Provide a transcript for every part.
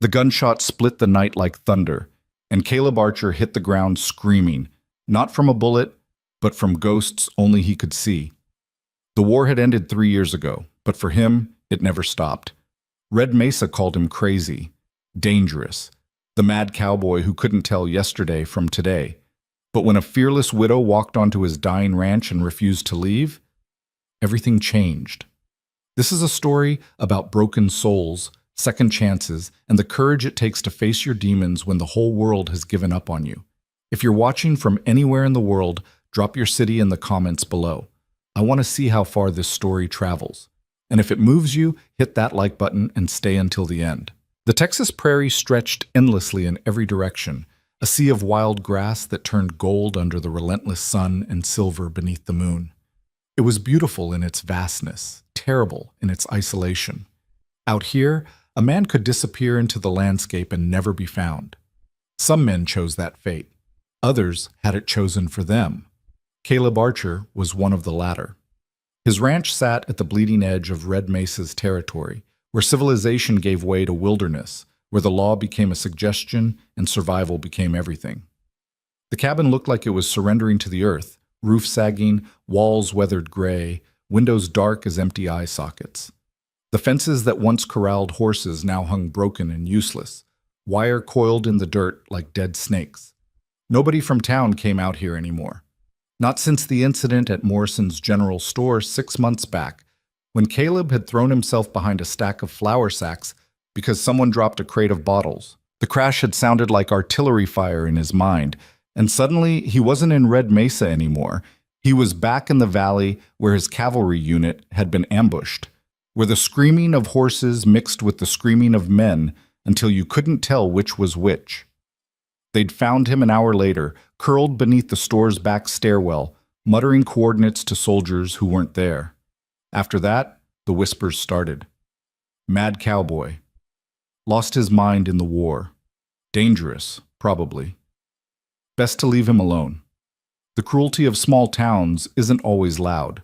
The gunshot split the night like thunder, and Caleb Archer hit the ground screaming, not from a bullet, but from ghosts only he could see. The war had ended 3 years ago, but for him, it never stopped. Red Mesa called him crazy, dangerous, the mad cowboy who couldn't tell yesterday from today. But when a fearless widow walked onto his dying ranch and refused to leave, everything changed. This is a story about broken souls, second chances, and the courage it takes to face your demons when the whole world has given up on you. If you're watching from anywhere in the world, drop your city in the comments below. I want to see how far this story travels. And if it moves you, hit that like button and stay until the end. The Texas prairie stretched endlessly in every direction, a sea of wild grass that turned gold under the relentless sun and silver beneath the moon. It was beautiful in its vastness, terrible in its isolation. Out here, a man could disappear into the landscape and never be found. Some men chose that fate. Others had it chosen for them. Caleb Archer was one of the latter. His ranch sat at the bleeding edge of Red Mesa's territory, where civilization gave way to wilderness, where the law became a suggestion and survival became everything. The cabin looked like it was surrendering to the earth, roof sagging, walls weathered gray, windows dark as empty eye sockets. The fences that once corralled horses now hung broken and useless, wire coiled in the dirt like dead snakes. Nobody from town came out here anymore. Not since the incident at Morrison's General Store 6 months back, when Caleb had thrown himself behind a stack of flour sacks because someone dropped a crate of bottles. The crash had sounded like artillery fire in his mind, and suddenly he wasn't in Red Mesa anymore. He was back in the valley where his cavalry unit had been ambushed, where the screaming of horses mixed with the screaming of men until you couldn't tell which was which. They'd found him an hour later, curled beneath the store's back stairwell, muttering coordinates to soldiers who weren't there. After that, the whispers started. Mad cowboy. Lost his mind in the war. Dangerous, probably. Best to leave him alone. The cruelty of small towns isn't always loud.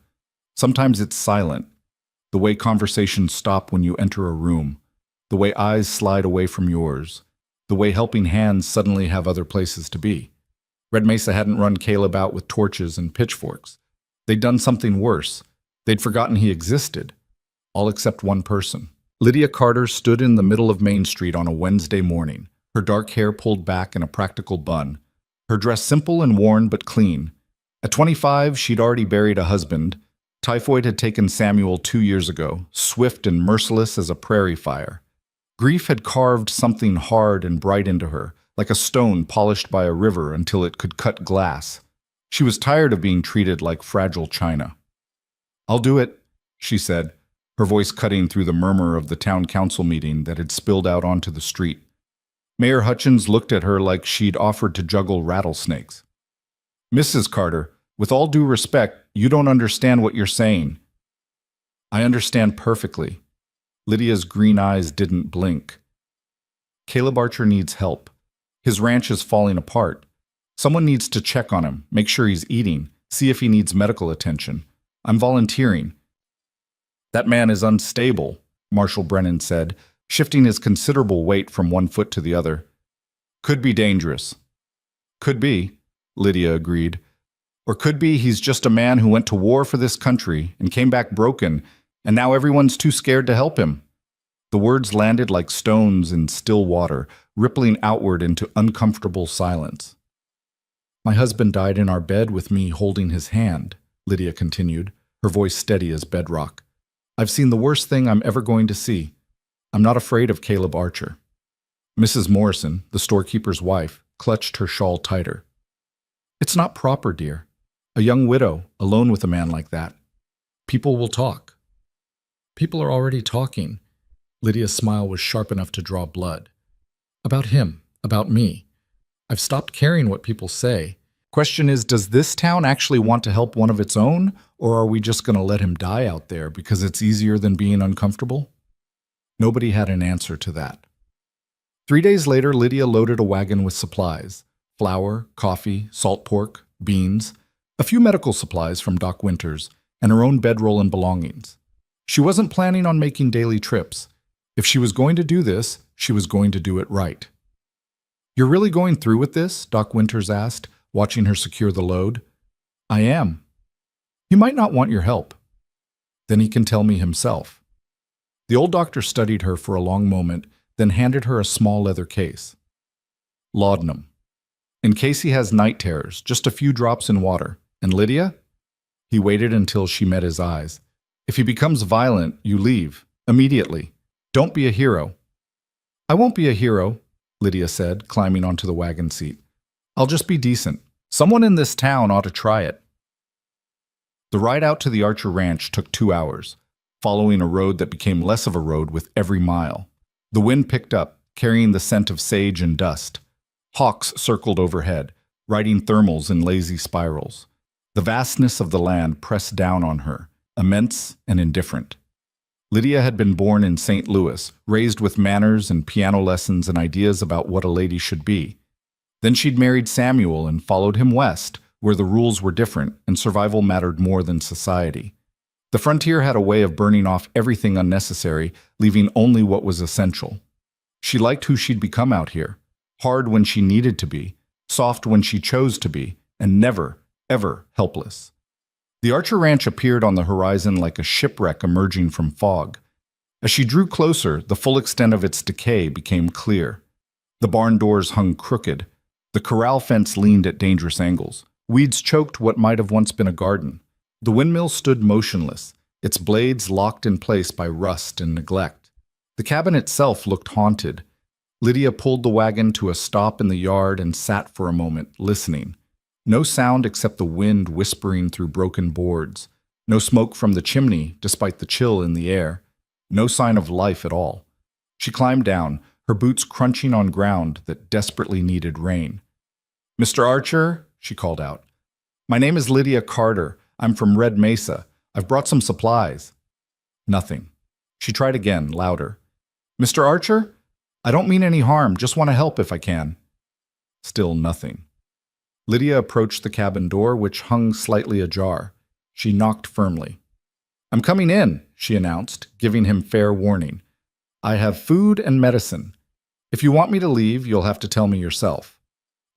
Sometimes it's silent. The way conversations stop when you enter a room. The way eyes slide away from yours. The way helping hands suddenly have other places to be. Red Mesa hadn't run Caleb out with torches and pitchforks. They'd done something worse. They'd forgotten he existed. All except one person. Lydia Carter stood in the middle of Main Street on a Wednesday morning, her dark hair pulled back in a practical bun, her dress simple and worn but clean. At 25, she'd already buried a husband. Typhoid had taken Samuel 2 years ago, swift and merciless as a prairie fire. Grief had carved something hard and bright into her, like a stone polished by a river until it could cut glass. She was tired of being treated like fragile china. "I'll do it," she said, her voice cutting through the murmur of the town council meeting that had spilled out onto the street. Mayor Hutchins looked at her like she'd offered to juggle rattlesnakes. "Mrs. Carter, with all due respect, you don't understand what you're saying." "I understand perfectly." Lydia's green eyes didn't blink. "Caleb Archer needs help. His ranch is falling apart. Someone needs to check on him, make sure he's eating, see if he needs medical attention. I'm volunteering." "That man is unstable," Marshal Brennan said, shifting his considerable weight from one foot to the other. "Could be dangerous." "Could be," Lydia agreed. "Or could be he's just a man who went to war for this country and came back broken, and now everyone's too scared to help him." The words landed like stones in still water, rippling outward into uncomfortable silence. "My husband died in our bed with me holding his hand," Lydia continued, her voice steady as bedrock. "I've seen the worst thing I'm ever going to see. I'm not afraid of Caleb Archer." Mrs. Morrison, the storekeeper's wife, clutched her shawl tighter. "It's not proper, dear. A young widow, alone with a man like that. People will talk." "People are already talking." Lydia's smile was sharp enough to draw blood. "About him, about me. I've stopped caring what people say. Question is, does this town actually want to help one of its own, or are we just going to let him die out there because it's easier than being uncomfortable?" Nobody had an answer to that. 3 days later, Lydia loaded a wagon with supplies: flour, coffee, salt pork, beans, a few medical supplies from Doc Winters, and her own bedroll and belongings. She wasn't planning on making daily trips. If she was going to do this, She was going to do it right. "You're really going through with this?" Doc Winters asked, watching her secure the load. "I am." "He might not want your help." "Then he can tell me himself." The old doctor studied her for a long moment, then handed her a small leather case. "Laudanum. In case he has night terrors, just a few drops in water. And Lydia?" He waited until she met his eyes. "If he becomes violent, you leave. Immediately. Don't be a hero." "I won't be a hero," Lydia said, climbing onto the wagon seat. "I'll just be decent. Someone in this town ought to try it." The ride out to the Archer Ranch took 2 hours, following a road that became less of a road with every mile. The wind picked up, carrying the scent of sage and dust. Hawks circled overhead, riding thermals in lazy spirals. The vastness of the land pressed down on her, immense and indifferent. Lydia had been born in St. Louis, raised with manners and piano lessons and ideas about what a lady should be. Then she'd married Samuel and followed him west, where the rules were different and survival mattered more than society. The frontier had a way of burning off everything unnecessary, leaving only what was essential. She liked who she'd become out here, hard when she needed to be, soft when she chose to be, and never, ever helpless. The Archer Ranch appeared on the horizon like a shipwreck emerging from fog. As she drew closer, the full extent of its decay became clear. The barn doors hung crooked. The corral fence leaned at dangerous angles. Weeds choked what might have once been a garden. The windmill stood motionless, its blades locked in place by rust and neglect. The cabin itself looked haunted. Lydia pulled the wagon to a stop in the yard and sat for a moment, listening. No sound except the wind whispering through broken boards. No smoke from the chimney, despite the chill in the air. No sign of life at all. She climbed down, her boots crunching on ground that desperately needed rain. "Mr. Archer," she called out. "My name is Lydia Carter. I'm from Red Mesa. I've brought some supplies." Nothing. She tried again, louder. "Mr. Archer? I don't mean any harm, just want to help if I can." Still nothing. Lydia approached the cabin door, which hung slightly ajar. She knocked firmly. "I'm coming in," she announced, giving him fair warning. "I have food and medicine. If you want me to leave, you'll have to tell me yourself."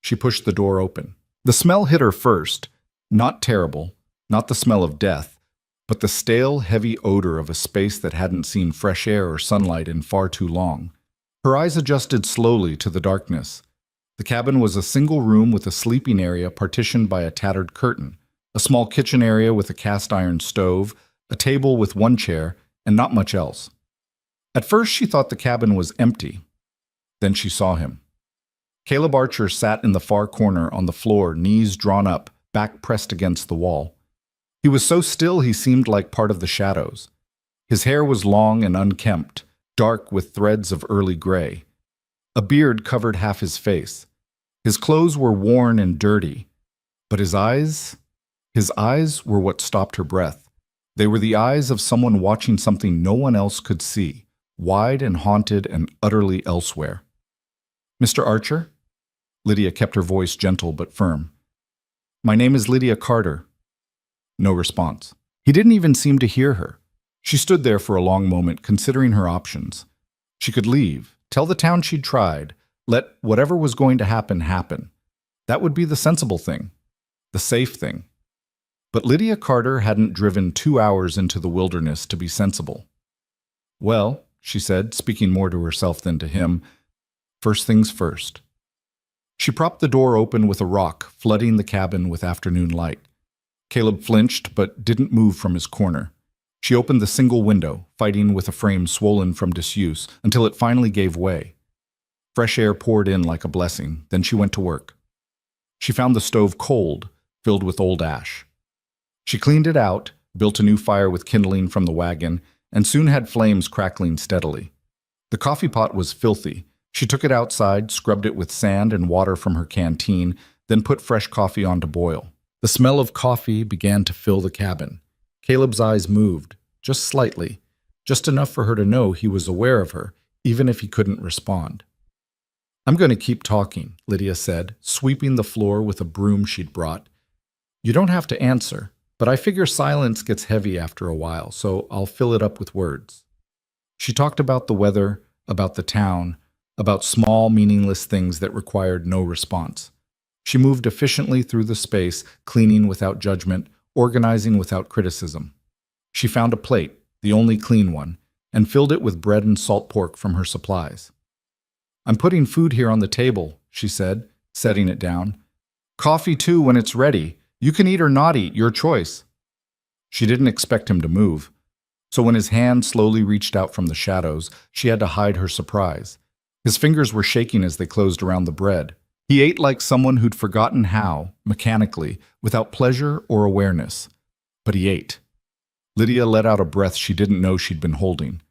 She pushed the door open. The smell hit her first. Not terrible, not the smell of death, but the stale, heavy odor of a space that hadn't seen fresh air or sunlight in far too long. Her eyes adjusted slowly to the darkness. The cabin was a single room with a sleeping area partitioned by a tattered curtain, a small kitchen area with a cast-iron stove, a table with one chair, and not much else. At first she thought the cabin was empty. Then she saw him. Caleb Archer sat in the far corner on the floor, knees drawn up, back pressed against the wall. He was so still he seemed like part of the shadows. His hair was long and unkempt, dark with threads of early gray. A beard covered half his face. His clothes were worn and dirty. But his eyes were what stopped her breath. They were the eyes of someone watching something no one else could see, wide and haunted and utterly elsewhere. "Mr. Archer?" Lydia kept her voice gentle but firm. "My name is Lydia Carter." No response. He didn't even seem to hear her. She stood there for a long moment, considering her options. She could leave, tell the town she'd tried, let whatever was going to happen happen. That would be the sensible thing, the safe thing. But Lydia Carter hadn't driven 2 hours into the wilderness to be sensible. "Well," she said, speaking more to herself than to him, "first things first." She propped the door open with a rock, flooding the cabin with afternoon light. Caleb flinched, but didn't move from his corner. She opened the single window, fighting with a frame swollen from disuse, until it finally gave way. Fresh air poured in like a blessing, then she went to work. She found the stove cold, filled with old ash. She cleaned it out, built a new fire with kindling from the wagon, and soon had flames crackling steadily. The coffee pot was filthy. She took it outside, scrubbed it with sand and water from her canteen, then put fresh coffee on to boil. The smell of coffee began to fill the cabin. Caleb's eyes moved, just slightly, just enough for her to know he was aware of her, even if he couldn't respond. "I'm going to keep talking," Lydia said, sweeping the floor with a broom she'd brought. "You don't have to answer, but I figure silence gets heavy after a while, so I'll fill it up with words." She talked about the weather, about the town, about small, meaningless things that required no response. She moved efficiently through the space, cleaning without judgment, organizing without criticism. She found a plate, the only clean one, and filled it with bread and salt pork from her supplies. "I'm putting food here on the table," she said, setting it down. "Coffee too when it's ready. You can eat or not eat, your choice." She didn't expect him to move, so when his hand slowly reached out from the shadows, she had to hide her surprise. His fingers were shaking as they closed around the bread. He ate like someone who'd forgotten how, mechanically, without pleasure or awareness. But he ate. Lydia let out a breath she didn't know she'd been holding.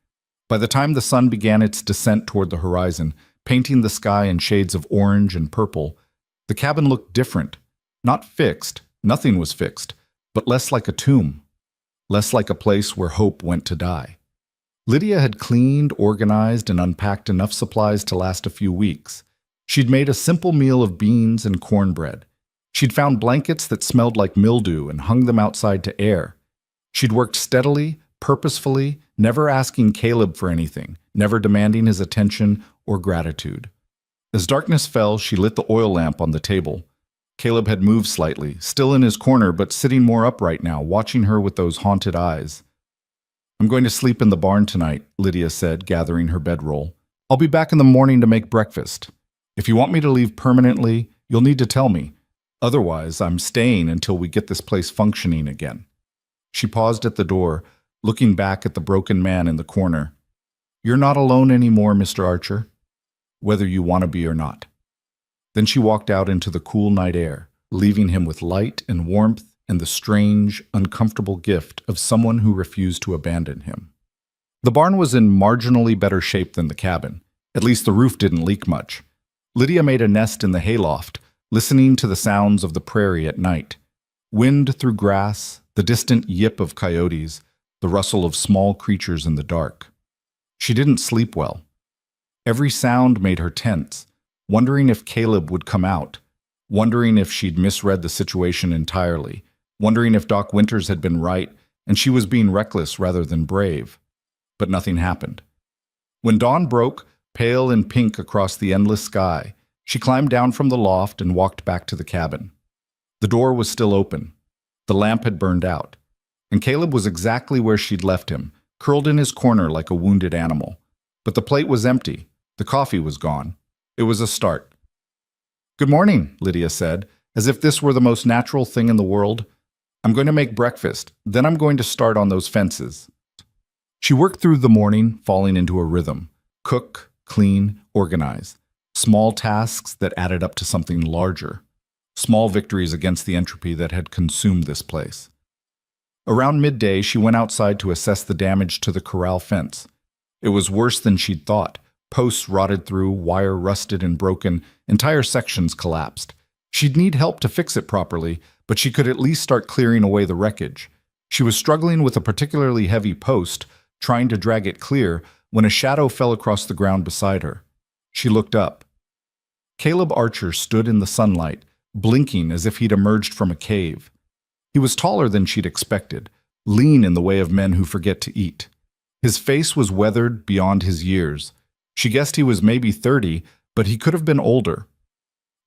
By the time the sun began its descent toward the horizon, painting the sky in shades of orange and purple, the cabin looked different. Not fixed, nothing was fixed, but less like a tomb, less like a place where hope went to die. Lydia had cleaned, organized, and unpacked enough supplies to last a few weeks. She'd made a simple meal of beans and cornbread. She'd found blankets that smelled like mildew and hung them outside to air. She'd worked steadily, purposefully, never asking Caleb for anything, never demanding his attention or gratitude. As darkness fell, she lit the oil lamp on the table. Caleb had moved slightly, still in his corner but sitting more upright now, watching her with those haunted eyes. "I'm going to sleep in the barn tonight," Lydia said, gathering her bedroll. "I'll be back in the morning to make breakfast. If you want me to leave permanently, you'll need to tell me. Otherwise, I'm staying until we get this place functioning again." She paused at the door, looking back at the broken man in the corner. "You're not alone anymore, Mr. Archer, whether you want to be or not." Then she walked out into the cool night air, leaving him with light and warmth and the strange, uncomfortable gift of someone who refused to abandon him. The barn was in marginally better shape than the cabin. At least the roof didn't leak much. Lydia made a nest in the hayloft, listening to the sounds of the prairie at night. Wind through grass, the distant yip of coyotes, the rustle of small creatures in the dark. She didn't sleep well. Every sound made her tense, wondering if Caleb would come out, wondering if she'd misread the situation entirely, wondering if Doc Winters had been right and she was being reckless rather than brave. But nothing happened. When dawn broke, pale and pink across the endless sky, she climbed down from the loft and walked back to the cabin. The door was still open. The lamp had burned out, and Caleb was exactly where she'd left him, curled in his corner like a wounded animal. But the plate was empty. The coffee was gone. It was a start. "Good morning," Lydia said, as if this were the most natural thing in the world. "I'm going to make breakfast, then I'm going to start on those fences." She worked through the morning, falling into a rhythm. Cook, clean, organize. Small tasks that added up to something larger. Small victories against the entropy that had consumed this place. Around midday, she went outside to assess the damage to the corral fence. It was worse than she'd thought. Posts rotted through, wire rusted and broken, entire sections collapsed. She'd need help to fix it properly, but she could at least start clearing away the wreckage. She was struggling with a particularly heavy post, trying to drag it clear, when a shadow fell across the ground beside her. She looked up. Caleb Archer stood in the sunlight, blinking as if he'd emerged from a cave. He was taller than she'd expected, lean in the way of men who forget to eat. His face was weathered beyond his years. She guessed he was maybe 30, but he could have been older.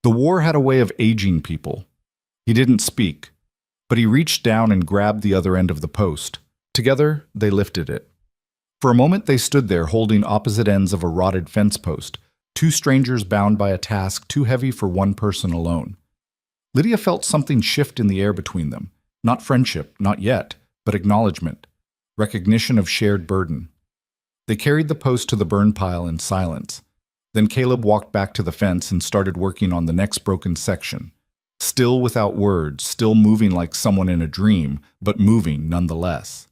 The war had a way of aging people. He didn't speak, but he reached down and grabbed the other end of the post. Together, they lifted it. For a moment, they stood there holding opposite ends of a rotted fence post, two strangers bound by a task too heavy for one person alone. Lydia felt something shift in the air between them. Not friendship, not yet, but acknowledgement, recognition of shared burden. They carried the post to the burn pile in silence. Then Caleb walked back to the fence and started working on the next broken section. Still without words, still moving like someone in a dream, but moving nonetheless.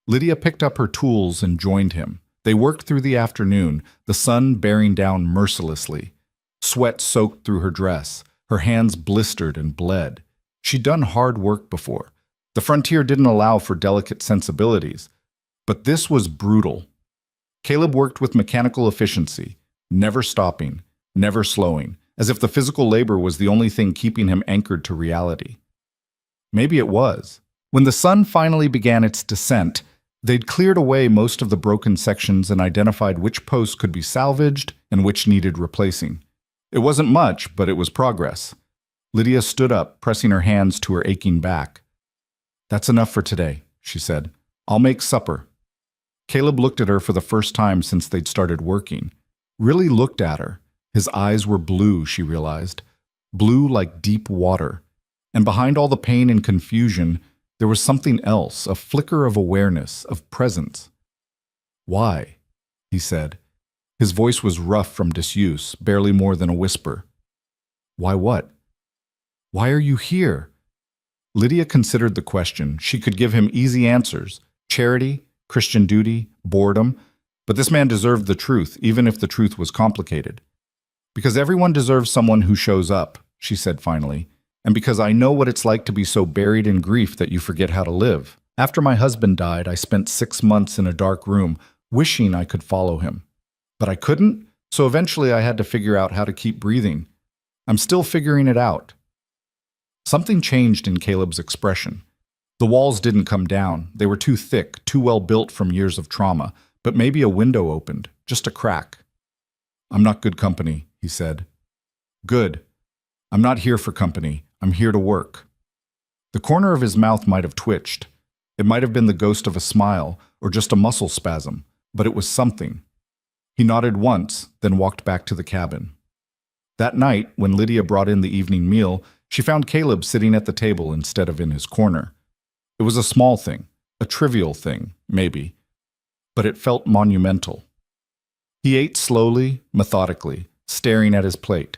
Lydia picked up her tools and joined him. They worked through the afternoon, the sun bearing down mercilessly. Sweat soaked through her dress. Her hands blistered and bled. She'd done hard work before. The frontier didn't allow for delicate sensibilities. But this was brutal. Caleb worked with mechanical efficiency, never stopping, never slowing, as if the physical labor was the only thing keeping him anchored to reality. Maybe it was. When the sun finally began its descent, They'd cleared away most of the broken sections and identified which posts could be salvaged and which needed replacing. It wasn't much, but it was progress. Lydia stood up, pressing her hands to her aching back. "That's enough for today," she said. "I'll make supper." Caleb looked at her for the first time since they'd started working. Really looked at her. His eyes were blue, she realized. Blue like deep water. And behind all the pain and confusion, there was something else, a flicker of awareness, of presence. "Why?" he said. His voice was rough from disuse, barely more than a whisper. "Why what? Why are you here?" Lydia considered the question. She could give him easy answers. Charity, Christian duty, boredom. But this man deserved the truth, even if the truth was complicated. "Because everyone deserves someone who shows up," she said finally. "And because I know what it's like to be so buried in grief that you forget how to live. After my husband died, I spent 6 months in a dark room, wishing I could follow him. But I couldn't, so eventually I had to figure out how to keep breathing. I'm still figuring it out." Something changed in Caleb's expression. The walls didn't come down. They were too thick, too well built from years of trauma. But maybe a window opened, just a crack. "I'm not good company," he said. "Good. I'm not here for company. I'm here to work." The corner of his mouth might have twitched. It might have been the ghost of a smile, or just a muscle spasm, but it was something. He nodded once, then walked back to the cabin. That night, when Lydia brought in the evening meal, she found Caleb sitting at the table instead of in his corner. It was a small thing, a trivial thing, maybe, but it felt monumental. He ate slowly, methodically, staring at his plate.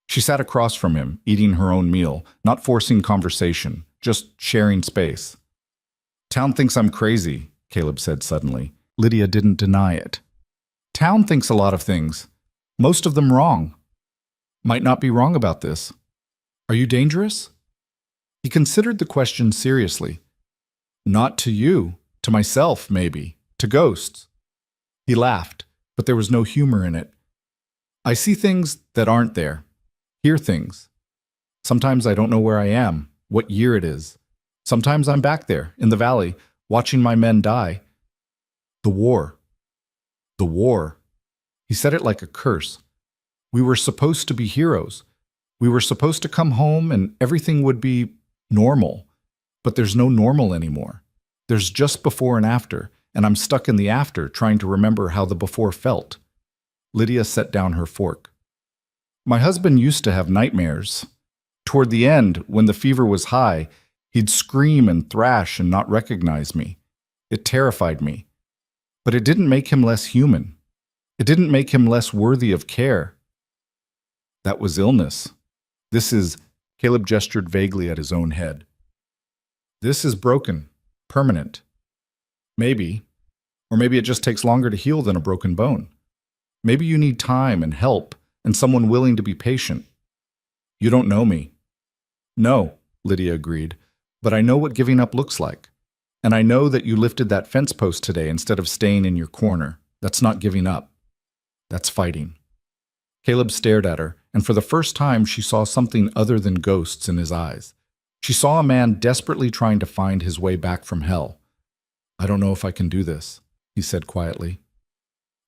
She sat across from him, eating her own meal, not forcing conversation, just sharing space. "Town thinks I'm crazy," Caleb said suddenly. Lydia didn't deny it. "Town thinks a lot of things. Most of them wrong. Might not be wrong about this. Are you dangerous?" He considered the question seriously. "Not to you. To myself, maybe. To ghosts." He laughed, but there was no humor in it. "I see things that aren't there. Hear things. Sometimes I don't know where I am, what year it is. Sometimes I'm back there, in the valley, watching my men die. The war. The war." He said it like a curse. "We were supposed to be heroes. We were supposed to come home and everything would be normal. But there's no normal anymore. There's just before and after, and I'm stuck in the after, trying to remember how the before felt." Lydia set down her fork. "My husband used to have nightmares. Toward the end, when the fever was high, he'd scream and thrash and not recognize me. It terrified me. But it didn't make him less human. It didn't make him less worthy of care. That was illness. This is," Caleb gestured vaguely at his own head. "This is broken, permanent. Maybe, or maybe it just takes longer to heal than a broken bone. Maybe you need time and help and someone willing to be patient. You don't know me." "No," Lydia agreed, "but I know what giving up looks like. And I know that you lifted that fence post today instead of staying in your corner. That's not giving up. That's fighting." Caleb stared at her, and for the first time she saw something other than ghosts in his eyes. She saw a man desperately trying to find his way back from hell. "I don't know if I can do this," he said quietly.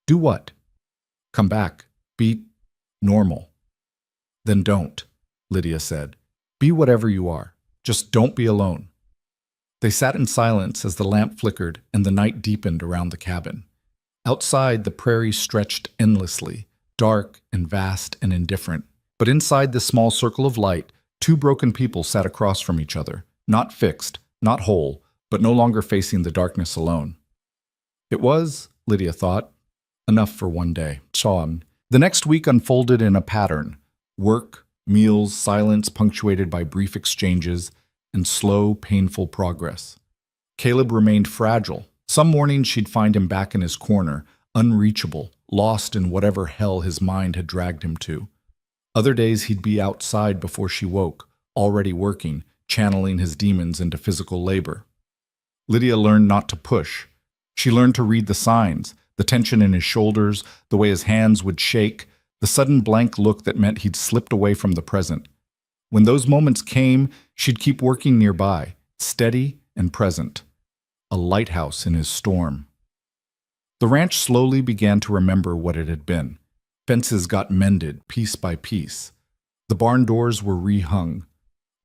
"Do what?" "Come back. Be normal." "Then don't," Lydia said. "Be whatever you are. Just don't be alone." They sat in silence as the lamp flickered and the night deepened around the cabin. Outside, the prairie stretched endlessly, dark and vast and indifferent. But inside this small circle of light, 2 broken people sat across from each other, not fixed, not whole, but no longer facing the darkness alone. It was, Lydia thought, enough for one day. Sean. The next week unfolded in a pattern. Work, meals, silence punctuated by brief exchanges, and slow, painful progress. Caleb remained fragile. Some mornings she'd find him back in his corner, unreachable, lost in whatever hell his mind had dragged him to. Other days he'd be outside before she woke, already working, channeling his demons into physical labor. Lydia learned not to push. She learned to read the signs, the tension in his shoulders, the way his hands would shake, the sudden blank look that meant he'd slipped away from the present. When those moments came, she'd keep working nearby, steady and present. a lighthouse in his storm. The ranch slowly began to remember what it had been. Fences got mended piece by piece. The barn doors were rehung.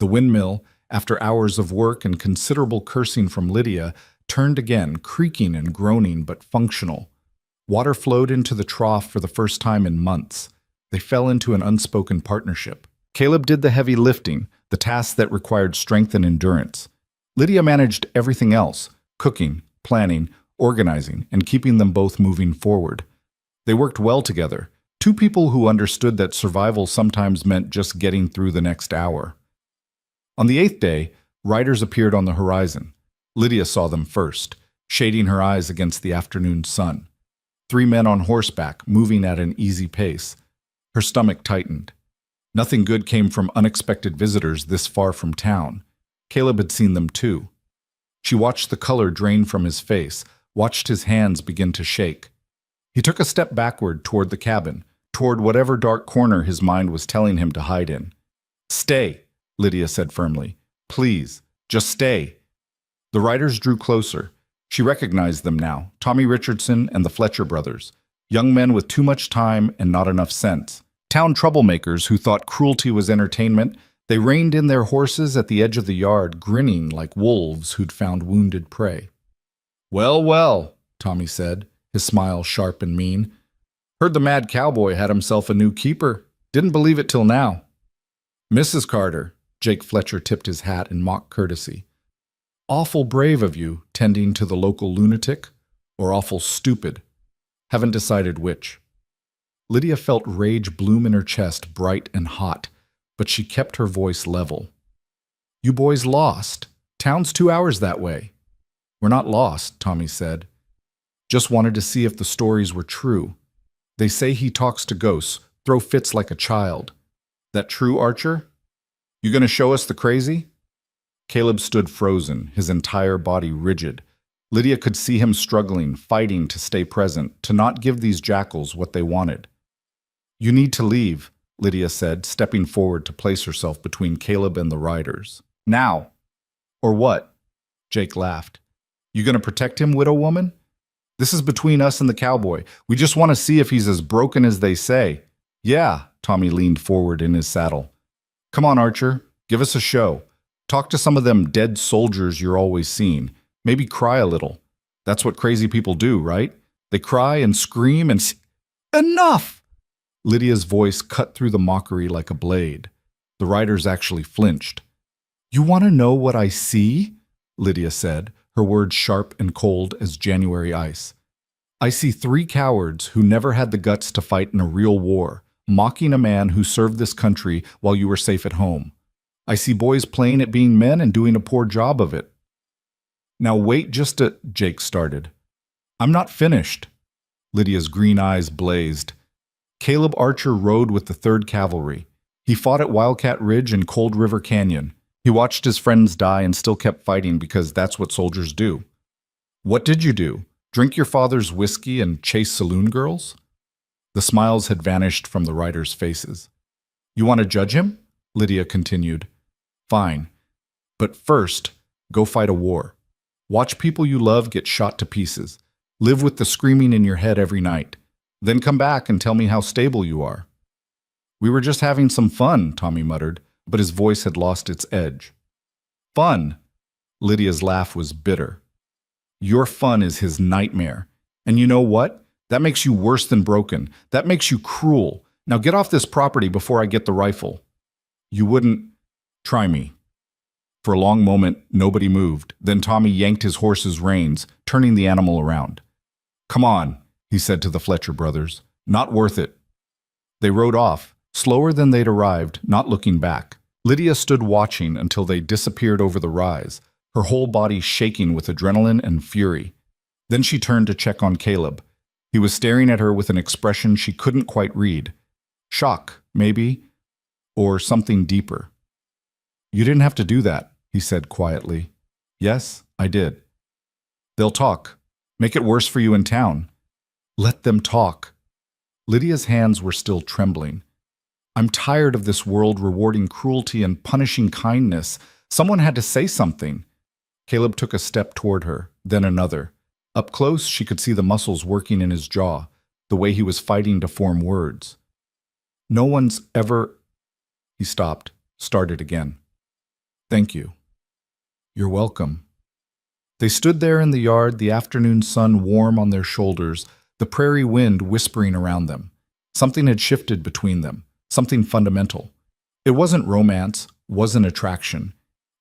The windmill, after hours of work and considerable cursing from Lydia, turned again, creaking and groaning but functional. Water flowed into the trough for the first time in months. They fell into an unspoken partnership. Caleb did the heavy lifting, the tasks that required strength and endurance. Lydia managed everything else: cooking, planning, organizing, and keeping them both moving forward. They worked well together, two people who understood that survival sometimes meant just getting through the next hour. On the 8th day, riders appeared on the horizon. Lydia saw them first, shading her eyes against the afternoon sun. 3 men on horseback, moving at an easy pace. Her stomach tightened. Nothing good came from unexpected visitors this far from town. Caleb had seen them too. She watched the color drain from his face, watched his hands begin to shake. He took a step backward toward the cabin, toward whatever dark corner his mind was telling him to hide in. "Stay," Lydia said firmly. "Please, just stay." The riders drew closer. She recognized them now, Tommy Richardson and the Fletcher brothers, young men with too much time and not enough sense. Town troublemakers who thought cruelty was entertainment. They reined in their horses at the edge of the yard, grinning like wolves who'd found wounded prey. "Well, well," Tommy said, his smile sharp and mean. "Heard the mad cowboy had himself a new keeper. Didn't believe it till now." "Mrs. Carter," Jake Fletcher tipped his hat in mock courtesy. "Awful brave of you, tending to the local lunatic, or awful stupid. Haven't decided which." Lydia felt rage bloom in her chest, bright and hot, but she kept her voice level. "You boys lost. Town's 2 hours that way." "We're not lost," Tommy said. "Just wanted to see if the stories were true. They say he talks to ghosts, throw fits like a child. That true, Archer? You gonna show us the crazy?" Caleb stood frozen, his entire body rigid. Lydia could see him struggling, fighting to stay present, to not give these jackals what they wanted. "You need to leave," Lydia said, stepping forward to place herself between Caleb and the riders. "Now." "Or what?" Jake laughed. "You gonna protect him, widow woman? This is between us and the cowboy. We just want to see if he's as broken as they say." "Yeah," Tommy leaned forward in his saddle. "Come on, Archer. Give us a show. Talk to some of them dead soldiers you're always seeing. Maybe cry a little. That's what crazy people do, right? They cry and scream and... Enough!" Lydia's voice cut through the mockery like a blade. The riders actually flinched. "You want to know what I see?" Lydia said, her words sharp and cold as January ice. "I see 3 cowards who never had the guts to fight in a real war, mocking a man who served this country while you were safe at home. I see boys playing at being men and doing a poor job of it." "Now wait just a..." Jake started. "I'm not finished." Lydia's green eyes blazed. "Caleb Archer rode with the 3rd Cavalry. He fought at Wildcat Ridge and Cold River Canyon. He watched his friends die and still kept fighting because that's what soldiers do." "What did you do? Drink your father's whiskey and chase saloon girls?" The smiles had vanished from the riders' faces. "You want to judge him?" Lydia continued. "Fine. But first, go fight a war. Watch people you love get shot to pieces. Live with the screaming in your head every night. Then come back and tell me how stable you are." "We were just having some fun," Tommy muttered, but his voice had lost its edge. "Fun?" Lydia's laugh was bitter. "Your fun is his nightmare. And you know what? That makes you worse than broken. That makes you cruel. Now get off this property before I get the rifle." "You wouldn't..." "Try me." For a long moment, nobody moved. Then Tommy yanked his horse's reins, turning the animal around. "Come on," he said to the Fletcher brothers. "Not worth it." They rode off, slower than they'd arrived, not looking back. Lydia stood watching until they disappeared over the rise, her whole body shaking with adrenaline and fury. Then she turned to check on Caleb. He was staring at her with an expression she couldn't quite read. Shock, maybe, or something deeper. "You didn't have to do that," he said quietly. "Yes, I did." "They'll talk. Make it worse for you in town." "Let them talk." Lydia's hands were still trembling. "I'm tired of this world rewarding cruelty and punishing kindness. Someone had to say something." Caleb took a step toward her, then another. Up close, she could see the muscles working in his jaw, the way he was fighting to form words. No one's ever... He stopped, started again. Thank you. You're welcome. They stood there in the yard, the afternoon sun warm on their shoulders, the prairie wind whispering around them. Something had shifted between them, something fundamental. It wasn't romance, wasn't attraction.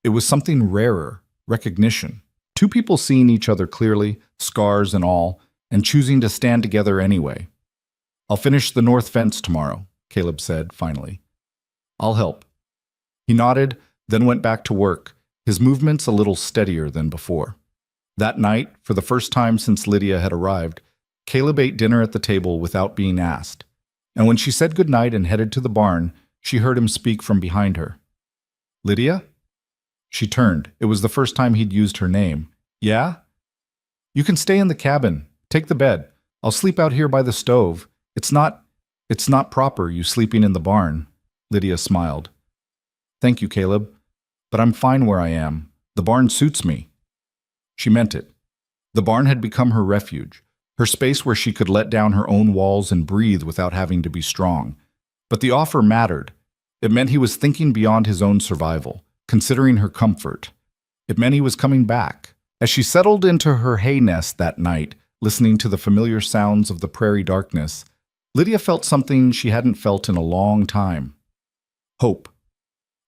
It was something rarer, recognition. Two people seeing each other clearly, scars and all, and choosing to stand together anyway. I'll finish the north fence tomorrow, Caleb said, finally. I'll help. He nodded, then went back to work, his movements a little steadier than before. That night, for the first time since Lydia had arrived, Caleb ate dinner at the table without being asked. And when she said goodnight and headed to the barn, she heard him speak from behind her. Lydia? She turned. It was the first time he'd used her name. Yeah? You can stay in the cabin. Take the bed. I'll sleep out here by the stove. It's not proper, you sleeping in the barn. Lydia smiled. Thank you, Caleb. But I'm fine where I am. The barn suits me. She meant it. The barn had become her refuge, her space where she could let down her own walls and breathe without having to be strong. But the offer mattered. It meant he was thinking beyond his own survival, considering her comfort. It meant he was coming back. As she settled into her hay nest that night, listening to the familiar sounds of the prairie darkness, Lydia felt something she hadn't felt in a long time. Hope.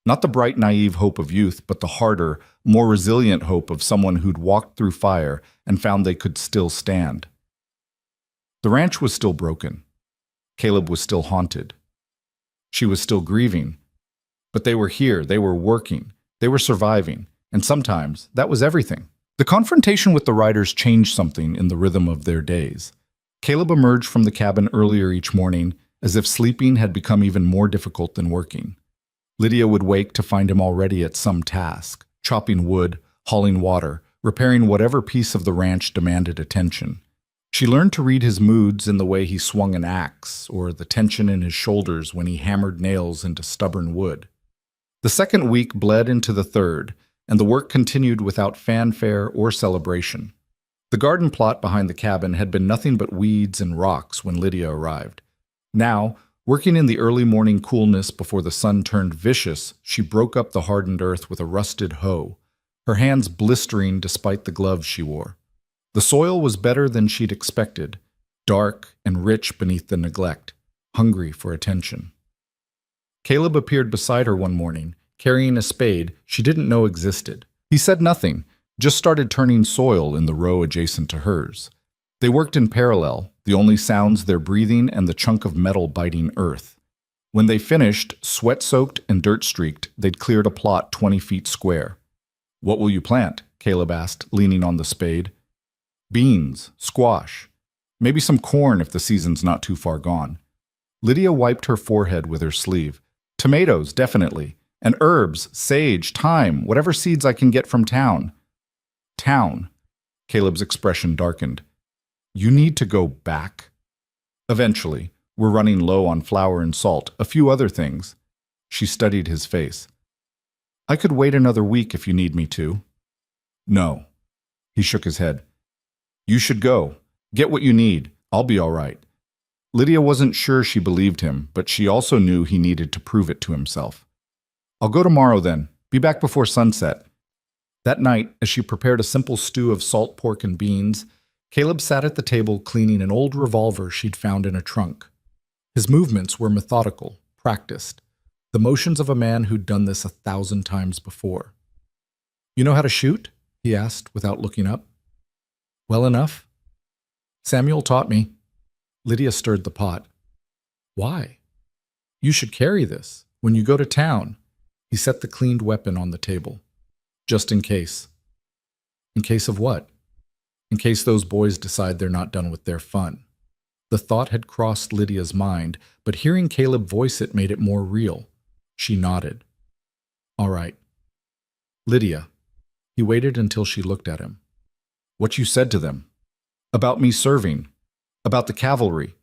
Not the bright, naive hope of youth, but the harder, more resilient hope of someone who'd walked through fire and found they could still stand. The ranch was still broken. Caleb was still haunted. She was still grieving. But they were here, they were working, they were surviving, and sometimes that was everything. The confrontation with the riders changed something in the rhythm of their days. Caleb emerged from the cabin earlier each morning, as if sleeping had become even more difficult than working. Lydia would wake to find him already at some task, chopping wood, hauling water, repairing whatever piece of the ranch demanded attention. She learned to read his moods in the way he swung an axe, or the tension in his shoulders when he hammered nails into stubborn wood. The second week bled into the third, and the work continued without fanfare or celebration. The garden plot behind the cabin had been nothing but weeds and rocks when Lydia arrived. Now, working in the early morning coolness before the sun turned vicious, she broke up the hardened earth with a rusted hoe, her hands blistering despite the gloves she wore. The soil was better than she'd expected, dark and rich beneath the neglect, hungry for attention. Caleb appeared beside her one morning, carrying a spade she didn't know existed. He said nothing, just started turning soil in the row adjacent to hers. They worked in parallel, the only sounds their breathing and the chunk of metal biting earth. When they finished, sweat-soaked and dirt-streaked, they'd cleared a plot 20 feet square. "What will you plant?" Caleb asked, leaning on the spade. "Beans, squash, maybe some corn if the season's not too far gone." Lydia wiped her forehead with her sleeve. "Tomatoes, definitely. And herbs, sage, thyme, whatever seeds I can get from town." "Town?" Caleb's expression darkened. "You need to go back?" "Eventually. We're running low on flour and salt, a few other things." She studied his face. "I could wait another week if you need me to." "No." He shook his head. "You should go. Get what you need. I'll be all right." Lydia wasn't sure she believed him, but she also knew he needed to prove it to himself. "I'll go tomorrow then. Be back before sunset." That night, as she prepared a simple stew of salt pork and beans, Caleb sat at the table cleaning an old revolver she'd found in a trunk. His movements were methodical, practiced, the motions of a man who'd done this 1,000 times before. "You know how to shoot?" he asked without looking up. "Well enough." "Samuel taught me." Lydia stirred the pot. "Why?" "You should carry this when you go to town." He set the cleaned weapon on the table. "Just in case." "In case of what?" "In case those boys decide they're not done with their fun." The thought had crossed Lydia's mind, but hearing Caleb voice it made it more real. She nodded. "All right." "Lydia." He waited until she looked at him. "What you said to them? About me serving? About the cavalry?"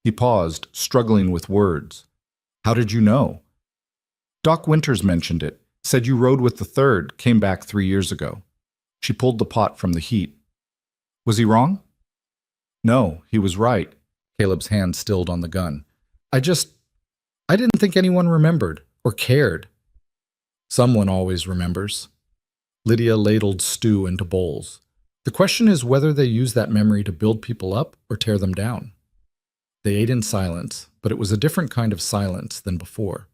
He paused, struggling with words. "How did you know?" "Doc Winters mentioned it. Said you rode with the 3rd, came back 3 years ago." She pulled the pot from the heat. Was he wrong? No, he was right. Caleb's hand stilled on the gun. I didn't think anyone remembered or cared. Someone always remembers. Lydia ladled stew into bowls. The question is whether they use that memory to build people up or tear them down. They ate in silence, but it was a different kind of silence than before.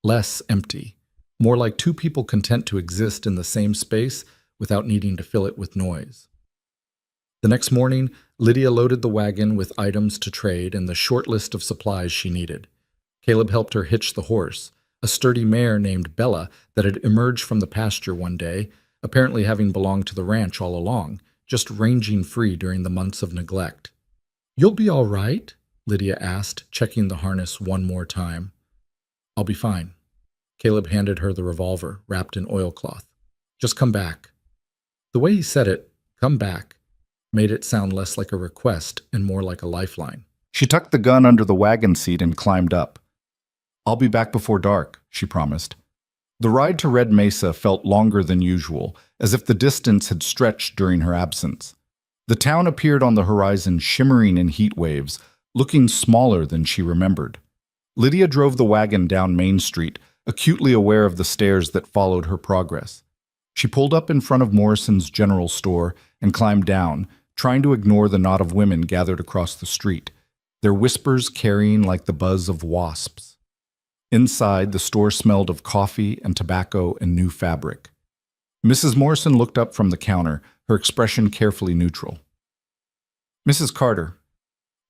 Less empty, more like two people content to exist in the same space without needing to fill it with noise. The next morning, Lydia loaded the wagon with items to trade and the short list of supplies she needed. Caleb helped her hitch the horse, a sturdy mare named Bella that had emerged from the pasture one day, apparently having belonged to the ranch all along, just ranging free during the months of neglect. "You'll be all right?" Lydia asked, checking the harness one more time. "I'll be fine." Caleb handed her the revolver, wrapped in oilcloth. "Just come back." The way he said it, "come back," made it sound less like a request and more like a lifeline. She tucked the gun under the wagon seat and climbed up. "I'll be back before dark," she promised. The ride to Red Mesa felt longer than usual, as if the distance had stretched during her absence. The town appeared on the horizon shimmering in heat waves, looking smaller than she remembered. Lydia drove the wagon down Main Street, acutely aware of the stares that followed her progress. She pulled up in front of Morrison's general store and climbed down, trying to ignore the knot of women gathered across the street, their whispers carrying like the buzz of wasps. Inside, the store smelled of coffee and tobacco and new fabric. Mrs. Morrison looked up from the counter, her expression carefully neutral. "Mrs. Carter,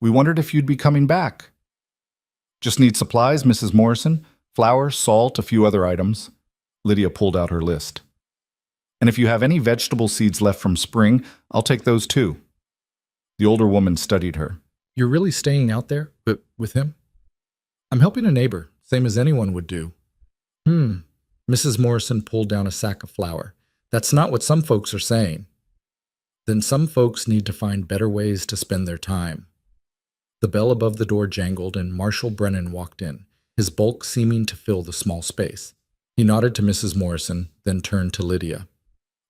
we wondered if you'd be coming back." "Just need supplies, Mrs. Morrison. Flour, salt, a few other items." Lydia pulled out her list. "And if you have any vegetable seeds left from spring, I'll take those too." The older woman studied her. "You're really staying out there with him?" "I'm helping a neighbor, same as anyone would do." Mrs. Morrison pulled down a sack of flour. "That's not what some folks are saying." "Then some folks need to find better ways to spend their time." The bell above the door jangled and Marshall Brennan walked in, his bulk seeming to fill the small space. He nodded to Mrs. Morrison, then turned to Lydia.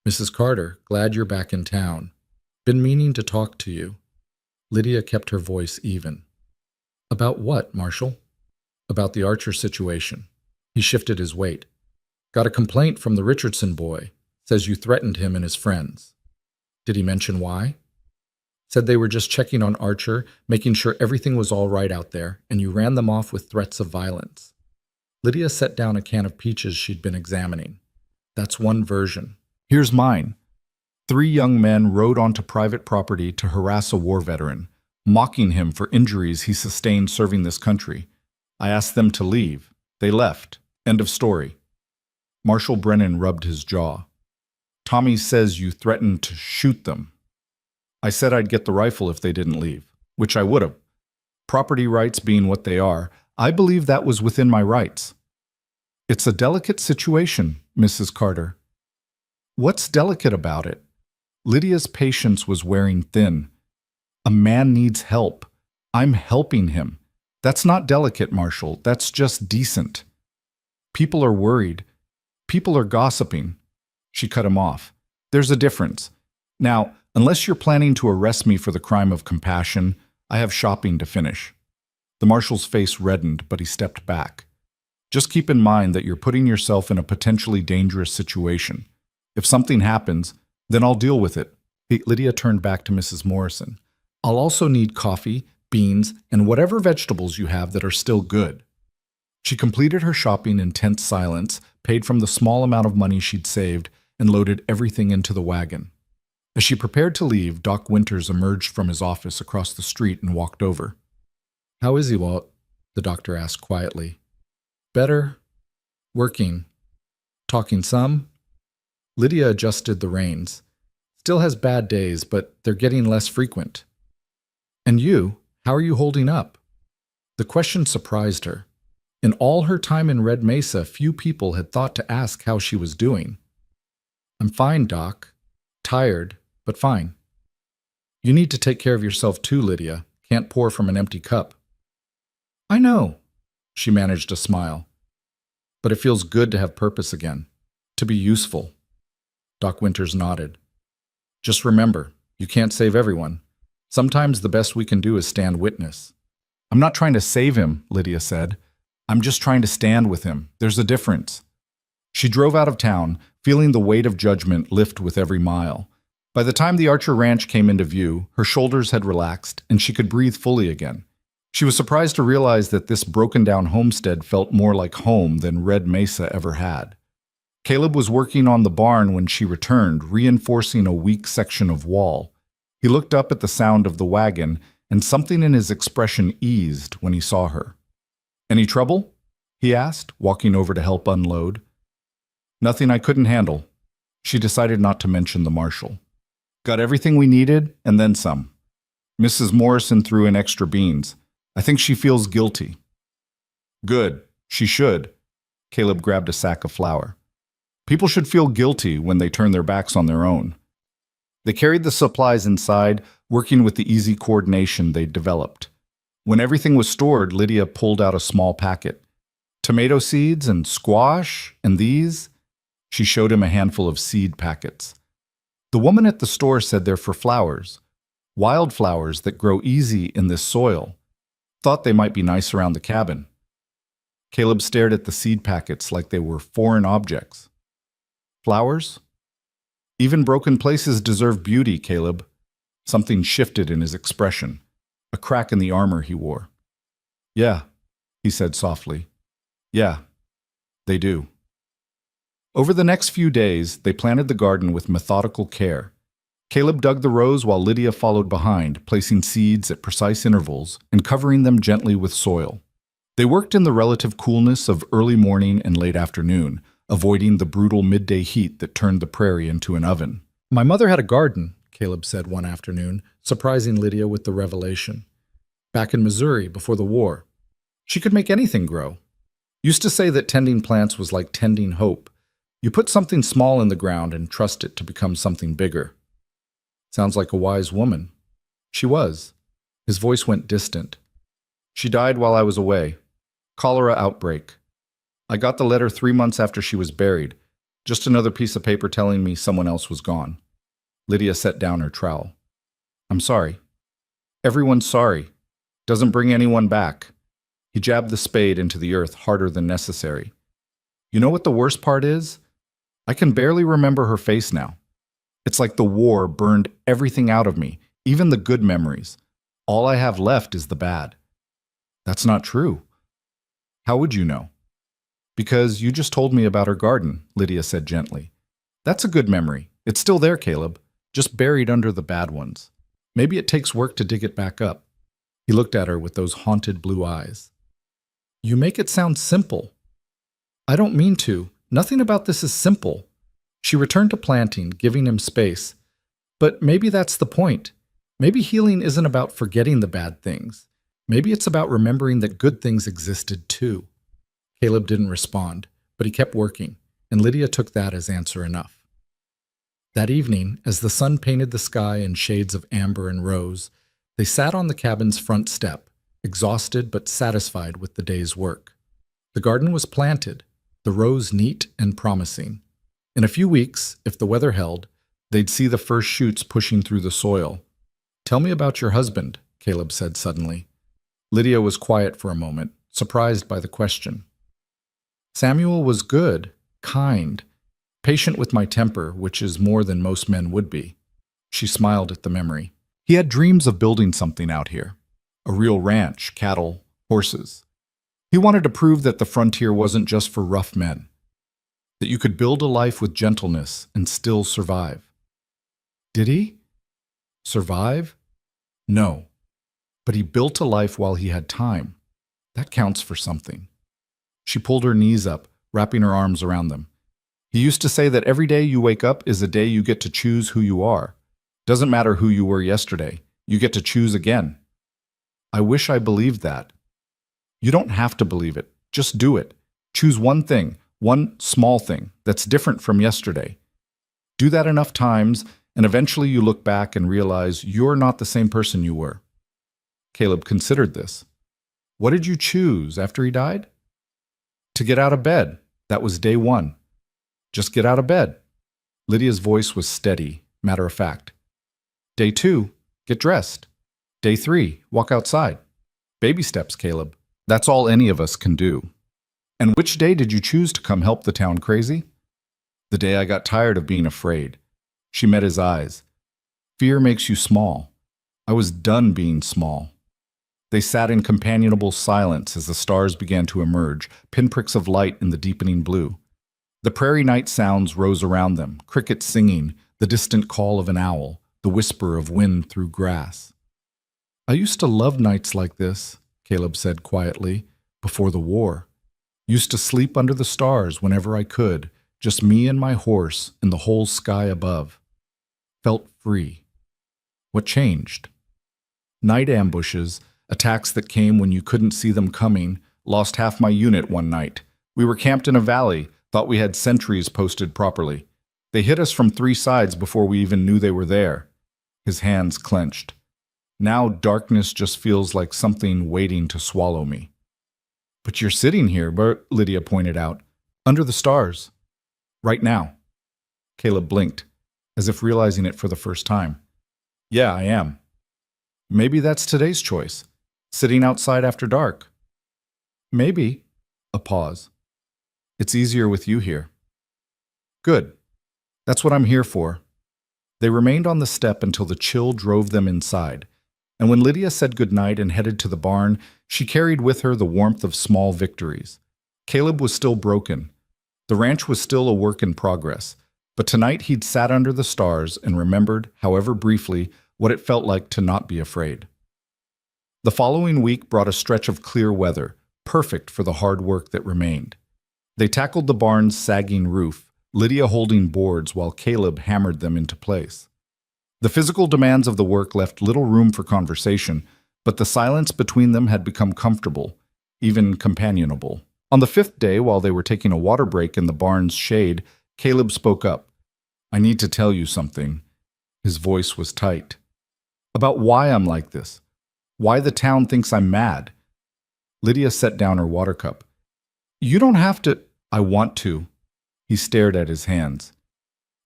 "Mrs. Carter, glad you're back in town. Been meaning to talk to you." Lydia kept her voice even. "About what, Marshall?" "About the Archer situation." He shifted his weight. "Got a complaint from the Richardson boy. Says you threatened him and his friends." "Did he mention why?" "Said they were just checking on Archer, making sure everything was all right out there, and you ran them off with threats of violence." Lydia set down a can of peaches she'd been examining. "That's one version. Here's mine. 3 young men rode onto private property to harass a war veteran, mocking him for injuries he sustained serving this country. I asked them to leave. They left. End of story." Marshall Brennan rubbed his jaw. "Tommy says you threatened to shoot them." "I said I'd get the rifle if they didn't leave, which I would have. Property rights being what they are, I believe that was within my rights." "It's a delicate situation, Mrs. Carter." "What's delicate about it?" Lydia's patience was wearing thin. "A man needs help. I'm helping him. That's not delicate, Marshall. That's just decent. People are worried. People are gossiping." She cut him off. "There's a difference. Now, unless you're planning to arrest me for the crime of compassion, I have shopping to finish." The marshal's face reddened, but he stepped back. "Just keep in mind that you're putting yourself in a potentially dangerous situation. If something happens, then I'll deal with it." Lydia turned back to Mrs. Morrison. "I'll also need coffee, beans, and whatever vegetables you have that are still good." She completed her shopping in tense silence, paid from the small amount of money she'd saved, and loaded everything into the wagon. As she prepared to leave, Doc Winters emerged from his office across the street and walked over. "How is he, Walt?" the doctor asked quietly. "Better. Working. Talking some." Lydia adjusted the reins. "Still has bad days, but they're getting less frequent." "And you? How are you holding up?" The question surprised her. In all her time in Red Mesa, few people had thought to ask how she was doing. "I'm fine, Doc. Tired, but fine." "You need to take care of yourself too, Lydia. Can't pour from an empty cup." "I know." She managed a smile. "But it feels good to have purpose again. To be useful." Doc Winters nodded. "Just remember, You can't save everyone. Sometimes the best we can do is stand witness. I'm not trying to save him, Lydia said. I'm just trying to stand with him. There's a difference. She drove out of town, feeling the weight of judgment lift with every mile. By the time the Archer Ranch came into view, her shoulders had relaxed and she could breathe fully again. She was surprised to realize that this broken-down homestead felt more like home than Red Mesa ever had. Caleb was working on the barn when she returned, reinforcing a weak section of wall. He looked up at the sound of the wagon, and something in his expression eased when he saw her. "Any trouble?" he asked, walking over to help unload. "Nothing I couldn't handle." She decided not to mention the marshal. "Got everything we needed, and then some. Mrs. Morrison threw in extra beans. I think she feels guilty." "Good. She should." Caleb grabbed a sack of flour. "People should feel guilty when they turn their backs on their own." They carried the supplies inside, working with the easy coordination they'd developed. When everything was stored, Lydia pulled out a small packet. "Tomato seeds and squash and these?" She showed him a handful of seed packets. "The woman at the store said they're for flowers. Wildflowers that grow easy in this soil. Thought they might be nice around the cabin." Caleb stared at the seed packets like they were foreign objects. "Flowers? Even broken places deserve beauty, Caleb." Something shifted in his expression, a crack in the armor he wore. "Yeah," he said softly. "Yeah, they do." Over the next few days, they planted the garden with methodical care. Caleb dug the rows while Lydia followed behind, placing seeds at precise intervals and covering them gently with soil. They worked in the relative coolness of early morning and late afternoon, avoiding the brutal midday heat that turned the prairie into an oven. "My mother had a garden," Caleb said one afternoon, surprising Lydia with the revelation. "Back in Missouri, before the war. She could make anything grow. Used to say that tending plants was like tending hope. You put something small in the ground and trust it to become something bigger." "Sounds like a wise woman." She was. His voice went distant. "She died while I was away. Cholera outbreak. I got the letter 3 months after she was buried. Just another piece of paper telling me someone else was gone." Lydia set down her trowel. "I'm sorry." "Everyone's sorry. Doesn't bring anyone back." He jabbed the spade into the earth harder than necessary. "You know what the worst part is? I can barely remember her face now. It's like the war burned everything out of me, even the good memories. All I have left is the bad." "That's not true." "How would you know?" "Because you just told me about her garden," Lydia said gently. "That's a good memory. It's still there, Caleb, just buried under the bad ones. Maybe it takes work to dig it back up." He looked at her with those haunted blue eyes. "You make it sound simple." "I don't mean to. Nothing about this is simple." She returned to planting, giving him space. "But maybe that's the point. Maybe healing isn't about forgetting the bad things. Maybe it's about remembering that good things existed too." Caleb didn't respond, but he kept working, and Lydia took that as answer enough. That evening, as the sun painted the sky in shades of amber and rose, they sat on the cabin's front step, exhausted but satisfied with the day's work. The garden was planted, the rows neat and promising. In a few weeks, if the weather held, they'd see the first shoots pushing through the soil. "Tell me about your husband," Caleb said suddenly. Lydia was quiet for a moment, surprised by the question. "Samuel was good, kind, patient with my temper, which is more than most men would be." She smiled at the memory. "He had dreams of building something out here. A real ranch, cattle, horses. He wanted to prove that the frontier wasn't just for rough men. That you could build a life with gentleness and still survive." "Did he? Survive?" "No. But he built a life while he had time. That counts for something." She pulled her knees up, wrapping her arms around them. "He used to say that every day you wake up is a day you get to choose who you are. Doesn't matter who you were yesterday. You get to choose again." "I wish I believed that." "You don't have to believe it. Just do it. Choose one thing, one small thing that's different from yesterday. Do that enough times, and eventually you look back and realize you're not the same person you were." Caleb considered this. "What did you choose after he died?" "To get out of bed. That was day one. Just get out of bed." Lydia's voice was steady, matter of fact. Day 2, get dressed. Day 3, walk outside. Baby steps, Caleb. That's all any of us can do. And which day did you choose to come help the town crazy? The day I got tired of being afraid. She met his eyes. Fear makes you small. I was done being small. They sat in companionable silence as the stars began to emerge, pinpricks of light in the deepening blue. The prairie night sounds rose around them, crickets singing, the distant call of an owl, the whisper of wind through grass. I used to love nights like this, Caleb said quietly, before the war. Used to sleep under the stars whenever I could, just me and my horse and the whole sky above. Felt free. What changed? Night ambushes, attacks that came when you couldn't see them coming, lost half my unit one night. We were camped in a valley, thought we had sentries posted properly. They hit us from 3 sides before we even knew they were there. His hands clenched. Now darkness just feels like something waiting to swallow me. But you're sitting here, Lydia pointed out, under the stars. Right now. Caleb blinked, as if realizing it for the first time. Yeah, I am. Maybe that's today's choice. Sitting outside after dark. Maybe. A pause. It's easier with you here. Good. That's what I'm here for. They remained on the step until the chill drove them inside. And when Lydia said goodnight and headed to the barn, she carried with her the warmth of small victories. Caleb was still broken. The ranch was still a work in progress. But tonight he'd sat under the stars and remembered, however briefly, what it felt like to not be afraid. The following week brought a stretch of clear weather, perfect for the hard work that remained. They tackled the barn's sagging roof, Lydia holding boards while Caleb hammered them into place. The physical demands of the work left little room for conversation, but the silence between them had become comfortable, even companionable. On the 5th day, while they were taking a water break in the barn's shade, Caleb spoke up. I need to tell you something. His voice was tight. About why I'm like this. Why the town thinks I'm mad. Lydia set down her water cup. You don't have to. I want to. He stared at his hands.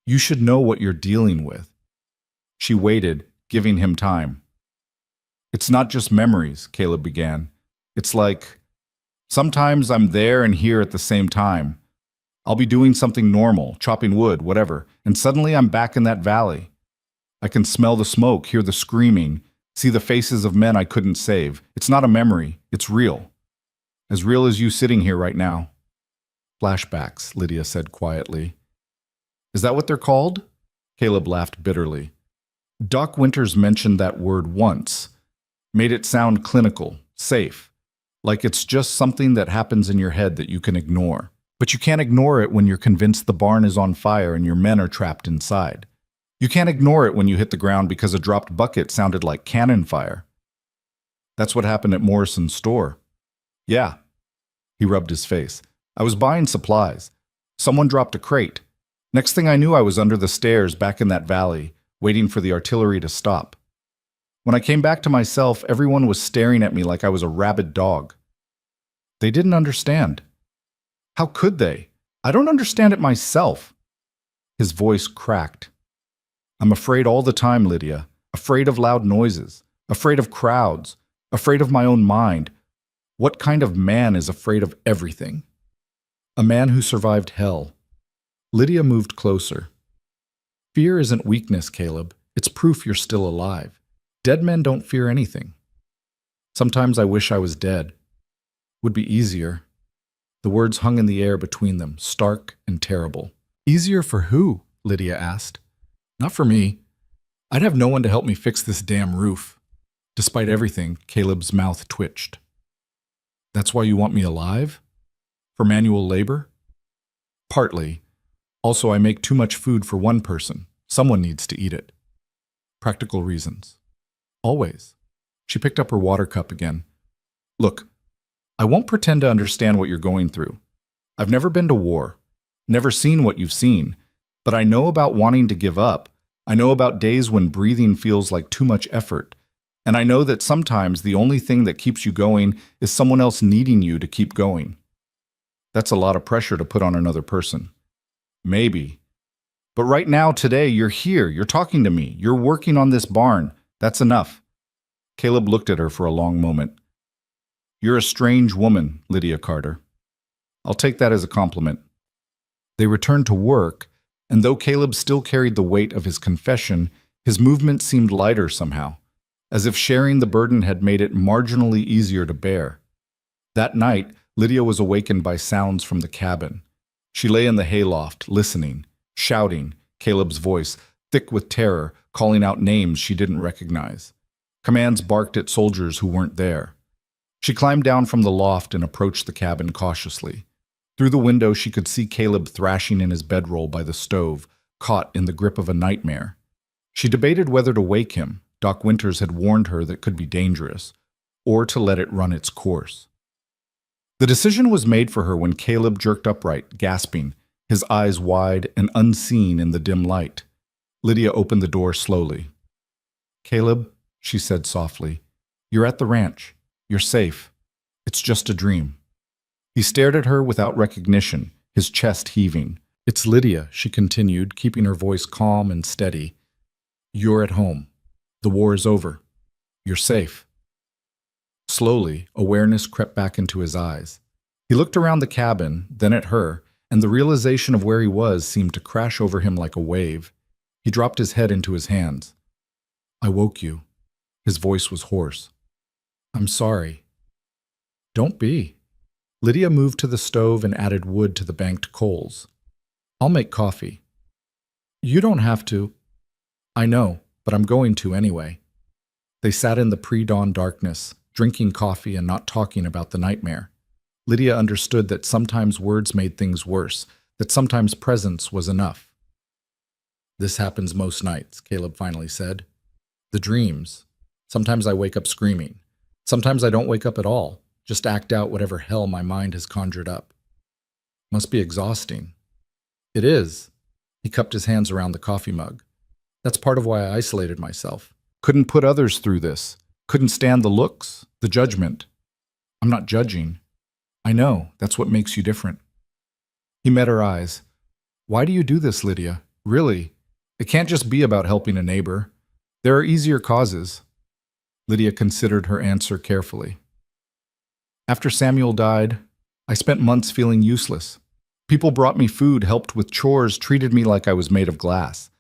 You should know what you're dealing with. She waited, giving him time. It's not just memories, Caleb began. It's like, sometimes I'm there and here at the same time. I'll be doing something normal, chopping wood, whatever, and suddenly I'm back in that valley. I can smell the smoke, hear the screaming, see the faces of men I couldn't save. It's not a memory, it's real. As real as you sitting here right now. Flashbacks, Lydia said quietly. Is that what they're called? Caleb laughed bitterly. Doc Winters mentioned that word once. Made it sound clinical, safe. Like it's just something that happens in your head that you can ignore. But you can't ignore it when you're convinced the barn is on fire and your men are trapped inside. You can't ignore it when you hit the ground because a dropped bucket sounded like cannon fire. That's what happened at Morrison's store. Yeah. He rubbed his face. I was buying supplies. Someone dropped a crate. Next thing I knew, I was under the stairs back in that valley, waiting for the artillery to stop. When I came back to myself, everyone was staring at me like I was a rabid dog. They didn't understand. How could they? I don't understand it myself. His voice cracked. I'm afraid all the time, Lydia. Afraid of loud noises. Afraid of crowds. Afraid of my own mind. What kind of man is afraid of everything? A man who survived hell. Lydia moved closer. Fear isn't weakness, Caleb. It's proof you're still alive. Dead men don't fear anything. Sometimes I wish I was dead. Would be easier. The words hung in the air between them, stark and terrible. Easier for who? Lydia asked. Not for me. I'd have no one to help me fix this damn roof. Despite everything, Caleb's mouth twitched. That's why you want me alive? For manual labor? Partly. Also, I make too much food for one person. Someone needs to eat it. Practical reasons. Always. She picked up her water cup again. Look, I won't pretend to understand what you're going through. I've never been to war. Never seen what you've seen. But I know about wanting to give up. I know about days when breathing feels like too much effort. And I know that sometimes the only thing that keeps you going is someone else needing you to keep going. That's a lot of pressure to put on another person. Maybe. But right now, today, you're here. You're talking to me. You're working on this barn. That's enough. Caleb looked at her for a long moment. You're a strange woman, Lydia Carter. I'll take that as a compliment. They returned to work, and though Caleb still carried the weight of his confession, his movement seemed lighter somehow, as if sharing the burden had made it marginally easier to bear. That night, Lydia was awakened by sounds from the cabin. She lay in the hayloft, listening, shouting, Caleb's voice, thick with terror, calling out names she didn't recognize. Commands barked at soldiers who weren't there. She climbed down from the loft and approached the cabin cautiously. Through the window, she could see Caleb thrashing in his bedroll by the stove, caught in the grip of a nightmare. She debated whether to wake him. Doc Winters had warned her that could be dangerous, or to let it run its course. The decision was made for her when Caleb jerked upright, gasping, his eyes wide and unseen in the dim light. Lydia opened the door slowly. Caleb, she said softly, you're at the ranch. You're safe. It's just a dream. He stared at her without recognition, his chest heaving. It's Lydia, she continued, keeping her voice calm and steady. You're at home. The war is over. You're safe. Slowly, awareness crept back into his eyes. He looked around the cabin, then at her, and the realization of where he was seemed to crash over him like a wave. He dropped his head into his hands. I woke you. His voice was hoarse. I'm sorry. Don't be. Lydia moved to the stove and added wood to the banked coals. I'll make coffee. You don't have to. I know, but I'm going to anyway. They sat in the pre-dawn darkness, drinking coffee and not talking about the nightmare. Lydia understood that sometimes words made things worse, that sometimes presence was enough. This happens most nights, Caleb finally said. The dreams. Sometimes I wake up screaming. Sometimes I don't wake up at all, just act out whatever hell my mind has conjured up. Must be exhausting. It is. He cupped his hands around the coffee mug. That's part of why I isolated myself. Couldn't put others through this. Couldn't stand the looks, the judgment. I'm not judging. I know, that's what makes you different. He met her eyes. Why do you do this, Lydia? Really? It can't just be about helping a neighbor. There are easier causes. Lydia considered her answer carefully. After Samuel died, I spent months feeling useless. People brought me food, helped with chores, treated me like I was made of glass.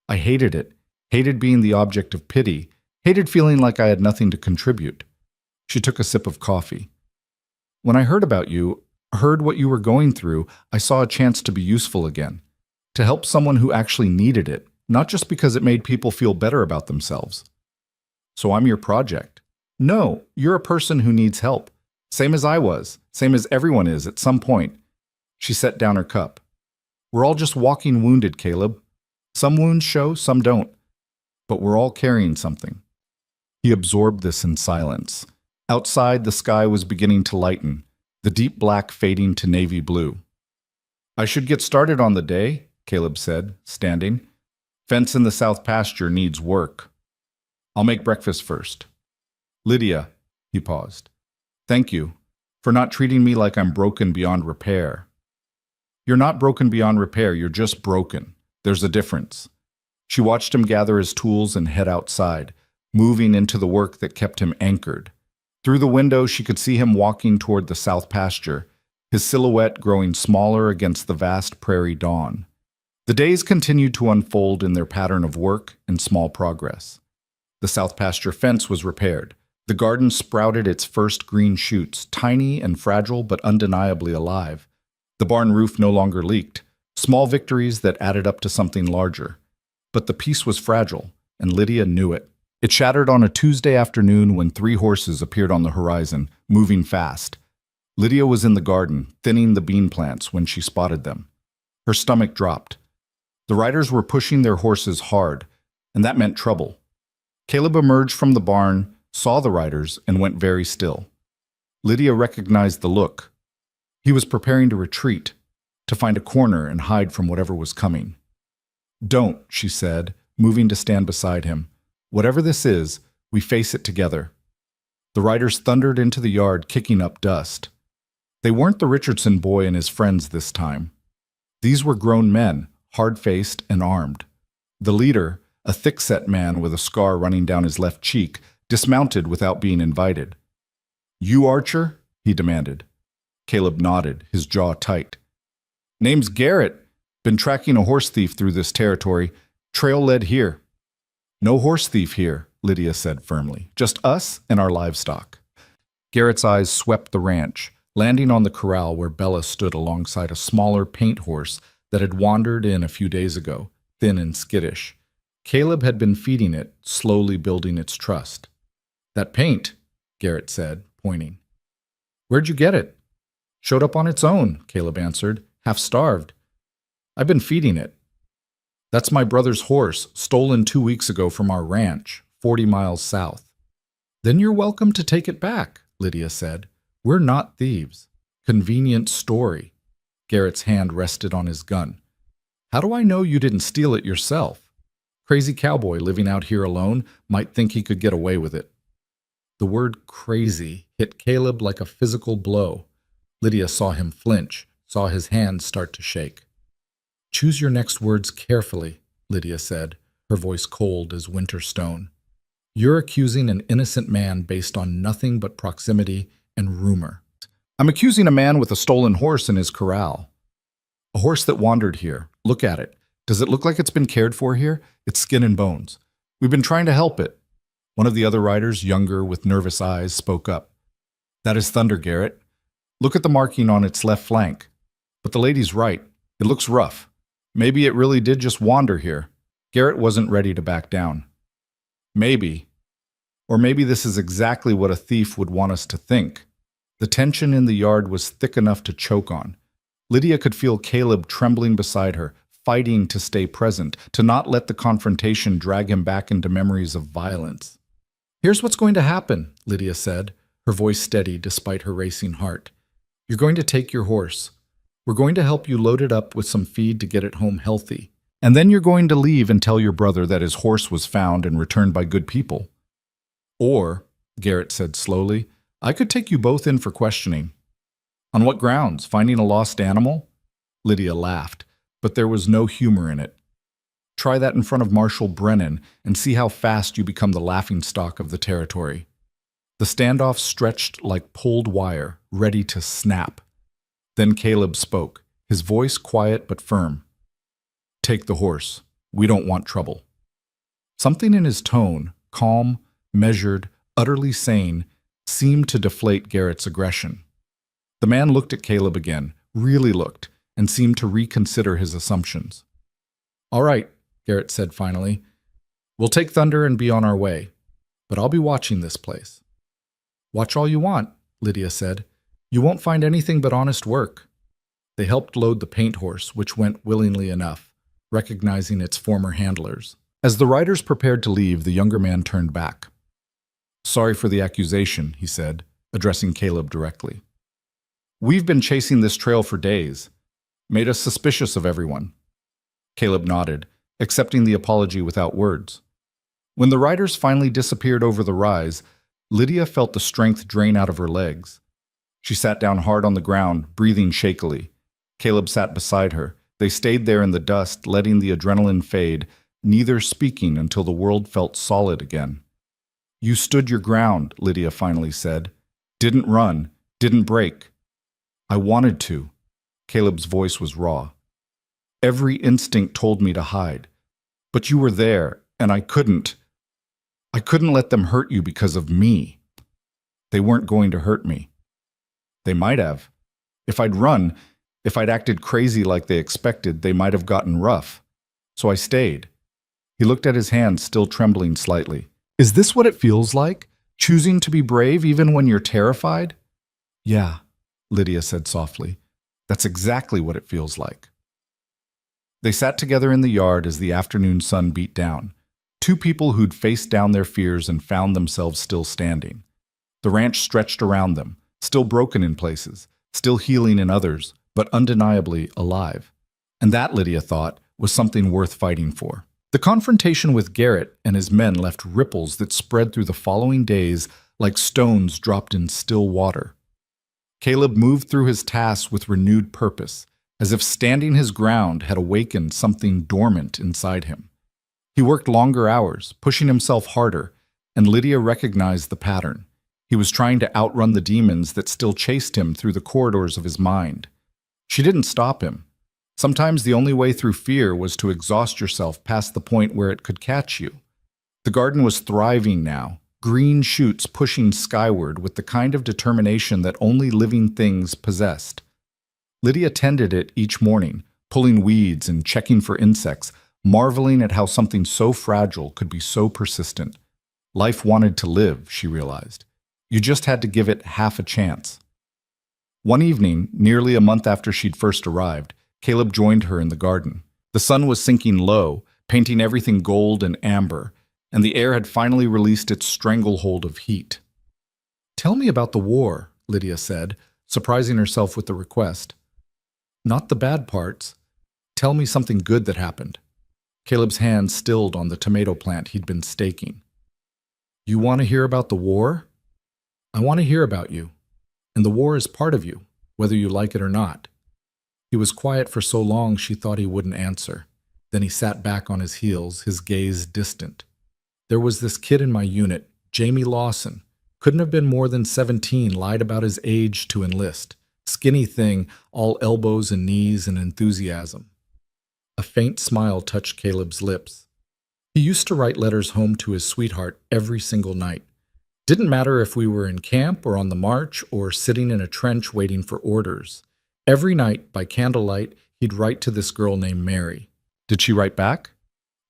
I hated it, hated being the object of pity, hated feeling like I had nothing to contribute. She took a sip of coffee. When I heard about you, heard what you were going through, I saw a chance to be useful again, to help someone who actually needed it, not just because it made people feel better about themselves. So I'm your project. No, you're a person who needs help. Same as I was, same as everyone is at some point. She set down her cup. We're all just walking wounded, Caleb. Some wounds show, some don't. But we're all carrying something. He absorbed this in silence. Outside, the sky was beginning to lighten, the deep black fading to navy blue. I should get started on the day, Caleb said, standing. Fence in the south pasture needs work. I'll make breakfast first. Lydia, he paused. Thank you for not treating me like I'm broken beyond repair. You're not broken beyond repair, you're just broken. There's a difference. She watched him gather his tools and head outside, moving into the work that kept him anchored. Through the window, she could see him walking toward the south pasture, his silhouette growing smaller against the vast prairie dawn. The days continued to unfold in their pattern of work and small progress. The south pasture fence was repaired. The garden sprouted its first green shoots, tiny and fragile but undeniably alive. The barn roof no longer leaked, small victories that added up to something larger. But the peace was fragile, and Lydia knew it. It shattered on a Tuesday afternoon when 3 horses appeared on the horizon, moving fast. Lydia was in the garden, thinning the bean plants when she spotted them. Her stomach dropped. The riders were pushing their horses hard, and that meant trouble. Caleb emerged from the barn, saw the riders, and went very still. Lydia recognized the look. He was preparing to retreat, to find a corner and hide from whatever was coming. Don't, she said, moving to stand beside him. Whatever this is, we face it together. The riders thundered into the yard, kicking up dust. They weren't the Richardson boy and his friends this time. These were grown men, hard-faced and armed. The leader, a thick-set man with a scar running down his left cheek, dismounted without being invited. "You Archer?" he demanded. Caleb nodded, his jaw tight. "Name's Garrett. Been tracking a horse thief through this territory. Trail led here." "No horse thief here," Lydia said firmly. "Just us and our livestock." Garrett's eyes swept the ranch, landing on the corral where Bella stood alongside a smaller paint horse that had wandered in a few days ago, thin and skittish. Caleb had been feeding it, slowly building its trust. "That paint," Garrett said, pointing. "Where'd you get it?" "Showed up on its own," Caleb answered, half starved. "I've been feeding it." "That's my brother's horse, stolen 2 weeks ago from our ranch, 40 miles south." "Then you're welcome to take it back," Lydia said. "We're not thieves." "Convenient story." Garrett's hand rested on his gun. "How do I know you didn't steal it yourself? Crazy cowboy living out here alone might think he could get away with it." The word crazy hit Caleb like a physical blow. Lydia saw him flinch, saw his hands start to shake. "Choose your next words carefully," Lydia said, her voice cold as winter stone. "You're accusing an innocent man based on nothing but proximity and rumor." "I'm accusing a man with a stolen horse in his corral. A horse that wandered here. Look at it. Does it look like it's been cared for here? It's skin and bones. We've been trying to help it." One of the other riders, younger with nervous eyes, spoke up. "That is Thunder, Garrett. Look at the marking on its left flank. But the lady's right. It looks rough. Maybe it really did just wander here." Garrett wasn't ready to back down. "Maybe. Or maybe this is exactly what a thief would want us to think." The tension in the yard was thick enough to choke on. Lydia could feel Caleb trembling beside her, fighting to stay present, to not let the confrontation drag him back into memories of violence. "Here's what's going to happen," Lydia said, her voice steady despite her racing heart. "You're going to take your horse. We're going to help you load it up with some feed to get it home healthy. And then you're going to leave and tell your brother that his horse was found and returned by good people. Or," Garrett said slowly, "I could take you both in for questioning." "On what grounds? Finding a lost animal?" Lydia laughed, but there was no humor in it. "Try that in front of Marshal Brennan and see how fast you become the laughingstock of the territory." The standoff stretched like pulled wire, ready to snap. Then Caleb spoke, his voice quiet but firm. "Take the horse. We don't want trouble." Something in his tone, calm, measured, utterly sane, seemed to deflate Garrett's aggression. The man looked at Caleb again, really looked, and seemed to reconsider his assumptions. "All right," Garrett said finally. "We'll take Thunder and be on our way. But I'll be watching this place." "Watch all you want," Lydia said. "You won't find anything but honest work." They helped load the paint horse, which went willingly enough, recognizing its former handlers. As the riders prepared to leave, the younger man turned back. "Sorry for the accusation," he said, addressing Caleb directly. "We've been chasing this trail for days. Made us suspicious of everyone." Caleb nodded, accepting the apology without words. When the riders finally disappeared over the rise, Lydia felt the strength drain out of her legs. She sat down hard on the ground, breathing shakily. Caleb sat beside her. They stayed there in the dust, letting the adrenaline fade, neither speaking until the world felt solid again. "You stood your ground," Lydia finally said. "Didn't run, didn't break." "I wanted to." Caleb's voice was raw. "Every instinct told me to hide. But you were there, and I couldn't let them hurt you because of me. They weren't going to hurt me. They might have. If I'd run, if I'd acted crazy like they expected, they might have gotten rough. So I stayed." He looked at his hands, still trembling slightly. "Is this what it feels like? Choosing to be brave even when you're terrified?" "Yeah," Lydia said softly. "That's exactly what it feels like." They sat together in the yard as the afternoon sun beat down. Two people who'd faced down their fears and found themselves still standing. The ranch stretched around them, still broken in places, still healing in others, but undeniably alive. And that, Lydia thought, was something worth fighting for. The confrontation with Garrett and his men left ripples that spread through the following days like stones dropped in still water. Caleb moved through his tasks with renewed purpose, as if standing his ground had awakened something dormant inside him. He worked longer hours, pushing himself harder, and Lydia recognized the pattern. He was trying to outrun the demons that still chased him through the corridors of his mind. She didn't stop him. Sometimes the only way through fear was to exhaust yourself past the point where it could catch you. The garden was thriving now, green shoots pushing skyward with the kind of determination that only living things possessed. Lydia tended it each morning, pulling weeds and checking for insects, marveling at how something so fragile could be so persistent. Life wanted to live, she realized. You just had to give it half a chance. One evening, nearly a month after she'd first arrived, Caleb joined her in the garden. The sun was sinking low, painting everything gold and amber, and the air had finally released its stranglehold of heat. "Tell me about the war," Lydia said, surprising herself with the request. "Not the bad parts. Tell me something good that happened." Caleb's hand stilled on the tomato plant he'd been staking. "You want to hear about the war? I want to hear about you. And the war is part of you, whether you like it or not." He was quiet for so long she thought he wouldn't answer. Then he sat back on his heels, his gaze distant. "There was this kid in my unit, Jamie Lawson. Couldn't have been more than 17, lied about his age to enlist. Skinny thing, all elbows and knees and enthusiasm." A faint smile touched Caleb's lips. He used to write letters home to his sweetheart every single night. Didn't matter if we were in camp or on the march or sitting in a trench waiting for orders. Every night, by candlelight, he'd write to this girl named Mary. Did she write back?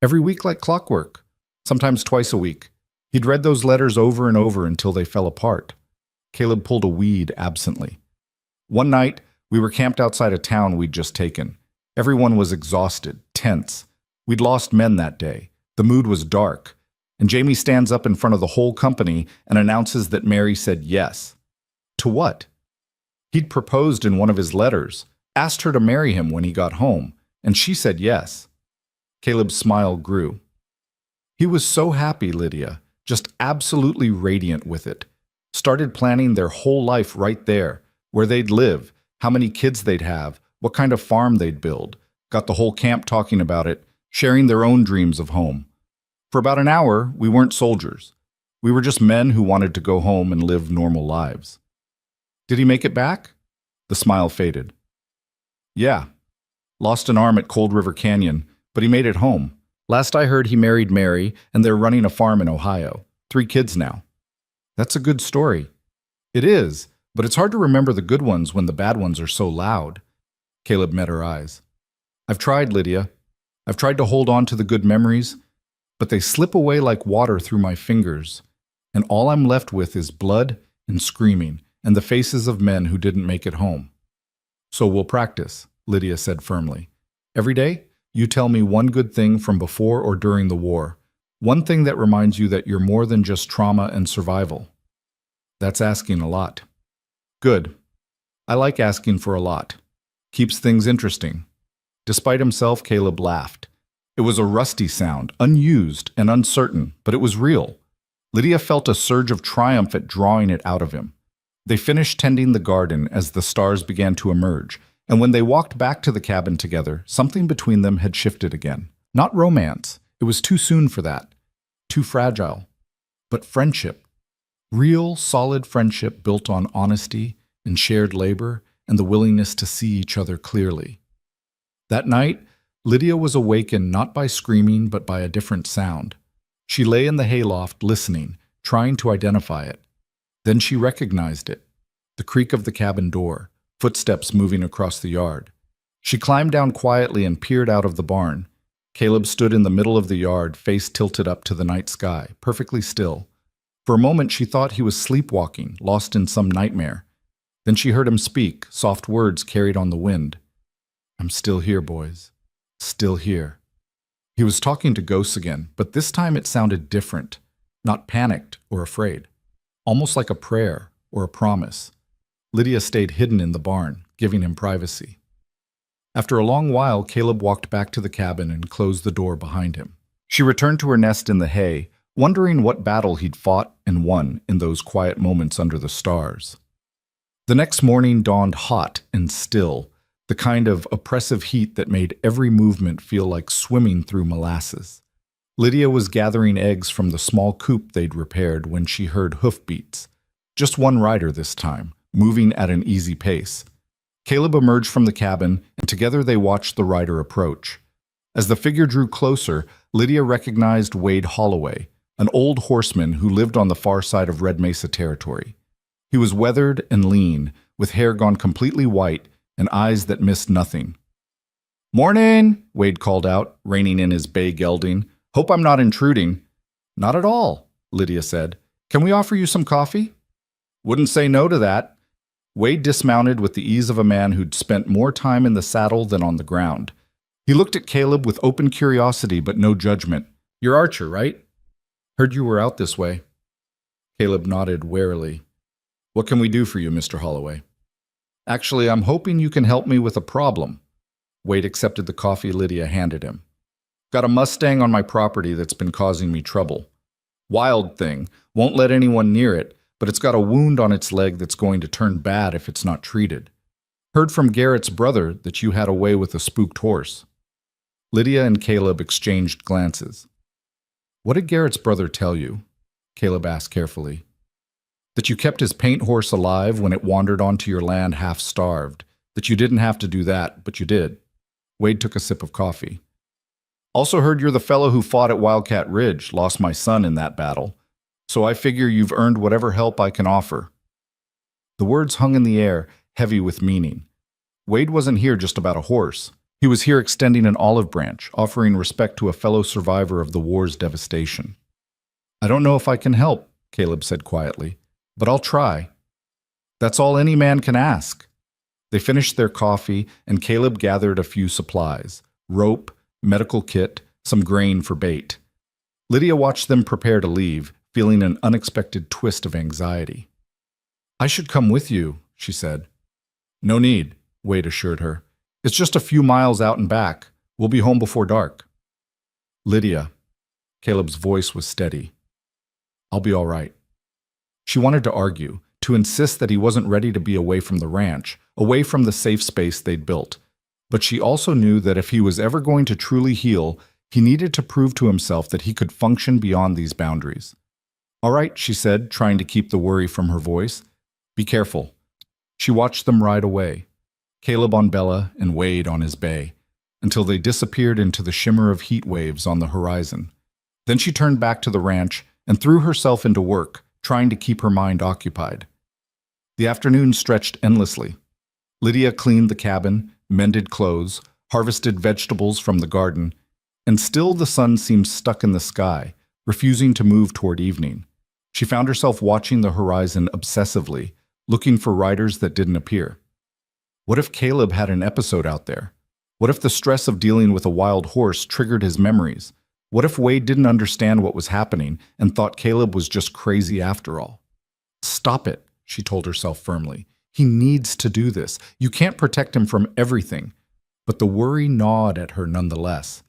Every week like clockwork, sometimes twice a week. He'd read those letters over and over until they fell apart. Caleb pulled a weed absently. One night, we were camped outside a town we'd just taken. Everyone was exhausted, tense. We'd lost men that day. The mood was dark. And Jamie stands up in front of the whole company and announces that Mary said yes. To what? He'd proposed in one of his letters, asked her to marry him when he got home, and she said yes. Caleb's smile grew. He was so happy, Lydia, just absolutely radiant with it. Started planning their whole life right there, where they'd live, how many kids they'd have, what kind of farm they'd build. Got the whole camp talking about it, sharing their own dreams of home. For about an hour, we weren't soldiers. We were just men who wanted to go home and live normal lives. Did he make it back? The smile faded. Yeah. Lost an arm at Cold River Canyon, but he made it home. Last I heard, he married Mary, and they're running a farm in Ohio. 3 kids now. That's a good story. It is, but it's hard to remember the good ones when the bad ones are so loud. Caleb met her eyes. I've tried, Lydia. I've tried to hold on to the good memories, but they slip away like water through my fingers, and all I'm left with is blood and screaming and the faces of men who didn't make it home. So we'll practice, Lydia said firmly. Every day, you tell me one good thing from before or during the war, one thing that reminds you that you're more than just trauma and survival. That's asking a lot. Good. I like asking for a lot. Keeps things interesting. Despite himself, Caleb laughed. It was a rusty sound, unused and uncertain, but it was real. Lydia felt a surge of triumph at drawing it out of him. They finished tending the garden as the stars began to emerge, and when they walked back to the cabin together, something between them had shifted again. Not romance. It was too soon for that. Too fragile. But friendship. Real, solid friendship built on honesty and shared labor and the willingness to see each other clearly. That night, Lydia was awakened not by screaming but by a different sound. She lay in the hayloft listening, trying to identify it. Then she recognized it. The creak of the cabin door, footsteps moving across the yard. She climbed down quietly and peered out of the barn. Caleb stood in the middle of the yard, face tilted up to the night sky, perfectly still. For a moment she thought he was sleepwalking, lost in some nightmare. Then she heard him speak, soft words carried on the wind. I'm still here, boys. Still here. He was talking to ghosts again, but this time it sounded different, not panicked or afraid, almost like a prayer or a promise. Lydia stayed hidden in the barn, giving him privacy. After a long while, Caleb walked back to the cabin and closed the door behind him. She returned to her nest in the hay, wondering what battle he'd fought and won in those quiet moments under the stars. The next morning dawned hot and still, the kind of oppressive heat that made every movement feel like swimming through molasses. Lydia was gathering eggs from the small coop they'd repaired when she heard hoofbeats. Just one rider this time, moving at an easy pace. Caleb emerged from the cabin, and together they watched the rider approach. As the figure drew closer, Lydia recognized Wade Holloway, an old horseman who lived on the far side of Red Mesa territory. He was weathered and lean, with hair gone completely white and eyes that missed nothing. "Morning," Wade called out, reining in his bay gelding. "Hope I'm not intruding." "Not at all," Lydia said. "Can we offer you some coffee?" "Wouldn't say no to that." Wade dismounted with the ease of a man who'd spent more time in the saddle than on the ground. He looked at Caleb with open curiosity but no judgment. "You're Archer, right? Heard you were out this way." Caleb nodded warily. "What can we do for you, Mr. Holloway?" "Actually, I'm hoping you can help me with a problem." Wade accepted the coffee Lydia handed him. "Got a Mustang on my property that's been causing me trouble. Wild thing, won't let anyone near it, but it's got a wound on its leg that's going to turn bad if it's not treated. Heard from Garrett's brother that you had a way with a spooked horse." Lydia and Caleb exchanged glances. "What did Garrett's brother tell you?" Caleb asked carefully. "That you kept his paint horse alive when it wandered onto your land half-starved. That you didn't have to do that, but you did." Wade took a sip of coffee. "Also heard you're the fellow who fought at Wildcat Ridge, lost my son in that battle. So I figure you've earned whatever help I can offer." The words hung in the air, heavy with meaning. Wade wasn't here just about a horse. He was here extending an olive branch, offering respect to a fellow survivor of the war's devastation. "I don't know if I can help," Caleb said quietly, "but I'll try." "That's all any man can ask." They finished their coffee, and Caleb gathered a few supplies: rope, medical kit, some grain for bait. Lydia watched them prepare to leave, feeling an unexpected twist of anxiety. "I should come with you," she said. "No need," Wade assured her. "It's just a few miles out and back. We'll be home before dark." "Lydia," Caleb's voice was steady. "I'll be all right." She wanted to argue, to insist that he wasn't ready to be away from the ranch, away from the safe space they'd built. But she also knew that if he was ever going to truly heal, he needed to prove to himself that he could function beyond these boundaries. "All right," she said, trying to keep the worry from her voice. "Be careful." She watched them ride away, Caleb on Bella and Wade on his bay, until they disappeared into the shimmer of heat waves on the horizon. Then she turned back to the ranch and threw herself into work, trying to keep her mind occupied. The afternoon stretched endlessly. Lydia cleaned the cabin, mended clothes, harvested vegetables from the garden, and still the sun seemed stuck in the sky, refusing to move toward evening. She found herself watching the horizon obsessively, looking for riders that didn't appear. What if Caleb had an episode out there? What if the stress of dealing with a wild horse triggered his memories? What if Wade didn't understand what was happening and thought Caleb was just crazy after all? "Stop it," she told herself firmly. "He needs to do this. You can't protect him from everything." But the worry gnawed at her nonetheless.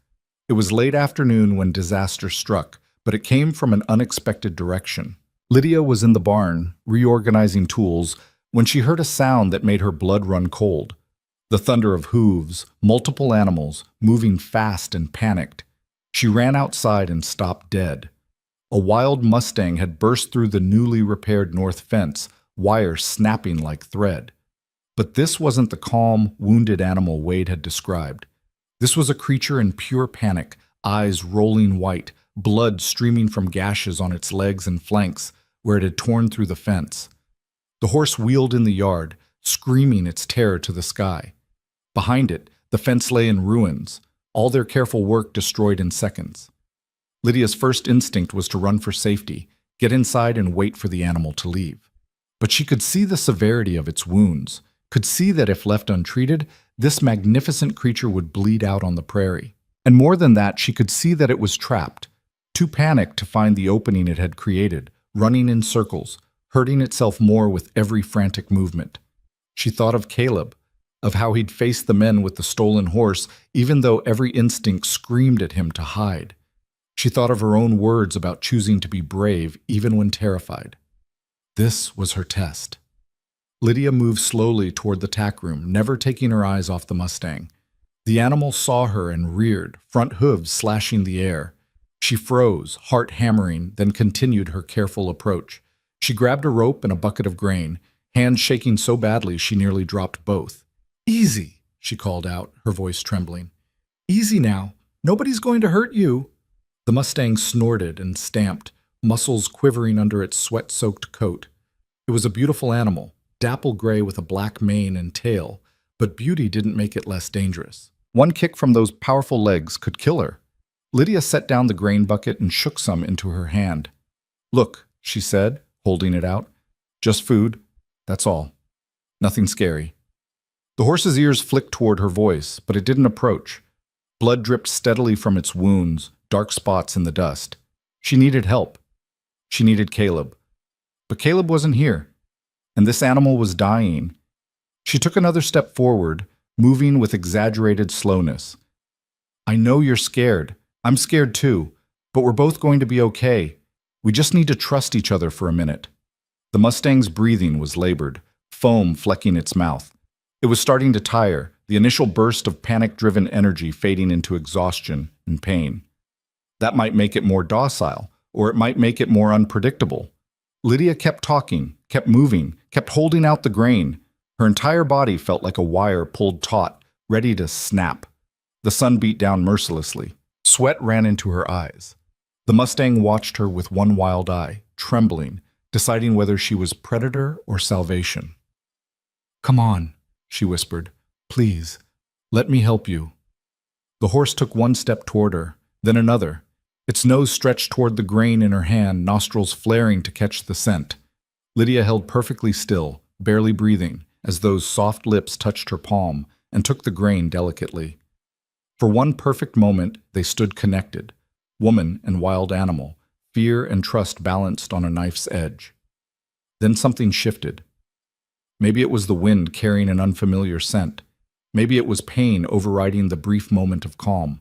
It was late afternoon when disaster struck, but it came from an unexpected direction. Lydia was in the barn, reorganizing tools, when she heard a sound that made her blood run cold. The thunder of hooves, multiple animals, moving fast and panicked. She ran outside and stopped dead. A wild Mustang had burst through the newly repaired north fence, wires snapping like thread. But this wasn't the calm, wounded animal Wade had described. This was a creature in pure panic, eyes rolling white, blood streaming from gashes on its legs and flanks where it had torn through the fence. The horse wheeled in the yard, screaming its terror to the sky. Behind it, the fence lay in ruins, all their careful work destroyed in seconds. Lydia's first instinct was to run for safety, get inside and wait for the animal to leave. But she could see the severity of its wounds, could see that if left untreated, this magnificent creature would bleed out on the prairie. And more than that, she could see that it was trapped, too panicked to find the opening it had created, running in circles, hurting itself more with every frantic movement. She thought of Caleb, of how he'd faced the men with the stolen horse, even though every instinct screamed at him to hide. She thought of her own words about choosing to be brave even when terrified. This was her test. Lydia moved slowly toward the tack room, never taking her eyes off the Mustang. The animal saw her and reared, front hooves slashing the air. She froze, heart hammering, then continued her careful approach. She grabbed a rope and a bucket of grain, hands shaking so badly she nearly dropped both. "Easy," she called out, her voice trembling. "Easy now. Nobody's going to hurt you." The Mustang snorted and stamped, muscles quivering under its sweat-soaked coat. It was a beautiful animal, dapple gray with a black mane and tail, but beauty didn't make it less dangerous. One kick from those powerful legs could kill her. Lydia set down the grain bucket and shook some into her hand. "Look," she said, holding it out. "Just food. That's all. Nothing scary." The horse's ears flicked toward her voice, but it didn't approach. Blood dripped steadily from its wounds, dark spots in the dust. She needed help. She needed Caleb. But Caleb wasn't here, and this animal was dying. She took another step forward, moving with exaggerated slowness. "I know you're scared. I'm scared too, but we're both going to be okay. We just need to trust each other for a minute." The Mustang's breathing was labored, foam flecking its mouth. It was starting to tire, the initial burst of panic-driven energy fading into exhaustion and pain. That might make it more docile, or it might make it more unpredictable. Lydia kept talking, kept moving, kept holding out the grain. Her entire body felt like a wire pulled taut, ready to snap. The sun beat down mercilessly. Sweat ran into her eyes. The Mustang watched her with one wild eye, trembling, deciding whether she was predator or salvation. "Come on," she whispered. "Please, let me help you." The horse took one step toward her, then another. Its nose stretched toward the grain in her hand, nostrils flaring to catch the scent. Lydia held perfectly still, barely breathing, as those soft lips touched her palm and took the grain delicately. For one perfect moment, they stood connected, woman and wild animal, fear and trust balanced on a knife's edge. Then something shifted. Maybe it was the wind carrying an unfamiliar scent. Maybe it was pain overriding the brief moment of calm.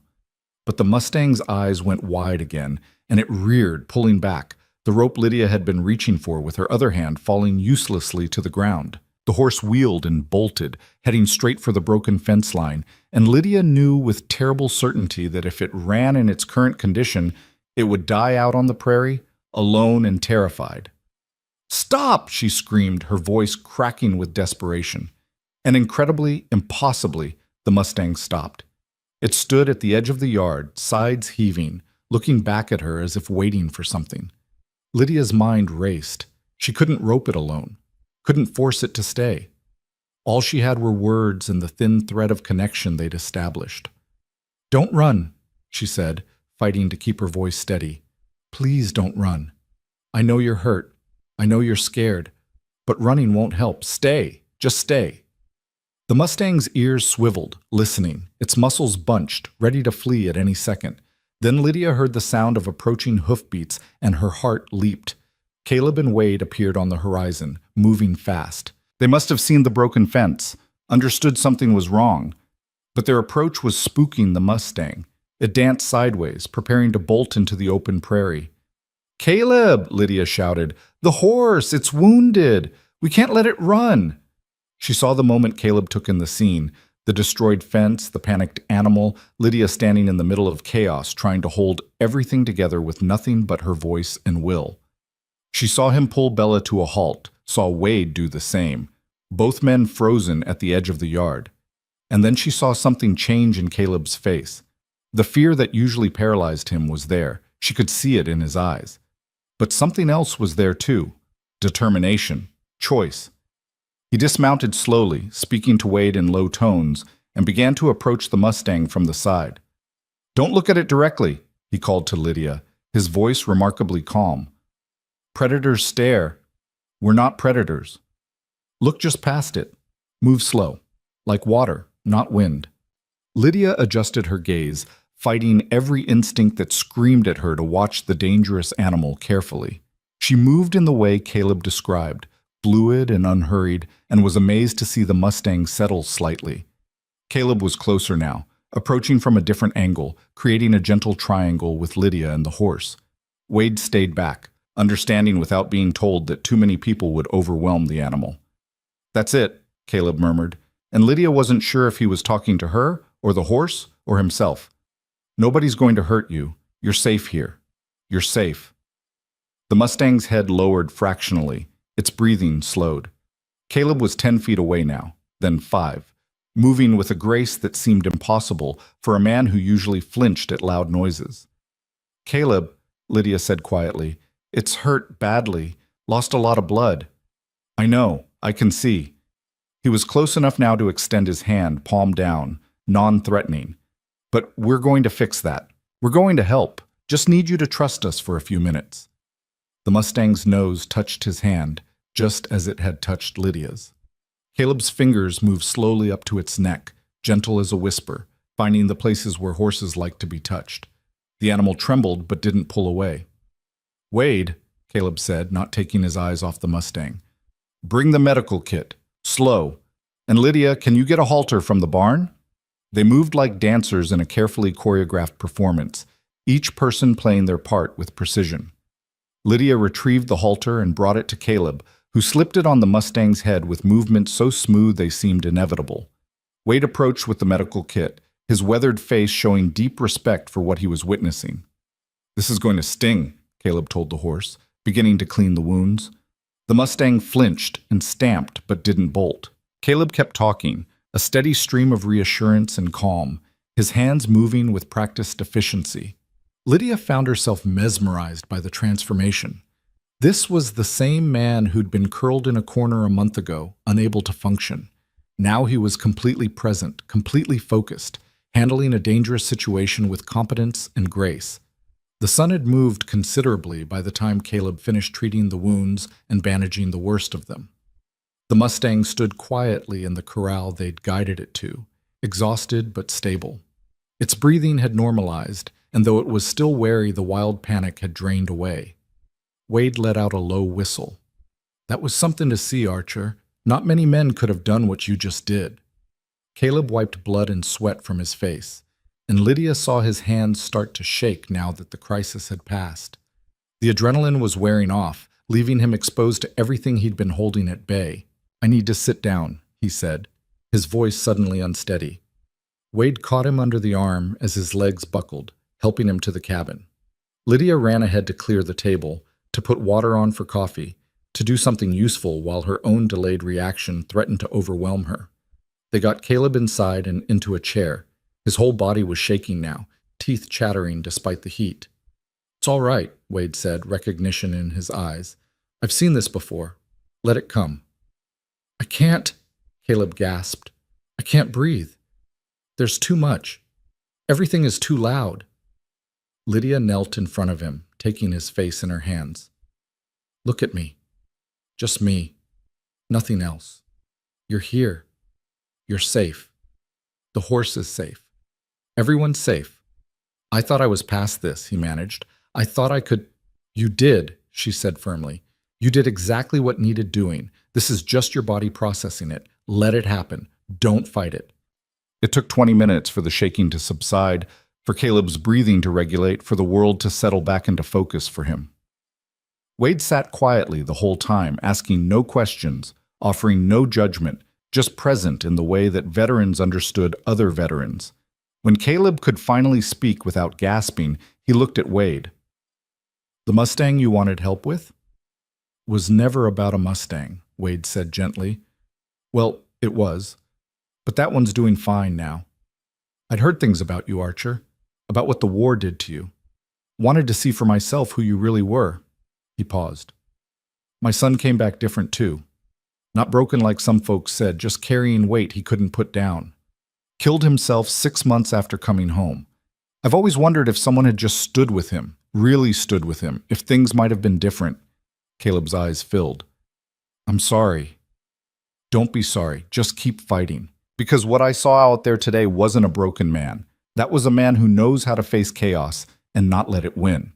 But the Mustang's eyes went wide again, and it reared, pulling back, the rope Lydia had been reaching for with her other hand falling uselessly to the ground. The horse wheeled and bolted, heading straight for the broken fence line, and Lydia knew with terrible certainty that if it ran in its current condition, it would die out on the prairie, alone and terrified. "Stop!" she screamed, her voice cracking with desperation. And incredibly, impossibly, the Mustang stopped. It stood at the edge of the yard, sides heaving, looking back at her as if waiting for something. Lydia's mind raced. She couldn't rope it alone, couldn't force it to stay. All she had were words and the thin thread of connection they'd established. "Don't run," she said, fighting to keep her voice steady. "Please don't run. I know you're hurt. I know you're scared. But running won't help. Stay. Just stay." The Mustang's ears swiveled, listening, its muscles bunched, ready to flee at any second. Then Lydia heard the sound of approaching hoofbeats, and her heart leaped. Caleb and Wade appeared on the horizon, moving fast. They must have seen the broken fence, understood something was wrong. But their approach was spooking the Mustang. It danced sideways, preparing to bolt into the open prairie. "Caleb!" Lydia shouted. "The horse! It's wounded! We can't let it run!" She saw the moment Caleb took in the scene, the destroyed fence, the panicked animal, Lydia standing in the middle of chaos, trying to hold everything together with nothing but her voice and will. She saw him pull Bella to a halt, saw Wade do the same, both men frozen at the edge of the yard. And then she saw something change in Caleb's face. The fear that usually paralyzed him was there. She could see it in his eyes. But something else was there too. Determination. Choice. He dismounted slowly, speaking to Wade in low tones, and began to approach the Mustang from the side. "Don't look at it directly," he called to Lydia, his voice remarkably calm. "Predators stare. We're not predators. Look just past it. Move slow, like water, not wind." Lydia adjusted her gaze, fighting every instinct that screamed at her to watch the dangerous animal carefully. She moved in the way Caleb described, fluid and unhurried, and was amazed to see the Mustang settle slightly. Caleb was closer now, approaching from a different angle, creating a gentle triangle with Lydia and the horse. Wade stayed back, understanding without being told that too many people would overwhelm the animal. That's it, Caleb murmured, and Lydia wasn't sure if he was talking to her, or the horse, or himself. Nobody's going to hurt you. You're safe here. You're safe. The Mustang's head lowered fractionally. Its breathing slowed. Caleb was 10 feet away now, then 5, moving with a grace that seemed impossible for a man who usually flinched at loud noises. Caleb, Lydia said quietly, it's hurt badly, lost a lot of blood. I know, I can see. He was close enough now to extend his hand, palm down, non-threatening. But we're going to fix that. We're going to help. Just need you to trust us for a few minutes. The Mustang's nose touched his hand, just as it had touched Lydia's. Caleb's fingers moved slowly up to its neck, gentle as a whisper, finding the places where horses like to be touched. The animal trembled but didn't pull away. Wade, Caleb said, not taking his eyes off the Mustang. Bring the medical kit. Slow. And Lydia, can you get a halter from the barn? They moved like dancers in a carefully choreographed performance, each person playing their part with precision. Lydia retrieved the halter and brought it to Caleb, who slipped it on the Mustang's head with movements so smooth they seemed inevitable. Wade approached with the medical kit, his weathered face showing deep respect for what he was witnessing. This is going to sting, Caleb told the horse, beginning to clean the wounds. The Mustang flinched and stamped but didn't bolt. Caleb kept talking, a steady stream of reassurance and calm, his hands moving with practiced efficiency. Lydia found herself mesmerized by the transformation. This was the same man who'd been curled in a corner a month ago, unable to function. Now he was completely present, completely focused, handling a dangerous situation with competence and grace. The sun had moved considerably by the time Caleb finished treating the wounds and bandaging the worst of them. The Mustang stood quietly in the corral they'd guided it to, exhausted but stable. Its breathing had normalized, and though it was still wary, the wild panic had drained away. Wade let out a low whistle. That was something to see, Archer. Not many men could have done what you just did. Caleb wiped blood and sweat from his face, and Lydia saw his hands start to shake now that the crisis had passed. The adrenaline was wearing off, leaving him exposed to everything he'd been holding at bay. I need to sit down, he said, his voice suddenly unsteady. Wade caught him under the arm as his legs buckled, helping him to the cabin. Lydia ran ahead to clear the table, to put water on for coffee, to do something useful while her own delayed reaction threatened to overwhelm her. They got Caleb inside and into a chair. His whole body was shaking now, teeth chattering despite the heat. It's all right, Wade said, recognition in his eyes. I've seen this before. Let it come. I can't, Caleb gasped. I can't breathe. There's too much. Everything is too loud. Lydia knelt in front of him, taking his face in her hands. Look at me. Just me. Nothing else. You're here. You're safe. The horse is safe. Everyone's safe. I thought I was past this, he managed. I thought I could. You did, she said firmly. You did exactly what needed doing. This is just your body processing it. Let it happen. Don't fight it. It took 20 minutes for the shaking to subside, for Caleb's breathing to regulate, for the world to settle back into focus for him. Wade sat quietly the whole time, asking no questions, offering no judgment, just present in the way that veterans understood other veterans. When Caleb could finally speak without gasping, he looked at Wade. The Mustang you wanted help with? Was never about a Mustang, Wade said gently. Well, it was. But that one's doing fine now. I'd heard things about you, Archer, about what the war did to you. Wanted to see for myself who you really were. He paused. My son came back different too. Not broken like some folks said, just carrying weight he couldn't put down. Killed himself 6 months after coming home. I've always wondered if someone had just stood with him, really stood with him, if things might have been different. Caleb's eyes filled. I'm sorry. Don't be sorry. Just keep fighting. Because what I saw out there today wasn't a broken man. That was a man who knows how to face chaos and not let it win.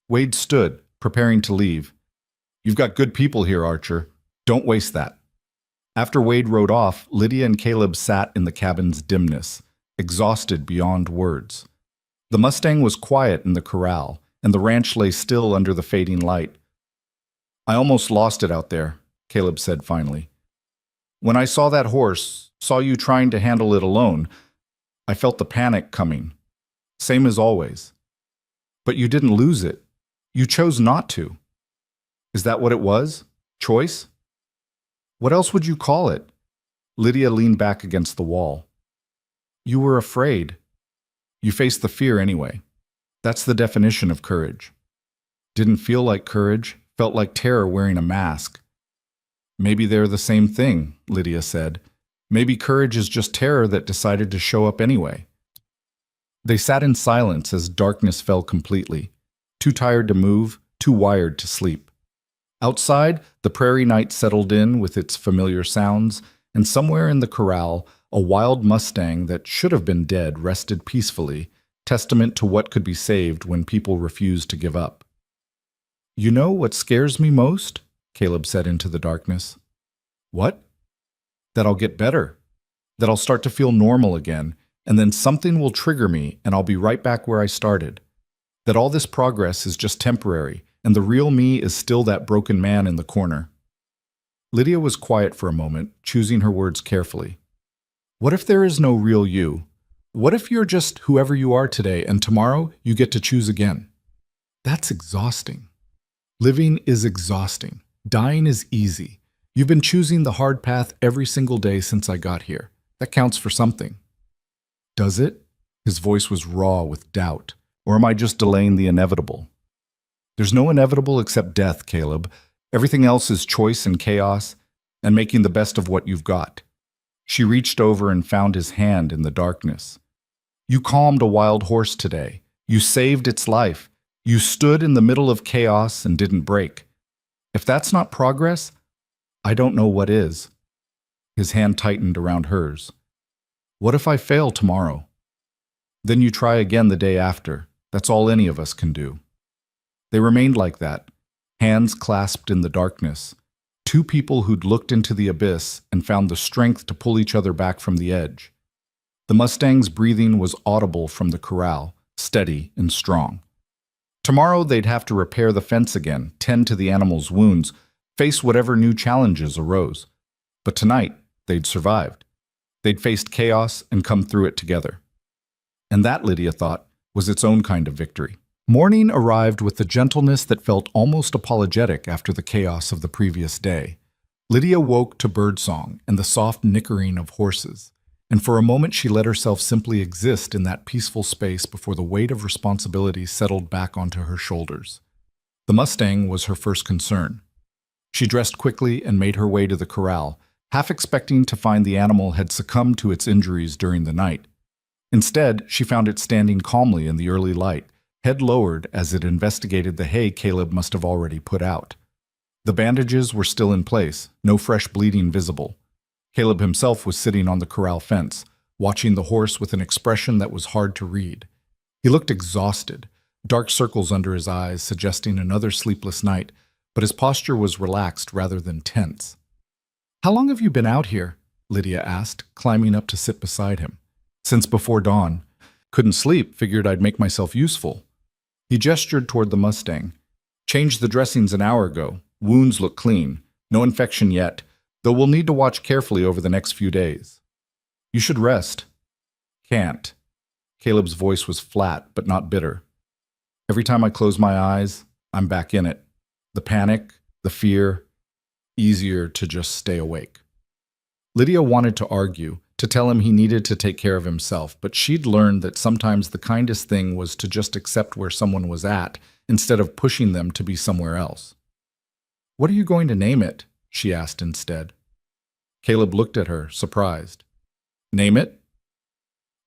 Wade stood, preparing to leave. You've got good people here, Archer. Don't waste that. After Wade rode off, Lydia and Caleb sat in the cabin's dimness, exhausted beyond words. The Mustang was quiet in the corral, and the ranch lay still under the fading light. I almost lost it out there, Caleb said finally. When I saw that horse, saw you trying to handle it alone, I felt the panic coming. Same as always. But you didn't lose it. You chose not to. Is that what it was? Choice? What else would you call it? Lydia leaned back against the wall. You were afraid. You faced the fear anyway. That's the definition of courage. Didn't feel like courage, felt like terror wearing a mask. Maybe they're the same thing, Lydia said. Maybe courage is just terror that decided to show up anyway. They sat in silence as darkness fell completely, too tired to move, too wired to sleep. Outside, the prairie night settled in with its familiar sounds, and somewhere in the corral, a wild Mustang that should have been dead rested peacefully, testament to what could be saved when people refused to give up. You know what scares me most? Caleb said into the darkness. What? That I'll get better. That I'll start to feel normal again, and then something will trigger me and I'll be right back where I started. That all this progress is just temporary, and the real me is still that broken man in the corner. Lydia was quiet for a moment, choosing her words carefully. What if there is no real you? What if you're just whoever you are today and tomorrow you get to choose again? That's exhausting. Living is exhausting. Dying is easy. You've been choosing the hard path every single day since I got here. That counts for something. Does it? His voice was raw with doubt. Or am I just delaying the inevitable? There's no inevitable except death, Caleb. Everything else is choice and chaos, and making the best of what you've got. She reached over and found his hand in the darkness. You calmed a wild horse today. You saved its life. You stood in the middle of chaos and didn't break. If that's not progress, I don't know what is. His hand tightened around hers. What if I fail tomorrow? Then you try again the day after. That's all any of us can do. They remained like that, hands clasped in the darkness, two people who'd looked into the abyss and found the strength to pull each other back from the edge. The Mustang's breathing was audible from the corral, steady and strong. Tomorrow they'd have to repair the fence again, tend to the animal's wounds, face whatever new challenges arose. But tonight, they'd survived. They'd faced chaos and come through it together. And that, Lydia thought, was its own kind of victory. Morning arrived with the gentleness that felt almost apologetic after the chaos of the previous day. Lydia woke to birdsong and the soft nickering of horses, and for a moment she let herself simply exist in that peaceful space before the weight of responsibility settled back onto her shoulders. The Mustang was her first concern. She dressed quickly and made her way to the corral, half expecting to find the animal had succumbed to its injuries during the night. Instead, she found it standing calmly in the early light, head lowered as it investigated the hay Caleb must have already put out. The bandages were still in place, no fresh bleeding visible. Caleb himself was sitting on the corral fence, watching the horse with an expression that was hard to read. He looked exhausted, dark circles under his eyes suggesting another sleepless night, but his posture was relaxed rather than tense. "How long have you been out here?" Lydia asked, climbing up to sit beside him. "Since before dawn. Couldn't sleep, figured I'd make myself useful." He gestured toward the Mustang. "Changed the dressings an hour ago. Wounds look clean. No infection yet, though we'll need to watch carefully over the next few days. You should rest." "Can't." Caleb's voice was flat, but not bitter. "Every time I close my eyes, I'm back in it. The panic, the fear, easier to just stay awake." Lydia wanted to argue, to tell him he needed to take care of himself, but she'd learned that sometimes the kindest thing was to just accept where someone was at instead of pushing them to be somewhere else. "What are you going to name it?" she asked instead. Caleb looked at her, surprised. "Name it?"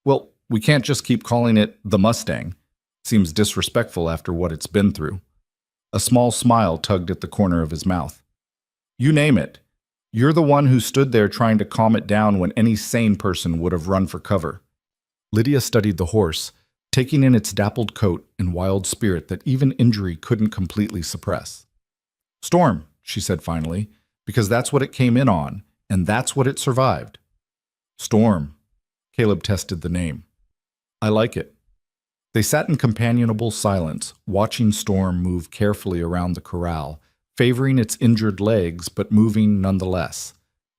"Well, we can't just keep calling it the Mustang. Seems disrespectful after what it's been through." A small smile tugged at the corner of his mouth. "You name it. You're the one who stood there trying to calm it down when any sane person would have run for cover." Lydia studied the horse, taking in its dappled coat and wild spirit that even injury couldn't completely suppress. "Storm," she said finally, "because that's what it came in on, and that's what it survived." "Storm." Caleb tested the name. "I like it." They sat in companionable silence, watching Storm move carefully around the corral, favoring its injured legs but moving nonetheless.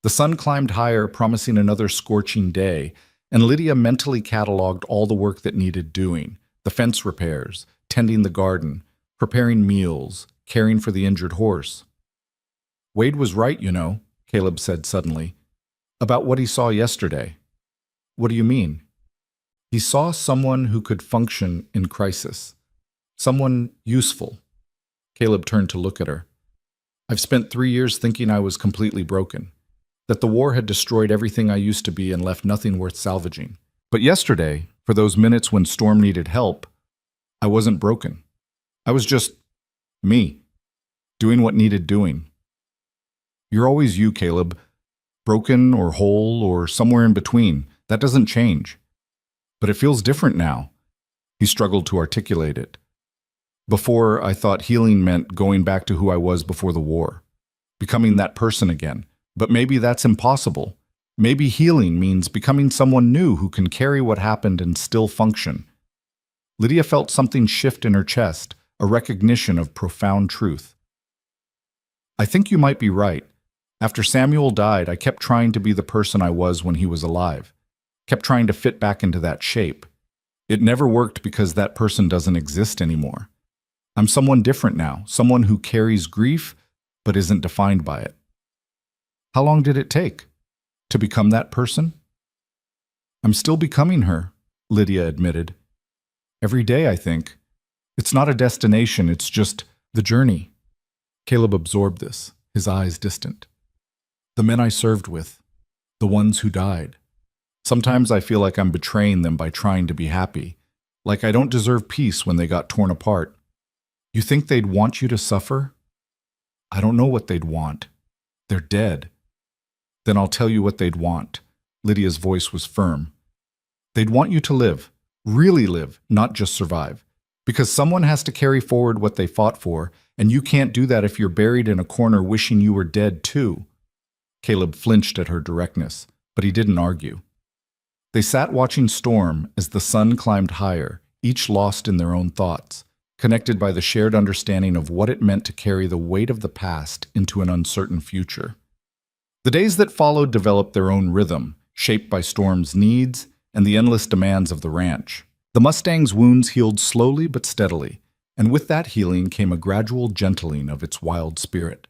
The sun climbed higher, promising another scorching day, and Lydia mentally cataloged all the work that needed doing: the fence repairs, tending the garden, preparing meals, caring for the injured horse. Wade was right, Caleb said suddenly, about what he saw yesterday. What do you mean? He saw someone who could function in crisis. Someone useful. Caleb turned to look at her. I've spent 3 years thinking I was completely broken, that the war had destroyed everything I used to be and left nothing worth salvaging. But yesterday, for those minutes when Storm needed help, I wasn't broken. I was just me, doing what needed doing. You're always you, Caleb, broken or whole or somewhere in between. That doesn't change. But it feels different now. He struggled to articulate it. Before, I thought healing meant going back to who I was before the war, becoming that person again. But maybe that's impossible. Maybe healing means becoming someone new who can carry what happened and still function. Lydia felt something shift in her chest, a recognition of profound truth. I think you might be right. After Samuel died, I kept trying to be the person I was when he was alive, kept trying to fit back into that shape. It never worked because that person doesn't exist anymore. I'm someone different now, someone who carries grief but isn't defined by it. How long did it take to become that person? I'm still becoming her, Lydia admitted. Every day, I think. It's not a destination, it's just the journey. Caleb absorbed this, his eyes distant. The men I served with, the ones who died. Sometimes I feel like I'm betraying them by trying to be happy, like I don't deserve peace when they got torn apart. You think they'd want you to suffer? I don't know what they'd want. They're dead. Then I'll tell you what they'd want. Lydia's voice was firm. They'd want you to live, really live, not just survive. Because someone has to carry forward what they fought for, and you can't do that if you're buried in a corner wishing you were dead too. Caleb flinched at her directness, but he didn't argue. They sat watching Storm as the sun climbed higher, each lost in their own thoughts, connected by the shared understanding of what it meant to carry the weight of the past into an uncertain future. The days that followed developed their own rhythm, shaped by Storm's needs and the endless demands of the ranch. The Mustang's wounds healed slowly but steadily, and with that healing came a gradual gentling of its wild spirit.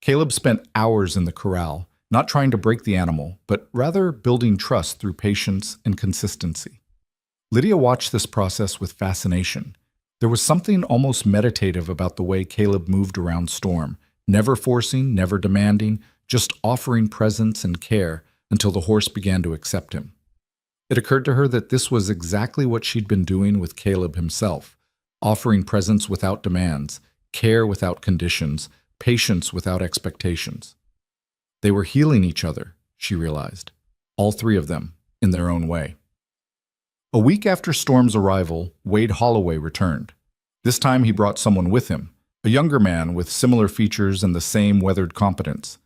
Caleb spent hours in the corral, not trying to break the animal, but rather building trust through patience and consistency. Lydia watched this process with fascination. There was something almost meditative about the way Caleb moved around Storm, never forcing, never demanding, just offering presence and care until the horse began to accept him. It occurred to her that this was exactly what she'd been doing with Caleb himself, offering presence without demands, care without conditions, patience without expectations. They were healing each other, she realized, all three of them, in their own way. A week after Storm's arrival, Wade Holloway returned. This time he brought someone with him, a younger man with similar features and the same weathered competence.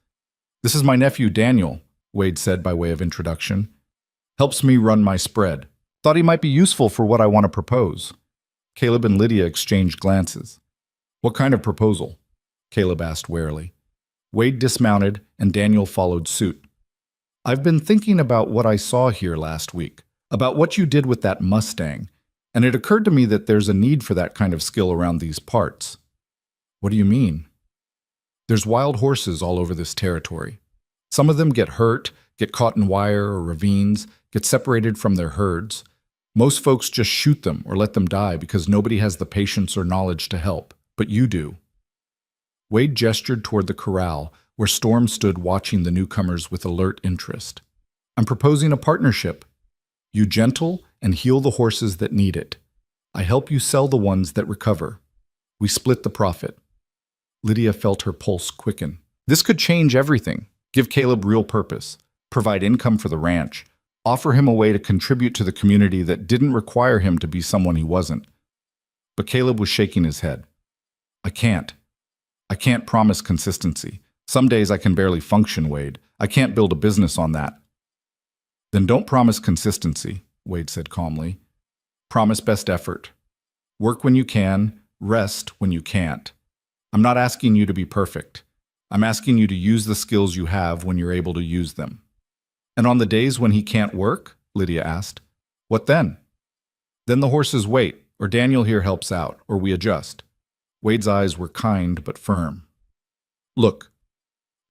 This is my nephew Daniel, Wade said by way of introduction. Helps me run my spread. Thought he might be useful for what I want to propose. Caleb and Lydia exchanged glances. What kind of proposal? Caleb asked warily. Wade dismounted and Daniel followed suit. I've been thinking about what I saw here last week, about what you did with that Mustang, and it occurred to me that there's a need for that kind of skill around these parts. What do you mean? There's wild horses all over this territory. Some of them get hurt, get caught in wire or ravines, get separated from their herds. Most folks just shoot them or let them die because nobody has the patience or knowledge to help, but you do. Wade gestured toward the corral, where Storm stood watching the newcomers with alert interest. I'm proposing a partnership. You gentle and heal the horses that need it. I help you sell the ones that recover. We split the profit. Lydia felt her pulse quicken. This could change everything. Give Caleb real purpose. Provide income for the ranch. Offer him a way to contribute to the community that didn't require him to be someone he wasn't. But Caleb was shaking his head. I can't promise consistency. Some days I can barely function, Wade. I can't build a business on that. Then don't promise consistency, Wade said calmly. Promise best effort. Work when you can, rest when you can't. I'm not asking you to be perfect. I'm asking you to use the skills you have when you're able to use them. And on the days when he can't work, Lydia asked, what then? Then the horses wait, or Daniel here helps out, or we adjust. Wade's eyes were kind but firm. Look,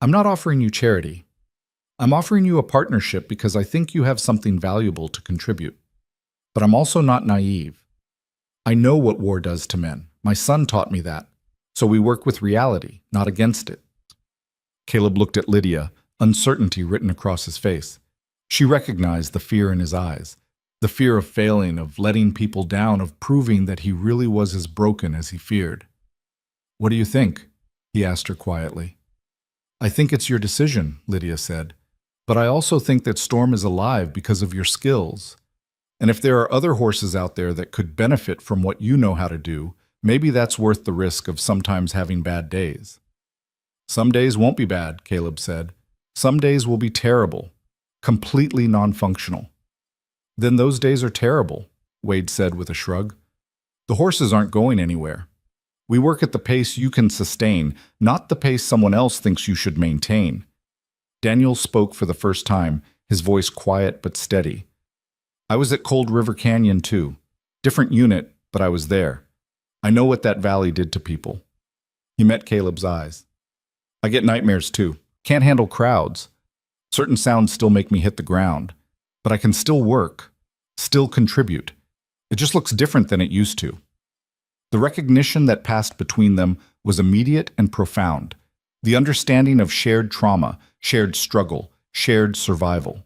I'm not offering you charity. I'm offering you a partnership because I think you have something valuable to contribute. But I'm also not naive. I know what war does to men. My son taught me that. So we work with reality, not against it. Caleb looked at Lydia, uncertainty written across his face. She recognized the fear in his eyes, the fear of failing, of letting people down, of proving that he really was as broken as he feared. What do you think? He asked her quietly. I think it's your decision, Lydia said. But I also think that Storm is alive because of your skills. And if there are other horses out there that could benefit from what you know how to do, maybe that's worth the risk of sometimes having bad days. Some days won't be bad, Caleb said. Some days will be terrible, completely non-functional. Then those days are terrible, Wade said with a shrug. The horses aren't going anywhere. We work at the pace you can sustain, not the pace someone else thinks you should maintain. Daniel spoke for the first time, his voice quiet but steady. I was at Cold River Canyon too. Different unit, but I was there. I know what that valley did to people. He met Caleb's eyes. I get nightmares too. Can't handle crowds. Certain sounds still make me hit the ground. But I can still work, still contribute. It just looks different than it used to. The recognition that passed between them was immediate and profound. The understanding of shared trauma, shared struggle, shared survival.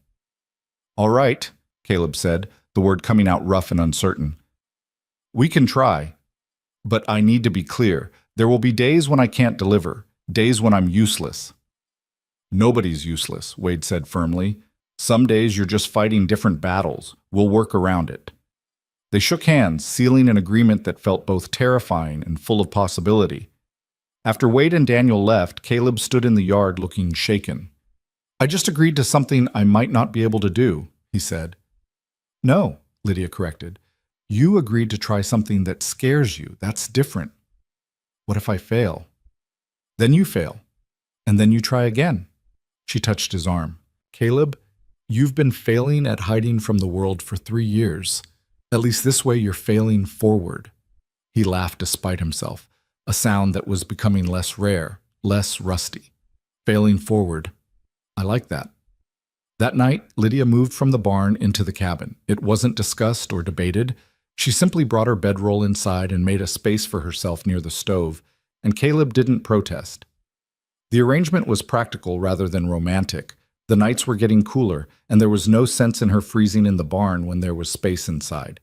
All right, Caleb said, the word coming out rough and uncertain. We can try, but I need to be clear. There will be days when I can't deliver, days when I'm useless. Nobody's useless, Wade said firmly. Some days you're just fighting different battles. We'll work around it. They shook hands, sealing an agreement that felt both terrifying and full of possibility. After Wade and Daniel left, Caleb stood in the yard looking shaken. I just agreed to something I might not be able to do, he said. No, Lydia corrected. You agreed to try something that scares you. That's different. What if I fail? Then you fail. And then you try again. She touched his arm. Caleb, you've been failing at hiding from the world for 3 years. At least this way you're failing forward. He laughed despite himself, a sound that was becoming less rare, less rusty. Failing forward. I like that. That night, Lydia moved from the barn into the cabin. It wasn't discussed or debated. She simply brought her bedroll inside and made a space for herself near the stove, and Caleb didn't protest. The arrangement was practical rather than romantic. The nights were getting cooler, and there was no sense in her freezing in the barn when there was space inside.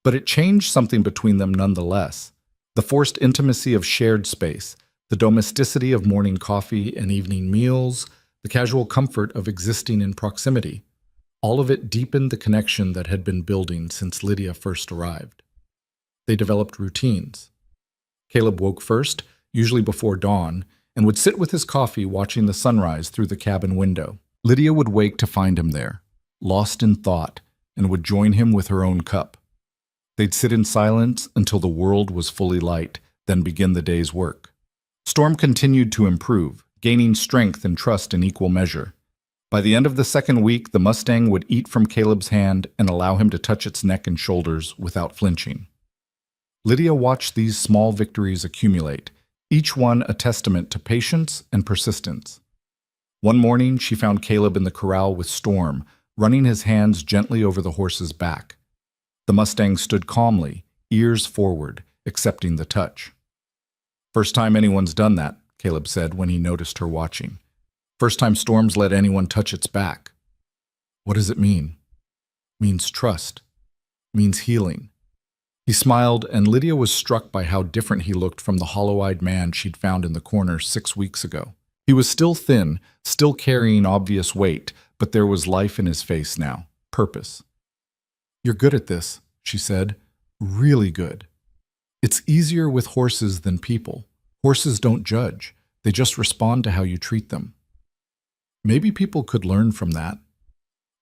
But it changed something between them nonetheless. The forced intimacy of shared space, the domesticity of morning coffee and evening meals, the casual comfort of existing in proximity. All of it deepened the connection that had been building since Lydia first arrived. They developed routines. Caleb woke first, usually before dawn, and would sit with his coffee watching the sunrise through the cabin window. Lydia would wake to find him there, lost in thought, and would join him with her own cup. They'd sit in silence until the world was fully light, then begin the day's work. Storm continued to improve, gaining strength and trust in equal measure. By the end of the second week, the Mustang would eat from Caleb's hand and allow him to touch its neck and shoulders without flinching. Lydia watched these small victories accumulate, each one a testament to patience and persistence. One morning, she found Caleb in the corral with Storm, running his hands gently over the horse's back. The Mustang stood calmly, ears forward, accepting the touch. First time anyone's done that, Caleb said when he noticed her watching. First time Storm's let anyone touch its back. What does it mean? Means trust. Means healing. He smiled, and Lydia was struck by how different he looked from the hollow-eyed man she'd found in the corner 6 weeks ago. He was still thin, still carrying obvious weight, but there was life in his face now, purpose. You're good at this, she said. Really good. It's easier with horses than people. Horses don't judge. They just respond to how you treat them. Maybe people could learn from that.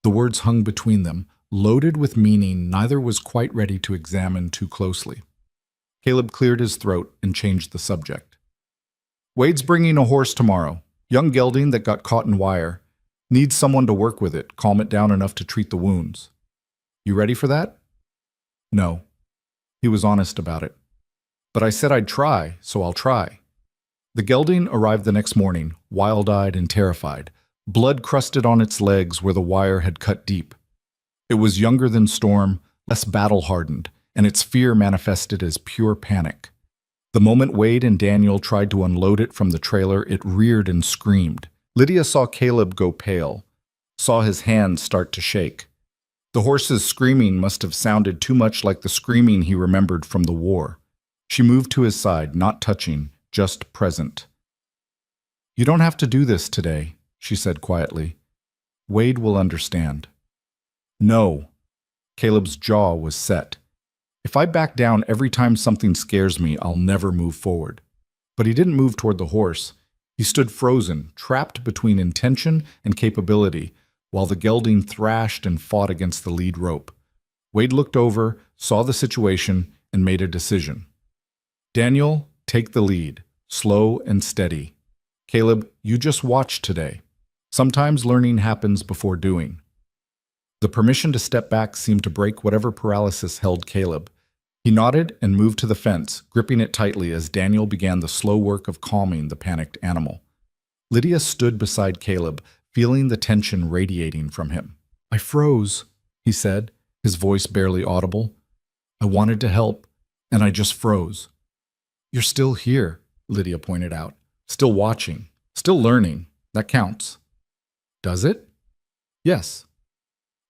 The words hung between them, loaded with meaning neither was quite ready to examine too closely. Caleb cleared his throat and changed the subject. Wade's bringing a horse tomorrow. Young gelding that got caught in wire. Needs someone to work with it, calm it down enough to treat the wounds. You ready for that? No. He was honest about it. But I said I'd try, so I'll try. The gelding arrived the next morning, wild-eyed and terrified, blood crusted on its legs where the wire had cut deep. It was younger than Storm, less battle-hardened, and its fear manifested as pure panic. The moment Wade and Daniel tried to unload it from the trailer, it reared and screamed. Lydia saw Caleb go pale, saw his hands start to shake. The horse's screaming must have sounded too much like the screaming he remembered from the war. She moved to his side, not touching, just present. "You don't have to do this today," she said quietly. "Wade will understand." "No." Caleb's jaw was set. "If I back down every time something scares me, I'll never move forward." But he didn't move toward the horse. He stood frozen, trapped between intention and capability, while the gelding thrashed and fought against the lead rope. Wade looked over, saw the situation, and made a decision. "Daniel, take the lead, slow and steady. Caleb, you just watch today. Sometimes learning happens before doing." The permission to step back seemed to break whatever paralysis held Caleb. He nodded and moved to the fence, gripping it tightly as Daniel began the slow work of calming the panicked animal. Lydia stood beside Caleb, feeling the tension radiating from him. "I froze," he said, his voice barely audible. "I wanted to help, and I just froze." "You're still here," Lydia pointed out. "Still watching, still learning. That counts." "Does it?" "Yes."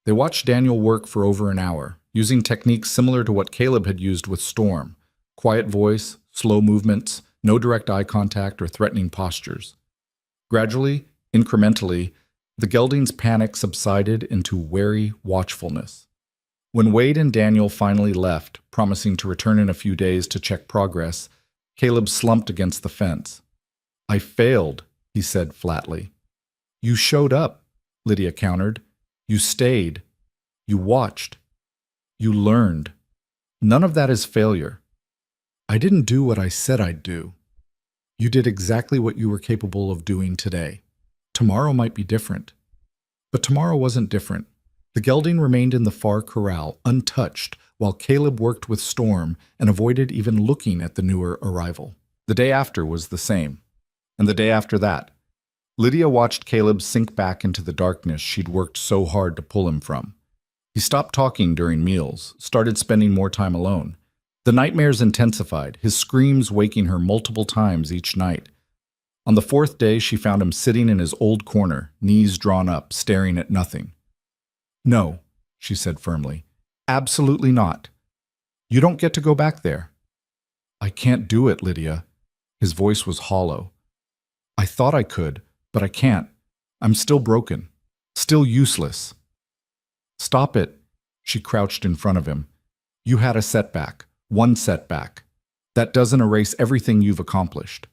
They watched Daniel work for over an hour, using techniques similar to what Caleb had used with Storm. Quiet voice, slow movements, no direct eye contact or threatening postures. Gradually, incrementally, the gelding's panic subsided into wary watchfulness. When Wade and Daniel finally left, promising to return in a few days to check progress, Caleb slumped against the fence. "I failed," he said flatly. "You showed up," Lydia countered. "You stayed. You watched. You learned. None of that is failure. I didn't do what I said I'd do. You did exactly what you were capable of doing today. Tomorrow might be different." But tomorrow wasn't different. The gelding remained in the far corral, untouched, while Caleb worked with Storm and avoided even looking at the newer arrival. The day after was the same. And the day after that. Lydia watched Caleb sink back into the darkness she'd worked so hard to pull him from. He stopped talking during meals, started spending more time alone. The nightmares intensified, his screams waking her multiple times each night. On the fourth day, she found him sitting in his old corner, knees drawn up, staring at nothing. "No," she said firmly. "Absolutely not. You don't get to go back there." "I can't do it, Lydia." His voice was hollow. "I thought I could, but I can't. I'm still broken. Still useless." "Stop it." She crouched in front of him. "You had a setback. One setback. That doesn't erase everything you've accomplished."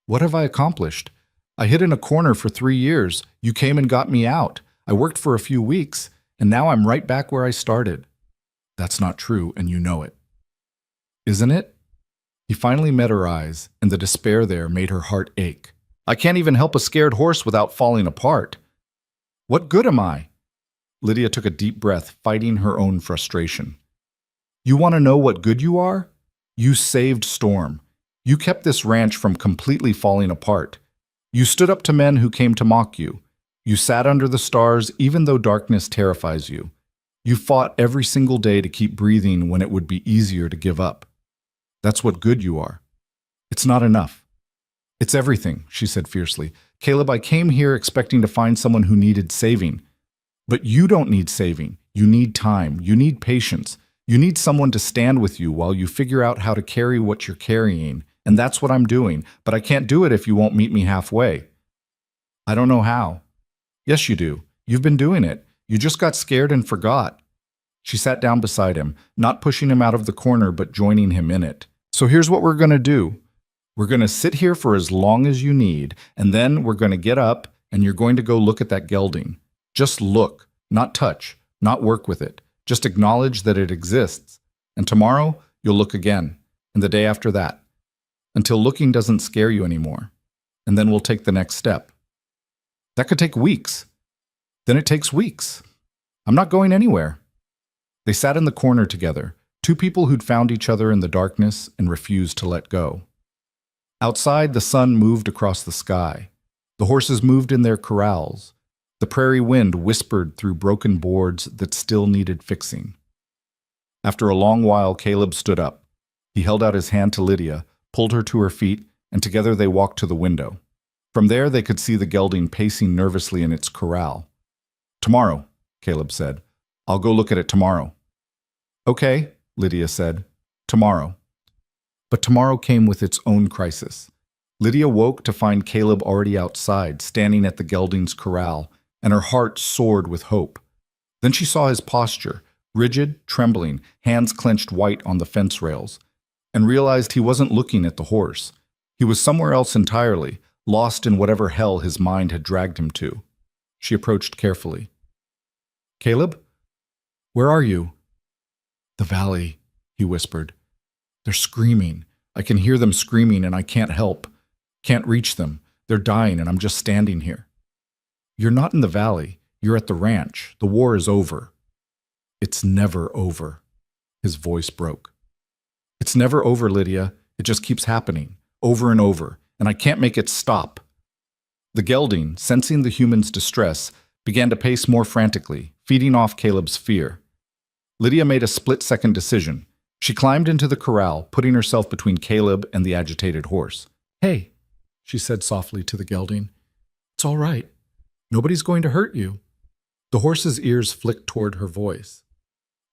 "What have I accomplished? I hid in a corner for 3 years. You came and got me out. I worked for a few weeks, and now I'm right back where I started." "That's not true, and you know it." "Isn't it?" He finally met her eyes, and the despair there made her heart ache. "I can't even help a scared horse without falling apart. What good am I?" Lydia took a deep breath, fighting her own frustration. "You want to know what good you are? You saved Storm. You kept this ranch from completely falling apart. You stood up to men who came to mock you. You sat under the stars even though darkness terrifies you. You fought every single day to keep breathing when it would be easier to give up. That's what good you are. It's not enough." "It's everything," she said fiercely. "Caleb, I came here expecting to find someone who needed saving. But you don't need saving. You need time. You need patience. You need someone to stand with you while you figure out how to carry what you're carrying. And that's what I'm doing. But I can't do it if you won't meet me halfway." "I don't know how." "Yes, you do. You've been doing it. You just got scared and forgot." She sat down beside him, not pushing him out of the corner but joining him in it. "So here's what we're going to do. We're going to sit here for as long as you need, and then we're going to get up and you're going to go look at that gelding. Just look, not touch, not work with it. Just acknowledge that it exists. And tomorrow, you'll look again, and the day after that. until looking doesn't scare you anymore, and then we'll take the next step. That could take weeks. Then it takes weeks. I'm not going anywhere. They sat in the corner together, two people who'd found each other in the darkness and refused to let go. Outside, the sun moved across the sky. The horses moved in their corrals. The prairie wind whispered through broken boards that still needed fixing. After a long while, Caleb stood up. He held out his hand to Lydia, pulled her to her feet, and together they walked to the window. From there, they could see the gelding pacing nervously in its corral. "Tomorrow," Caleb said. "I'll go look at it tomorrow." "Okay," Lydia said. "Tomorrow." But tomorrow came with its own crisis. Lydia woke to find Caleb already outside, standing at the gelding's corral, and her heart soared with hope. Then she saw his posture, rigid, trembling, hands clenched white on the fence rails, and realized he wasn't looking at the horse. He was somewhere else entirely, lost in whatever hell his mind had dragged him to. She approached carefully. "Caleb? Where are you?" "The valley," he whispered. "They're screaming. I can hear them screaming and I can't help. Can't reach them. They're dying and I'm just standing here." "You're not in the valley. You're at the ranch. The war is over." "It's never over." His voice broke. "It's never over, Lydia. It just keeps happening, over and over, and I can't make it stop." The gelding, sensing the human's distress, began to pace more frantically, feeding off Caleb's fear. Lydia made a split-second decision. She climbed into the corral, putting herself between Caleb and the agitated horse. "Hey," she said softly to the gelding. "It's all right. Nobody's going to hurt you." The horse's ears flicked toward her voice.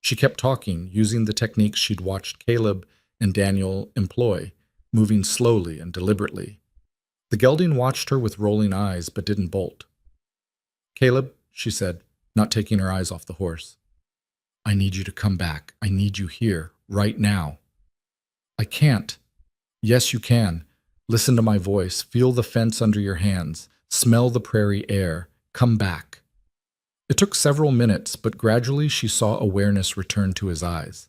She kept talking, using the techniques she'd watched Caleb and Daniel employ, moving slowly and deliberately. The gelding watched her with rolling eyes, but didn't bolt. "Caleb," she said, not taking her eyes off the horse, "I need you to come back. I need you here, right now." "I can't." "Yes, you can. Listen to my voice. Feel the fence under your hands. Smell the prairie air. Come back." It took several minutes, but gradually she saw awareness return to his eyes.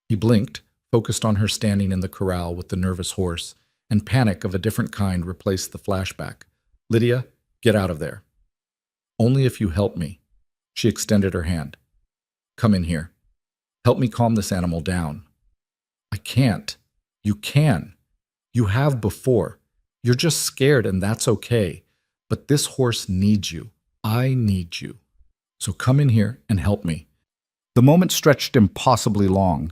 He blinked, focused on her standing in the corral with the nervous horse, and panic of a different kind replaced the flashback. "Lydia, get out of there." "Only if you help me." She extended her hand. "Come in here. Help me calm this animal down." "I can't." "You can. You have before. You're just scared and that's okay. But this horse needs you. I need you. So come in here and help me." The moment stretched impossibly long.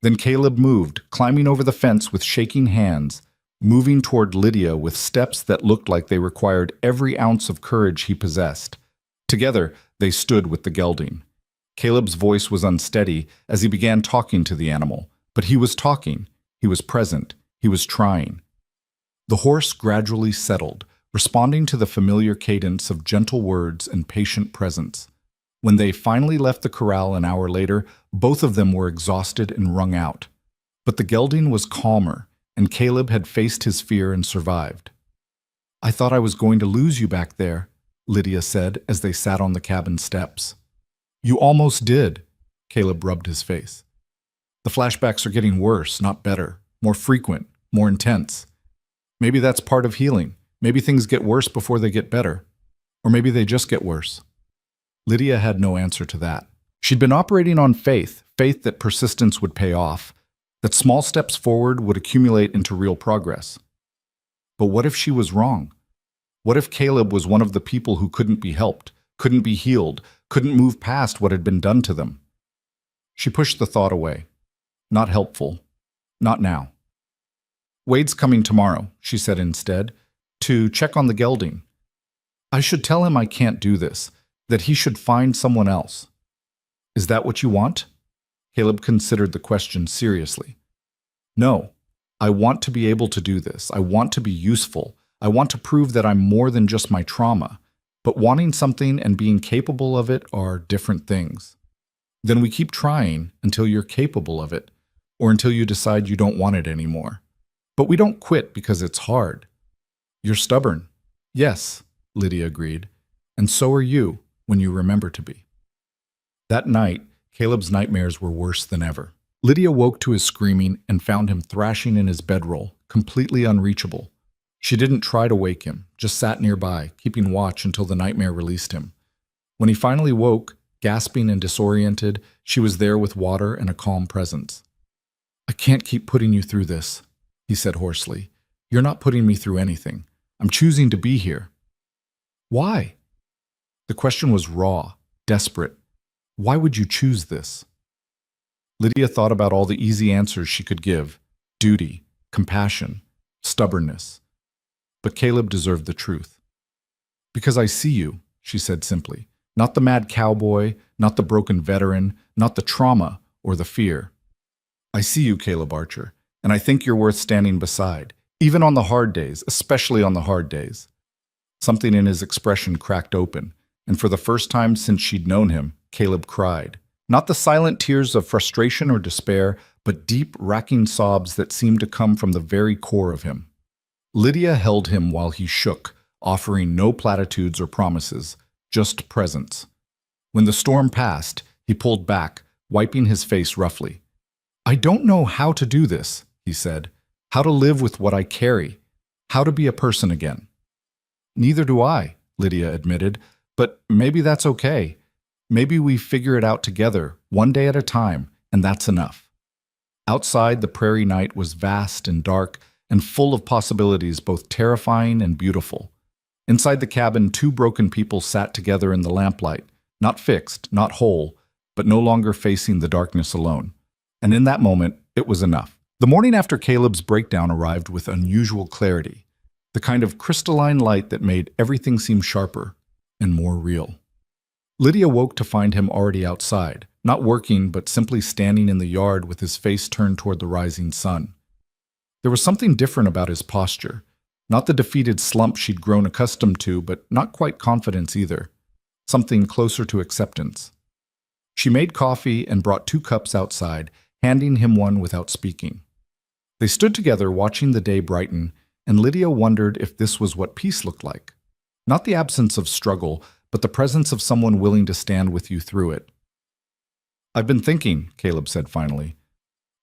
Then Caleb moved, climbing over the fence with shaking hands, moving toward Lydia with steps that looked like they required every ounce of courage he possessed. Together, they stood with the gelding. Caleb's voice was unsteady as he began talking to the animal, but he was talking. He was present. He was trying. The horse gradually settled, responding to the familiar cadence of gentle words and patient presence. When they finally left the corral an hour later, both of them were exhausted and wrung out. But the gelding was calmer, and Caleb had faced his fear and survived. "I thought I was going to lose you back there," Lydia said as they sat on the cabin steps. "You almost did." Caleb rubbed his face. "The flashbacks are getting worse, not better, more frequent, more intense. Maybe that's part of healing. Maybe things get worse before they get better. Or maybe they just get worse." Lydia had no answer to that. She'd been operating on faith that persistence would pay off, that small steps forward would accumulate into real progress. But what if she was wrong? What if Caleb was one of the people who couldn't be helped, couldn't be healed, couldn't move past what had been done to them? She pushed the thought away. Not helpful. Not now. "Wade's coming tomorrow," she said instead, "to check on the gelding. I should tell him I can't do this, that he should find someone else." "Is that what you want?" Caleb considered the question seriously. "No. I want to be able to do this. I want to be useful. I want to prove that I'm more than just my trauma. But wanting something and being capable of it are different things. Then we keep trying until you're capable of it, or until you decide you don't want it anymore. But we don't quit because it's hard." "You're stubborn." "Yes," Lydia agreed. "And so are you, when you remember to be." That night, Caleb's nightmares were worse than ever. Lydia woke to his screaming and found him thrashing in his bedroll, completely unreachable. She didn't try to wake him, just sat nearby, keeping watch until the nightmare released him. When he finally woke, gasping and disoriented, she was there with water and a calm presence. "I can't keep putting you through this," he said hoarsely. "You're not putting me through anything. I'm choosing to be here." "Why?" The question was raw, desperate. Why would you choose this? Lydia thought about all the easy answers she could give: duty, compassion, stubbornness. But Caleb deserved the truth. "Because I see you," she said simply. "Not the mad cowboy, not the broken veteran, not the trauma or the fear. I see you, Caleb Archer, and I think you're worth standing beside, even on the hard days, especially on the hard days." Something in his expression cracked open, and for the first time since she'd known him, Caleb cried. Not the silent tears of frustration or despair, but deep, racking sobs that seemed to come from the very core of him. Lydia held him while he shook, offering no platitudes or promises, just presence. When the storm passed, he pulled back, wiping his face roughly. "I don't know how to do this," he said. "How to live with what I carry. How to be a person again." "Neither do I," Lydia admitted, "but maybe that's okay. Maybe we figure it out together, one day at a time, and that's enough." Outside, the prairie night was vast and dark and full of possibilities, both terrifying and beautiful. Inside the cabin, two broken people sat together in the lamplight, not fixed, not whole, but no longer facing the darkness alone. And in that moment, it was enough. The morning after Caleb's breakdown arrived with unusual clarity, the kind of crystalline light that made everything seem sharper and more real. Lydia woke to find him already outside, not working but simply standing in the yard with his face turned toward the rising sun. There was something different about his posture, not the defeated slump she'd grown accustomed to, but not quite confidence either, something closer to acceptance. She made coffee and brought 2 cups outside, handing him one without speaking. They stood together watching the day brighten, and Lydia wondered if this was what peace looked like. Not the absence of struggle, but the presence of someone willing to stand with you through it. "I've been thinking," Caleb said finally,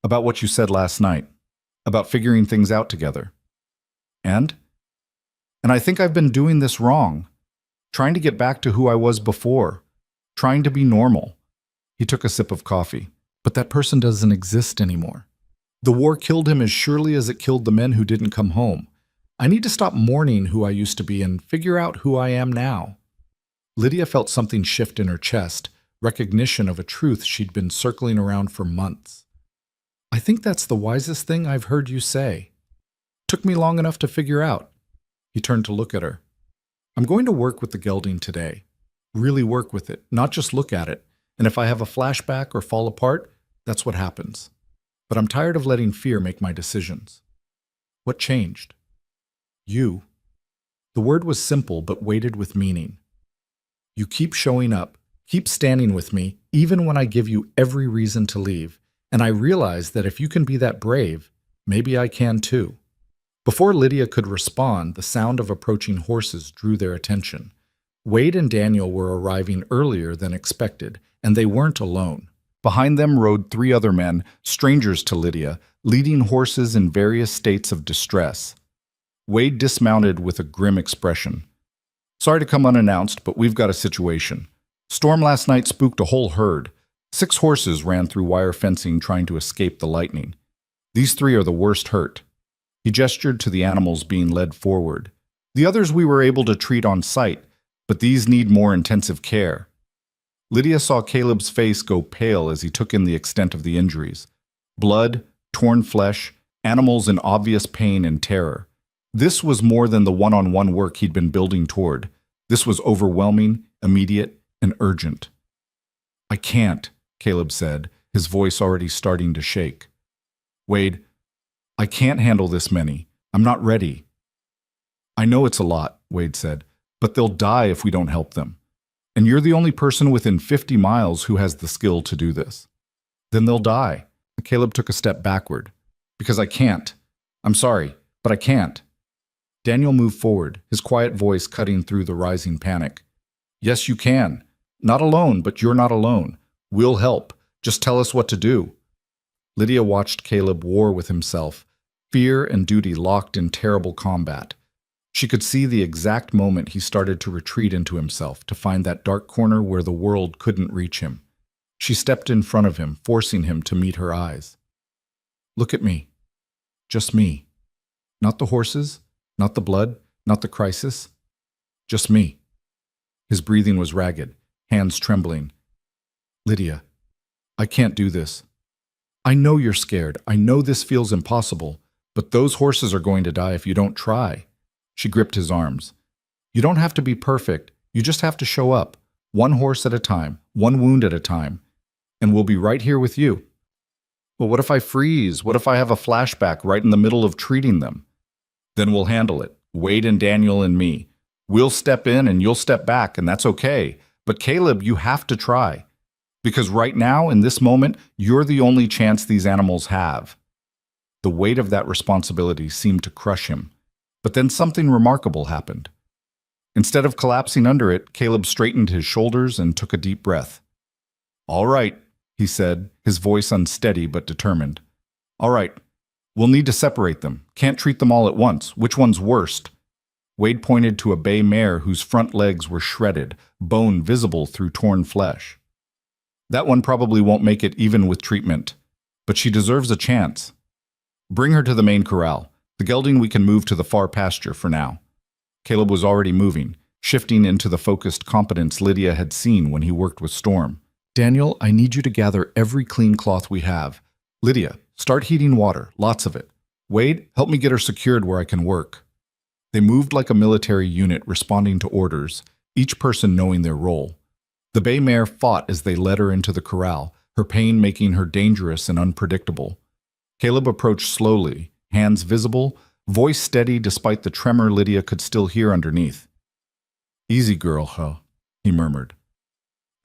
"about what you said last night, about figuring things out together. And I think I've been doing this wrong, trying to get back to who I was before, trying to be normal." He took a sip of coffee. "But that person doesn't exist anymore. The war killed him as surely as it killed the men who didn't come home. I need to stop mourning who I used to be and figure out who I am now." Lydia felt something shift in her chest, recognition of a truth she'd been circling around for months. "I think that's the wisest thing I've heard you say. Took me long enough to figure out." He turned to look at her. "I'm going to work with the gelding today. Really work with it, not just look at it. And if I have a flashback or fall apart, that's what happens. But I'm tired of letting fear make my decisions." "What changed?" "You." The word was simple but weighted with meaning. "You keep showing up, keep standing with me, even when I give you every reason to leave. And I realize that if you can be that brave, maybe I can too." Before Lydia could respond, the sound of approaching horses drew their attention. Wade and Daniel were arriving earlier than expected, and they weren't alone. Behind them rode 3 other men, strangers to Lydia, leading horses in various states of distress. Wade dismounted with a grim expression. "Sorry to come unannounced, but we've got a situation. Storm last night spooked a whole herd. 6 horses ran through wire fencing trying to escape the lightning. These 3 are the worst hurt." He gestured to the animals being led forward. "The others we were able to treat on site, but these need more intensive care." Lydia saw Caleb's face go pale as he took in the extent of the injuries. Blood, torn flesh, animals in obvious pain and terror. This was more than the one-on-one work he'd been building toward. This was overwhelming, immediate, and urgent. "I can't," Caleb said, his voice already starting to shake. "Wade, I can't handle this many. I'm not ready." "I know it's a lot," Wade said, "but they'll die if we don't help them. And you're the only person within 50 miles who has the skill to do this." "Then they'll die." Caleb took a step backward. "Because I can't. I'm sorry, but I can't." Daniel moved forward, his quiet voice cutting through the rising panic. "Yes, you can. Not alone, but you're not alone. We'll help. Just tell us what to do." Lydia watched Caleb war with himself, fear and duty locked in terrible combat. She could see the exact moment he started to retreat into himself, to find that dark corner where the world couldn't reach him. She stepped in front of him, forcing him to meet her eyes. "Look at me. Just me. Not the horses, not the blood, not the crisis. Just me." His breathing was ragged, hands trembling. "Lydia, I can't do this. I know you're scared. I know this feels impossible, but those horses are going to die if you don't try." She gripped his arms. "You don't have to be perfect. You just have to show up, one horse at a time, one wound at a time, and we'll be right here with you." "Well, what if I freeze? What if I have a flashback right in the middle of treating them?" "Then we'll handle it. Wade and Daniel and me. We'll step in and you'll step back, and that's okay. But Caleb, you have to try. Because right now, in this moment, you're the only chance these animals have." The weight of that responsibility seemed to crush him. But then something remarkable happened. Instead of collapsing under it, Caleb straightened his shoulders and took a deep breath. "All right," he said, his voice unsteady but determined. "All right, we'll need to separate them. Can't treat them all at once. Which one's worst?" Wade pointed to a bay mare whose front legs were shredded, bone visible through torn flesh. "That one probably won't make it even with treatment, but she deserves a chance. Bring her to the main corral. The gelding we can move to the far pasture for now." Caleb was already moving, shifting into the focused competence Lydia had seen when he worked with Storm. "Daniel, I need you to gather every clean cloth we have. Lydia, start heating water, lots of it. Wade, help me get her secured where I can work." They moved like a military unit, responding to orders, each person knowing their role. The bay mare fought as they led her into the corral, her pain making her dangerous and unpredictable. Caleb approached slowly, hands visible, voice steady despite the tremor Lydia could still hear underneath. "Easy, girl, huh?" he murmured.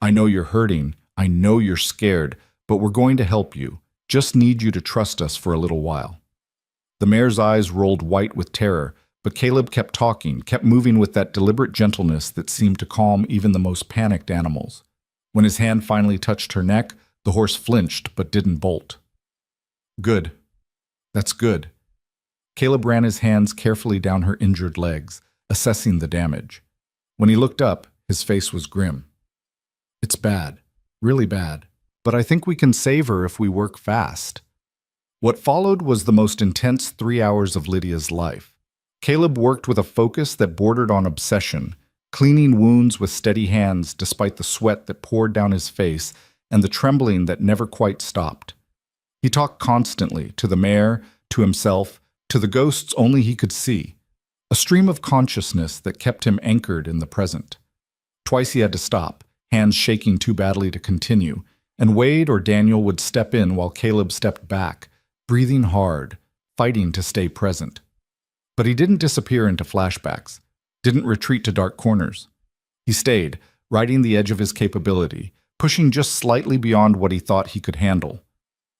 "I know you're hurting, I know you're scared, but we're going to help you. Just need you to trust us for a little while." The mare's eyes rolled white with terror, but Caleb kept talking, kept moving with that deliberate gentleness that seemed to calm even the most panicked animals. When his hand finally touched her neck, the horse flinched but didn't bolt. "Good. That's good." Caleb ran his hands carefully down her injured legs, assessing the damage. When he looked up, his face was grim. "It's bad, really bad, but I think we can save her if we work fast." What followed was the most intense 3 hours of Lydia's life. Caleb worked with a focus that bordered on obsession, cleaning wounds with steady hands despite the sweat that poured down his face and the trembling that never quite stopped. He talked constantly, to the mare, to himself, to the ghosts only he could see, a stream of consciousness that kept him anchored in the present. Twice he had to stop, hands shaking too badly to continue, and Wade or Daniel would step in while Caleb stepped back, breathing hard, fighting to stay present. But he didn't disappear into flashbacks, didn't retreat to dark corners. He stayed, riding the edge of his capability, pushing just slightly beyond what he thought he could handle.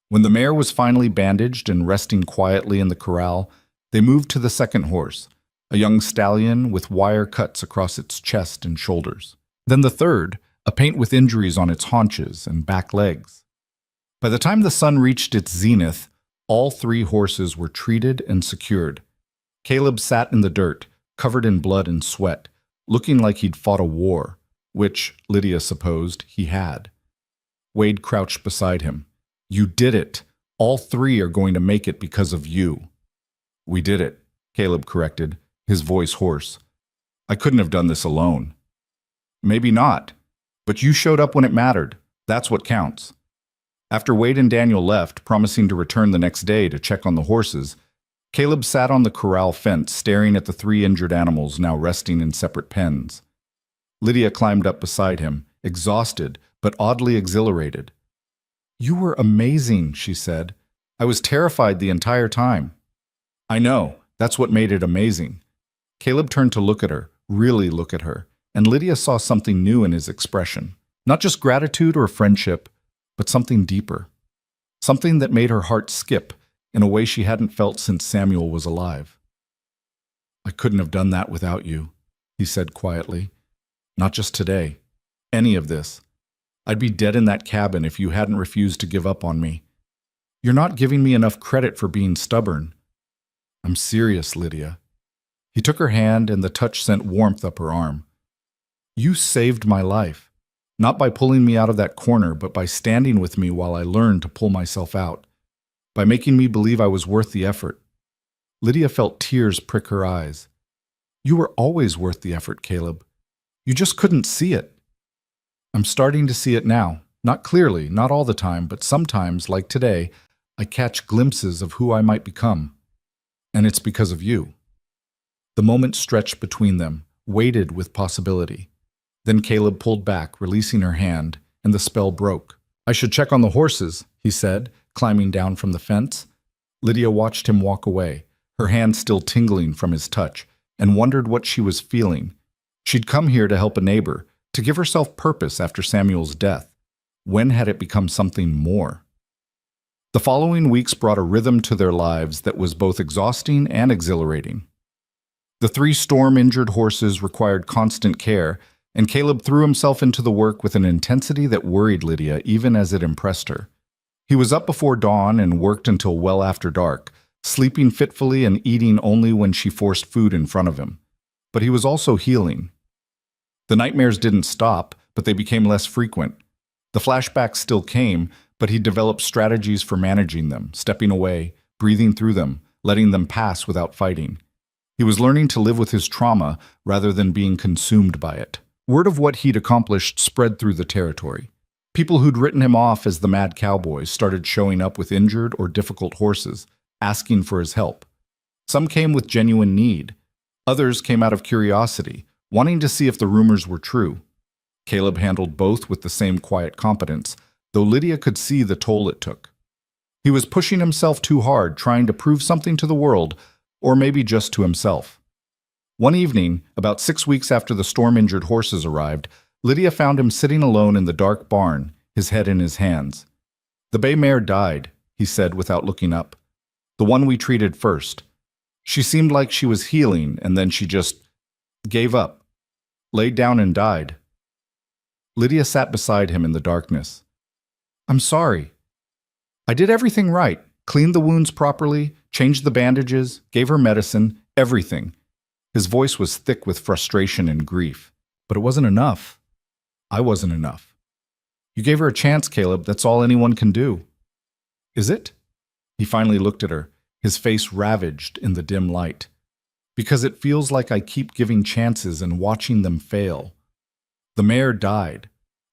When the mare was finally bandaged and resting quietly in the corral, they moved to the second horse, a young stallion with wire cuts across its chest and shoulders. Then the third, a paint with injuries on its haunches and back legs. By the time the sun reached its zenith, all 3 horses were treated and secured. Caleb sat in the dirt, covered in blood and sweat, looking like he'd fought a war, which, Lydia supposed, he had. Wade crouched beside him. "You did it. All 3 are going to make it because of you." "We did it," Caleb corrected, his voice hoarse. "I couldn't have done this alone." "Maybe not, but you showed up when it mattered. That's what counts." After Wade and Daniel left, promising to return the next day to check on the horses, Caleb sat on the corral fence, staring at the 3 injured animals now resting in separate pens. Lydia climbed up beside him, exhausted but oddly exhilarated. "You were amazing," she said. "I was terrified the entire time." "I know. That's what made it amazing." Caleb turned to look at her, really look at her, and Lydia saw something new in his expression. Not just gratitude or friendship, but something deeper. Something that made her heart skip in a way she hadn't felt since Samuel was alive. "I couldn't have done that without you," he said quietly. "Not just today. Any of this. I'd be dead in that cabin if you hadn't refused to give up on me. You're not giving me enough credit for being stubborn. I'm serious, Lydia. He took her hand and the touch sent warmth up her arm. You saved my life, not by pulling me out of that corner, but by standing with me while I learned to pull myself out, by making me believe I was worth the effort. Lydia felt tears prick her eyes. You were always worth the effort, Caleb. You just couldn't see it. I'm starting to see it now. Not clearly, not all the time, but sometimes, like today, I catch glimpses of who I might become. And it's because of you. The moment stretched between them, weighted with possibility. Then Caleb pulled back, releasing her hand, and the spell broke. I should check on the horses, he said, climbing down from the fence. Lydia watched him walk away, her hand still tingling from his touch, and wondered what she was feeling. She'd come here to help a neighbor, to give herself purpose after Samuel's death. When had it become something more? The following weeks brought a rhythm to their lives that was both exhausting and exhilarating. The 3 storm-injured horses required constant care, and Caleb threw himself into the work with an intensity that worried Lydia even as it impressed her. He was up before dawn and worked until well after dark, sleeping fitfully and eating only when she forced food in front of him. But he was also healing. The nightmares didn't stop, but they became less frequent. The flashbacks still came, but he developed strategies for managing them, stepping away, breathing through them, letting them pass without fighting. He was learning to live with his trauma rather than being consumed by it. Word of what he'd accomplished spread through the territory. People who'd written him off as the mad cowboys started showing up with injured or difficult horses, asking for his help. Some came with genuine need. Others came out of curiosity, wanting to see if the rumors were true. Caleb handled both with the same quiet competence, though Lydia could see the toll it took. He was pushing himself too hard, trying to prove something to the world, or maybe just to himself. One evening, about 6 weeks after the storm-injured horses arrived, Lydia found him sitting alone in the dark barn, his head in his hands. The bay mare died, he said without looking up. The one we treated first. She seemed like she was healing, and then she just gave up, laid down and died. Lydia sat beside him in the darkness. I'm sorry. I did everything right, cleaned the wounds properly, changed the bandages, gave her medicine, everything. His voice was thick with frustration and grief. But it wasn't enough. I wasn't enough. You gave her a chance, Caleb. That's all anyone can do. Is it? He finally looked at her, his face ravaged in the dim light. Because it feels like I keep giving chances and watching them fail. The mayor died.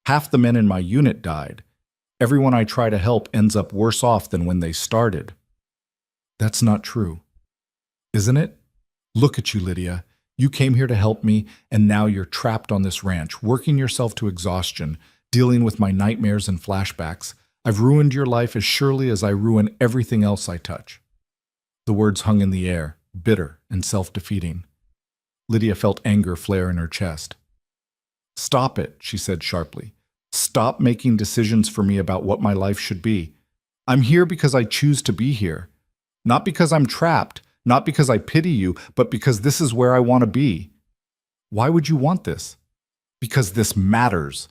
Half the men in my unit died. Everyone I try to help ends up worse off than when they started. That's not true. Isn't it? Look at you, Lydia. You came here to help me, and now you're trapped on this ranch, working yourself to exhaustion, dealing with my nightmares and flashbacks. I've ruined your life as surely as I ruin everything else I touch. The words hung in the air, bitter and self-defeating. Lydia felt anger flare in her chest. Stop it, she said sharply. Stop making decisions for me about what my life should be. I'm here because I choose to be here. Not because I'm trapped, not because I pity you, but because this is where I want to be. Why would you want this? Because this matters.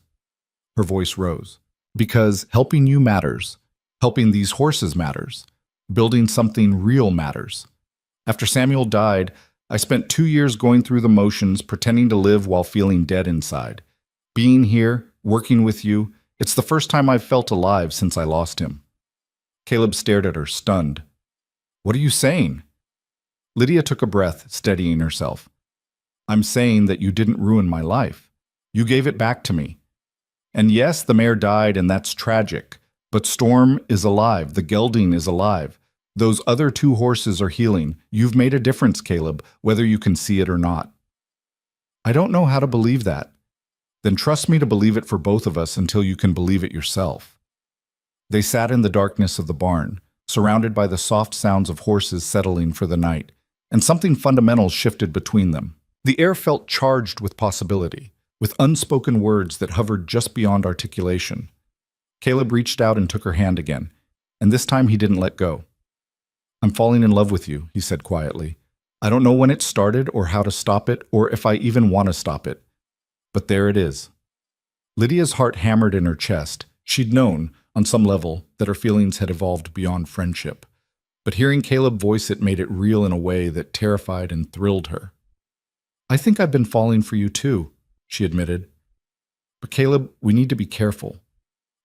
Her voice rose. Because helping you matters. Helping these horses matters. Building something real matters. After Samuel died, I spent 2 years going through the motions, pretending to live while feeling dead inside. Being here, working with you, it's the first time I've felt alive since I lost him. Caleb stared at her, stunned. What are you saying? Lydia took a breath, steadying herself. I'm saying that you didn't ruin my life. You gave it back to me. And yes, the mayor died, and that's tragic. But Storm is alive. The gelding is alive. Those other 2 horses are healing. You've made a difference, Caleb, whether you can see it or not. I don't know how to believe that. Then trust me to believe it for both of us until you can believe it yourself. They sat in the darkness of the barn, surrounded by the soft sounds of horses settling for the night, and something fundamental shifted between them. The air felt charged with possibility, with unspoken words that hovered just beyond articulation. Caleb reached out and took her hand again, and this time he didn't let go. I'm falling in love with you, he said quietly. I don't know when it started or how to stop it or if I even want to stop it. But there it is. Lydia's heart hammered in her chest. She'd known, on some level, that her feelings had evolved beyond friendship. But hearing Caleb voice it made it real in a way that terrified and thrilled her. "I think I've been falling for you too," she admitted. "But Caleb, we need to be careful.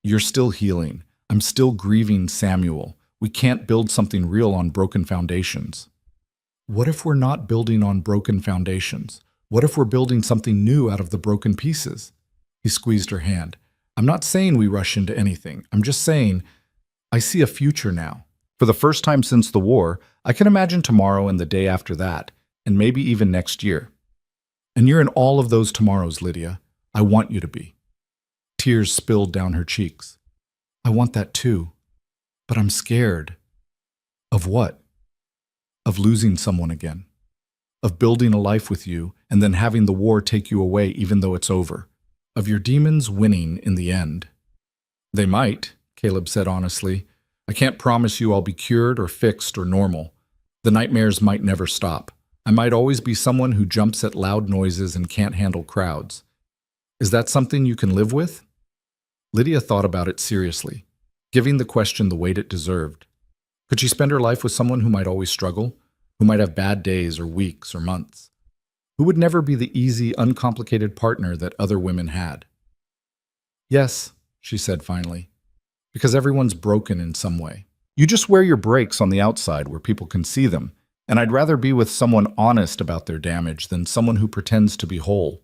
You're still healing. I'm still grieving Samuel. We can't build something real on broken foundations." "What if we're not building on broken foundations? What if we're building something new out of the broken pieces?" He squeezed her hand. "I'm not saying we rush into anything. I'm just saying I see a future now. For the first time since the war, I can imagine tomorrow and the day after that, and maybe even next year. And you're in all of those tomorrows, Lydia. I want you to be." Tears spilled down her cheeks. "I want that too. But I'm scared." "Of what?" "Of losing someone again. Of building a life with you and then having the war take you away even though it's over. Of your demons winning in the end." "They might," Caleb said honestly. "I can't promise you I'll be cured or fixed or normal. The nightmares might never stop. I might always be someone who jumps at loud noises and can't handle crowds. Is that something you can live with?" Lydia thought about it seriously, giving the question the weight it deserved. Could she spend her life with someone who might always struggle, who might have bad days or weeks or months, who would never be the easy, uncomplicated partner that other women had? "Yes," she said finally, "because everyone's broken in some way. You just wear your breaks on the outside where people can see them, and I'd rather be with someone honest about their damage than someone who pretends to be whole."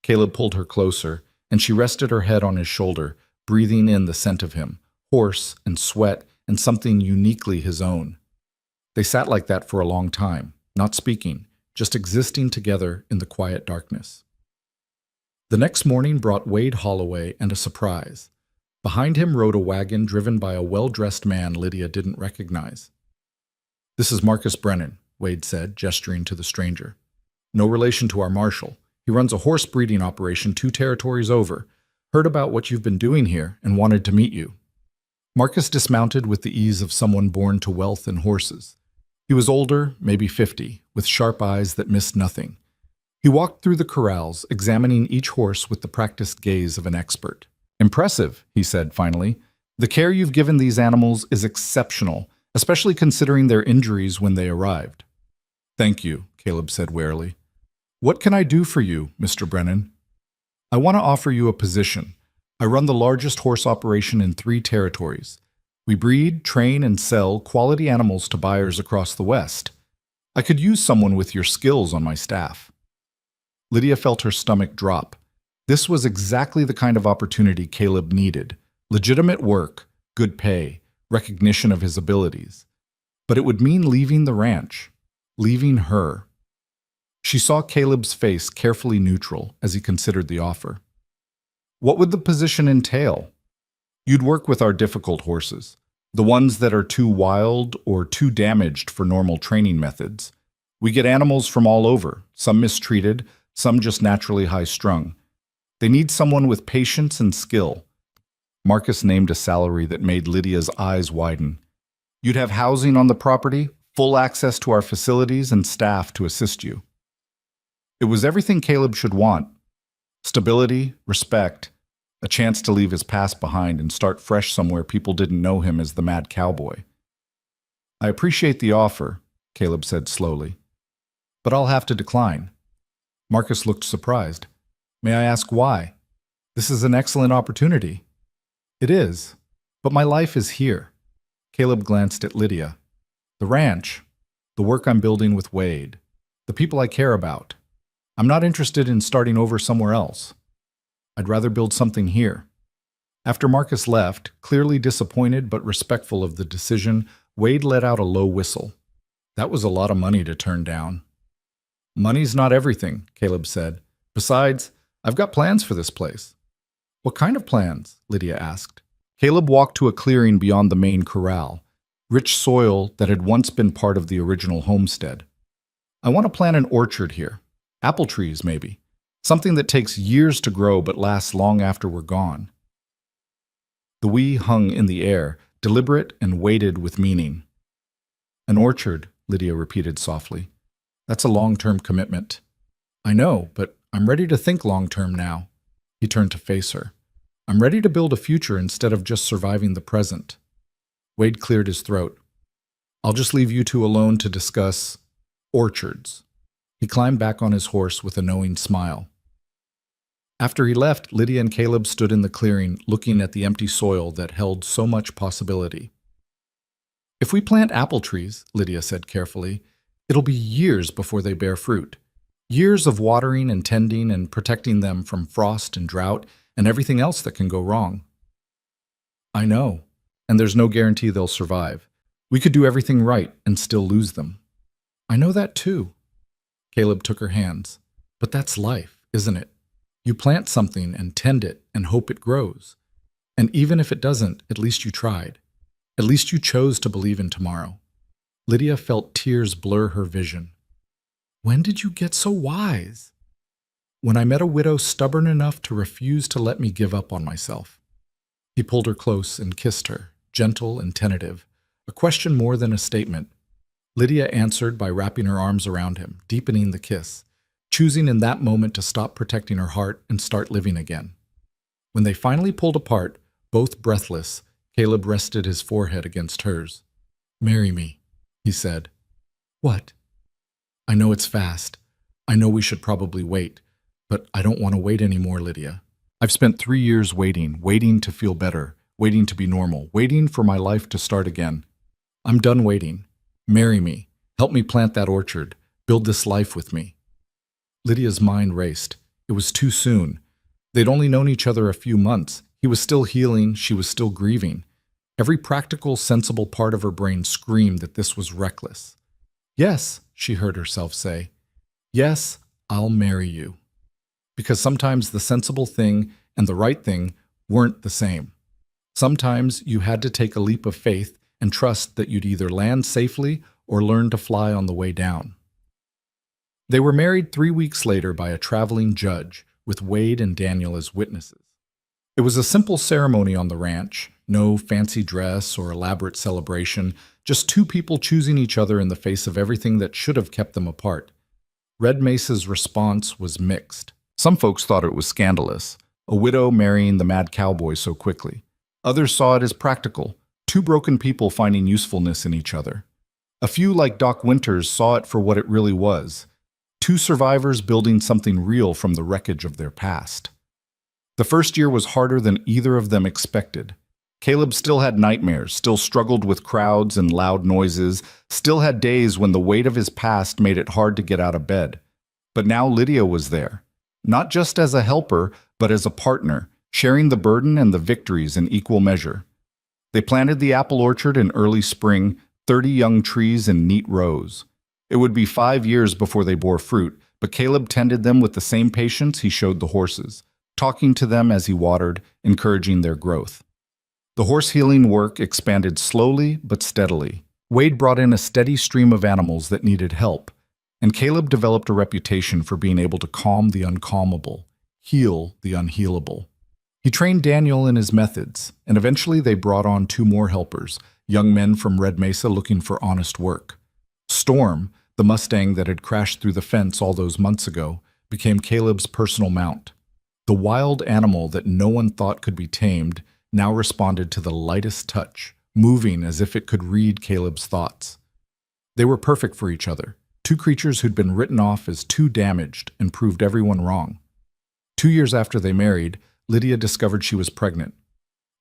Caleb pulled her closer, and she rested her head on his shoulder, breathing in the scent of him, horse and sweat and something uniquely his own. They sat like that for a long time, not speaking, just existing together in the quiet darkness. The next morning brought Wade Holloway and a surprise. Behind him rode a wagon driven by a well-dressed man Lydia didn't recognize. "This is Marcus Brennan," Wade said, gesturing to the stranger. "No relation to our marshal. He runs a horse breeding operation 2 territories over. Heard about what you've been doing here and wanted to meet you." Marcus dismounted with the ease of someone born to wealth and horses. He was older, maybe 50, with sharp eyes that missed nothing. He walked through the corrals, examining each horse with the practiced gaze of an expert. "Impressive," he said finally. "The care you've given these animals is exceptional, especially considering their injuries when they arrived." "Thank you," Caleb said warily. "What can I do for you, Mr. Brennan?" "I want to offer you a position. I run the largest horse operation in 3 territories. We breed, train, and sell quality animals to buyers across the West. I could use someone with your skills on my staff." Lydia felt her stomach drop. This was exactly the kind of opportunity Caleb needed. Legitimate work, good pay, recognition of his abilities. But it would mean leaving the ranch, leaving her. She saw Caleb's face carefully neutral as he considered the offer. "What would the position entail?" "You'd work with our difficult horses, the ones that are too wild or too damaged for normal training methods. We get animals from all over, some mistreated, some just naturally high-strung. They need someone with patience and skill." Marcus named a salary that made Lydia's eyes widen. "You'd have housing on the property, full access to our facilities, and staff to assist you." It was everything Caleb should want. Stability, respect, a chance to leave his past behind and start fresh somewhere people didn't know him as the mad cowboy. "I appreciate the offer," Caleb said slowly, "but I'll have to decline." Marcus looked surprised. "May I ask why? This is an excellent opportunity." "It is, but my life is here." Caleb glanced at Lydia. "The ranch, the work I'm building with Wade, the people I care about. I'm not interested in starting over somewhere else. I'd rather build something here." After Marcus left, clearly disappointed but respectful of the decision, Wade let out a low whistle. That was a lot of money to turn down. "Money's not everything," Caleb said. "Besides, I've got plans for this place." "What kind of plans?" Lydia asked. Caleb walked to a clearing beyond the main corral, rich soil that had once been part of the original homestead. "I want to plant an orchard here. Apple trees, maybe. Something that takes years to grow but lasts long after we're gone." The "we" hung in the air, deliberate and weighted with meaning. "An orchard," Lydia repeated softly. "That's a long-term commitment." "I know, but I'm ready to think long-term now." He turned to face her. I'm ready to build a future instead of just surviving the present. Wade cleared his throat. I'll just leave you two alone to discuss orchards. He climbed back on his horse with a knowing smile. After he left, Lydia and Caleb stood in the clearing, looking at the empty soil that held so much possibility. If we plant apple trees, Lydia said carefully, it'll be years before they bear fruit. Years of watering and tending and protecting them from frost and drought and everything else that can go wrong. I know, and there's no guarantee they'll survive. We could do everything right and still lose them. I know that too. Caleb took her hands. But that's life, isn't it? You plant something and tend it and hope it grows. And even if it doesn't, at least you tried. At least you chose to believe in tomorrow. Lydia felt tears blur her vision. When did you get so wise? When I met a widow stubborn enough to refuse to let me give up on myself. He pulled her close and kissed her, gentle and tentative, a question more than a statement. Lydia answered by wrapping her arms around him, deepening the kiss, choosing in that moment to stop protecting her heart and start living again. When they finally pulled apart, both breathless, Caleb rested his forehead against hers. Marry me, he said. What? I know it's fast. I know we should probably wait, but I don't want to wait anymore, Lydia. I've spent 3 years waiting to feel better, waiting to be normal, waiting for my life to start again. I'm done waiting. Marry me. Help me plant that orchard. Build this life with me. Lydia's mind raced. It was too soon. They'd only known each other a few months. He was still healing. She was still grieving. Every practical, sensible part of her brain screamed that this was reckless. Yes, she heard herself say. Yes, I'll marry you. Because sometimes the sensible thing and the right thing weren't the same. Sometimes you had to take a leap of faith and trust that you'd either land safely or learn to fly on the way down. They were married 3 weeks later by a traveling judge, with Wade and Daniel as witnesses. It was a simple ceremony on the ranch, no fancy dress or elaborate celebration, just two people choosing each other in the face of everything that should have kept them apart. Red Mesa's response was mixed. Some folks thought it was scandalous, a widow marrying the mad cowboy so quickly. Others saw it as practical, two broken people finding usefulness in each other. A few, like Doc Winters, saw it for what it really was, two survivors building something real from the wreckage of their past. The first year was harder than either of them expected. Caleb still had nightmares, still struggled with crowds and loud noises, still had days when the weight of his past made it hard to get out of bed. But now Lydia was there, not just as a helper, but as a partner, sharing the burden and the victories in equal measure. They planted the apple orchard in early spring, 30 young trees in neat rows. It would be 5 years before they bore fruit, but Caleb tended them with the same patience he showed the horses, talking to them as he watered, encouraging their growth. The horse healing work expanded slowly but steadily. Wade brought in a steady stream of animals that needed help, and Caleb developed a reputation for being able to calm the uncalmable, heal the unhealable. He trained Daniel in his methods, and eventually they brought on 2 more helpers, young men from Red Mesa looking for honest work. Storm, the Mustang that had crashed through the fence all those months ago, became Caleb's personal mount. The wild animal that no one thought could be tamed now responded to the lightest touch, moving as if it could read Caleb's thoughts. They were perfect for each other, 2 creatures who'd been written off as too damaged and proved everyone wrong. 2 years after they married, Lydia discovered she was pregnant.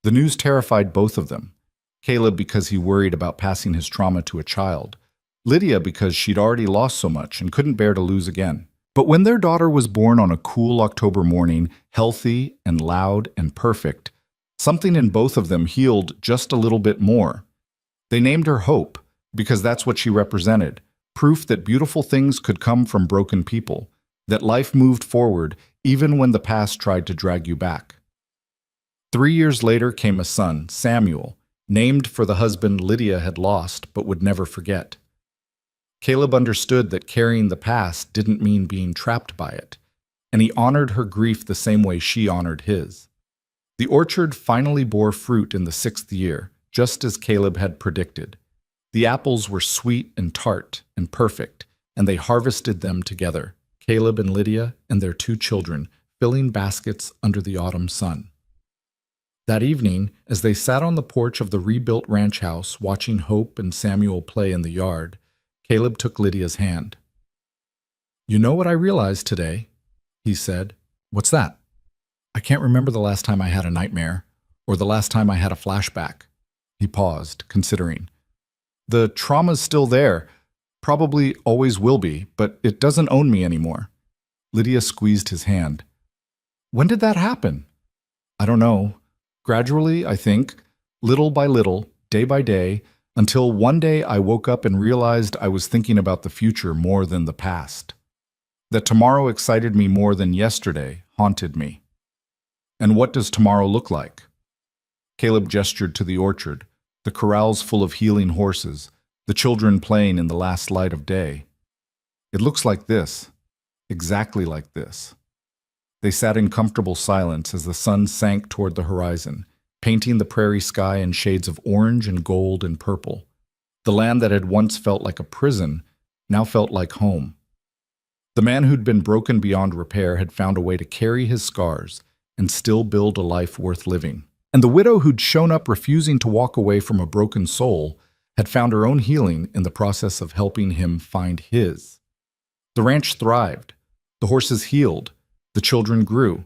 The news terrified both of them. Caleb because he worried about passing his trauma to a child. Lydia because she'd already lost so much and couldn't bear to lose again. But when their daughter was born on a cool October morning, healthy and loud and perfect, something in both of them healed just a little bit more. They named her Hope because that's what she represented, proof that beautiful things could come from broken people, that life moved forward even when the past tried to drag you back. 3 years later came a son, Samuel, named for the husband Lydia had lost but would never forget. Caleb understood that carrying the past didn't mean being trapped by it, and he honored her grief the same way she honored his. The orchard finally bore fruit in the 6th year, just as Caleb had predicted. The apples were sweet and tart and perfect, and they harvested them together, Caleb and Lydia and their 2 children, filling baskets under the autumn sun. That evening, as they sat on the porch of the rebuilt ranch house watching Hope and Samuel play in the yard, Caleb took Lydia's hand. "You know what I realized today?" he said. "What's that?" "I can't remember the last time I had a nightmare, or the last time I had a flashback." He paused, considering. "The trauma's still there, probably always will be, but it doesn't own me anymore." Lydia squeezed his hand. "When did that happen?" "I don't know. Gradually, I think, little by little, day by day, until one day I woke up and realized I was thinking about the future more than the past. That tomorrow excited me more than yesterday haunted me." "And what does tomorrow look like?" Caleb gestured to the orchard, the corrals full of healing horses, the children playing in the last light of day. "It looks like this, exactly like this." They sat in comfortable silence as the sun sank toward the horizon, painting the prairie sky in shades of orange and gold and purple. The land that had once felt like a prison now felt like home. The man who'd been broken beyond repair had found a way to carry his scars and still build a life worth living. And the widow who'd shown up refusing to walk away from a broken soul had found her own healing in the process of helping him find his. The ranch thrived. The horses healed. The children grew.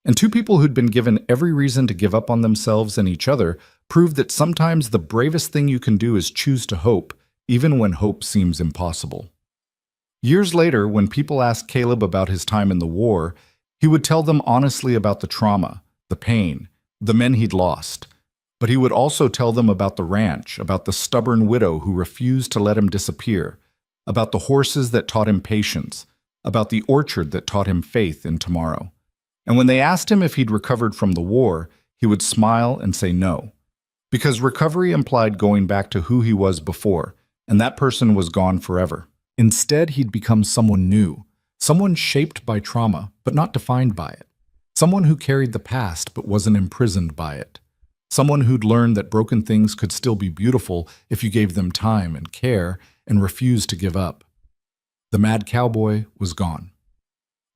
And two people who'd been given every reason to give up on themselves and each other proved that sometimes the bravest thing you can do is choose to hope, even when hope seems impossible. Years later, when people asked Caleb about his time in the war, he would tell them honestly about the trauma, the pain, the men he'd lost. But he would also tell them about the ranch, about the stubborn widow who refused to let him disappear, about the horses that taught him patience, about the orchard that taught him faith in tomorrow. And when they asked him if he'd recovered from the war, he would smile and say no. Because recovery implied going back to who he was before, and that person was gone forever. Instead, he'd become someone new, someone shaped by trauma, but not defined by it. Someone who carried the past, but wasn't imprisoned by it. Someone who'd learned that broken things could still be beautiful if you gave them time and care and refused to give up. The mad cowboy was gone.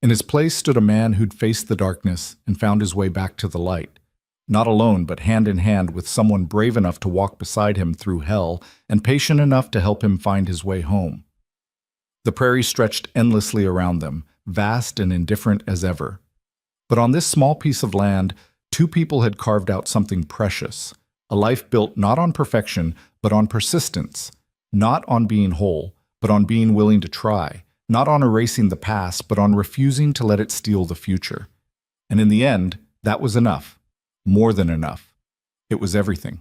In his place stood a man who'd faced the darkness and found his way back to the light, not alone but hand in hand with someone brave enough to walk beside him through hell and patient enough to help him find his way home. The prairie stretched endlessly around them, vast and indifferent as ever. But on this small piece of land, two people had carved out something precious, a life built not on perfection, but on persistence, not on being whole, but on being willing to try, not on erasing the past, but on refusing to let it steal the future. And in the end, that was enough, more than enough. It was everything.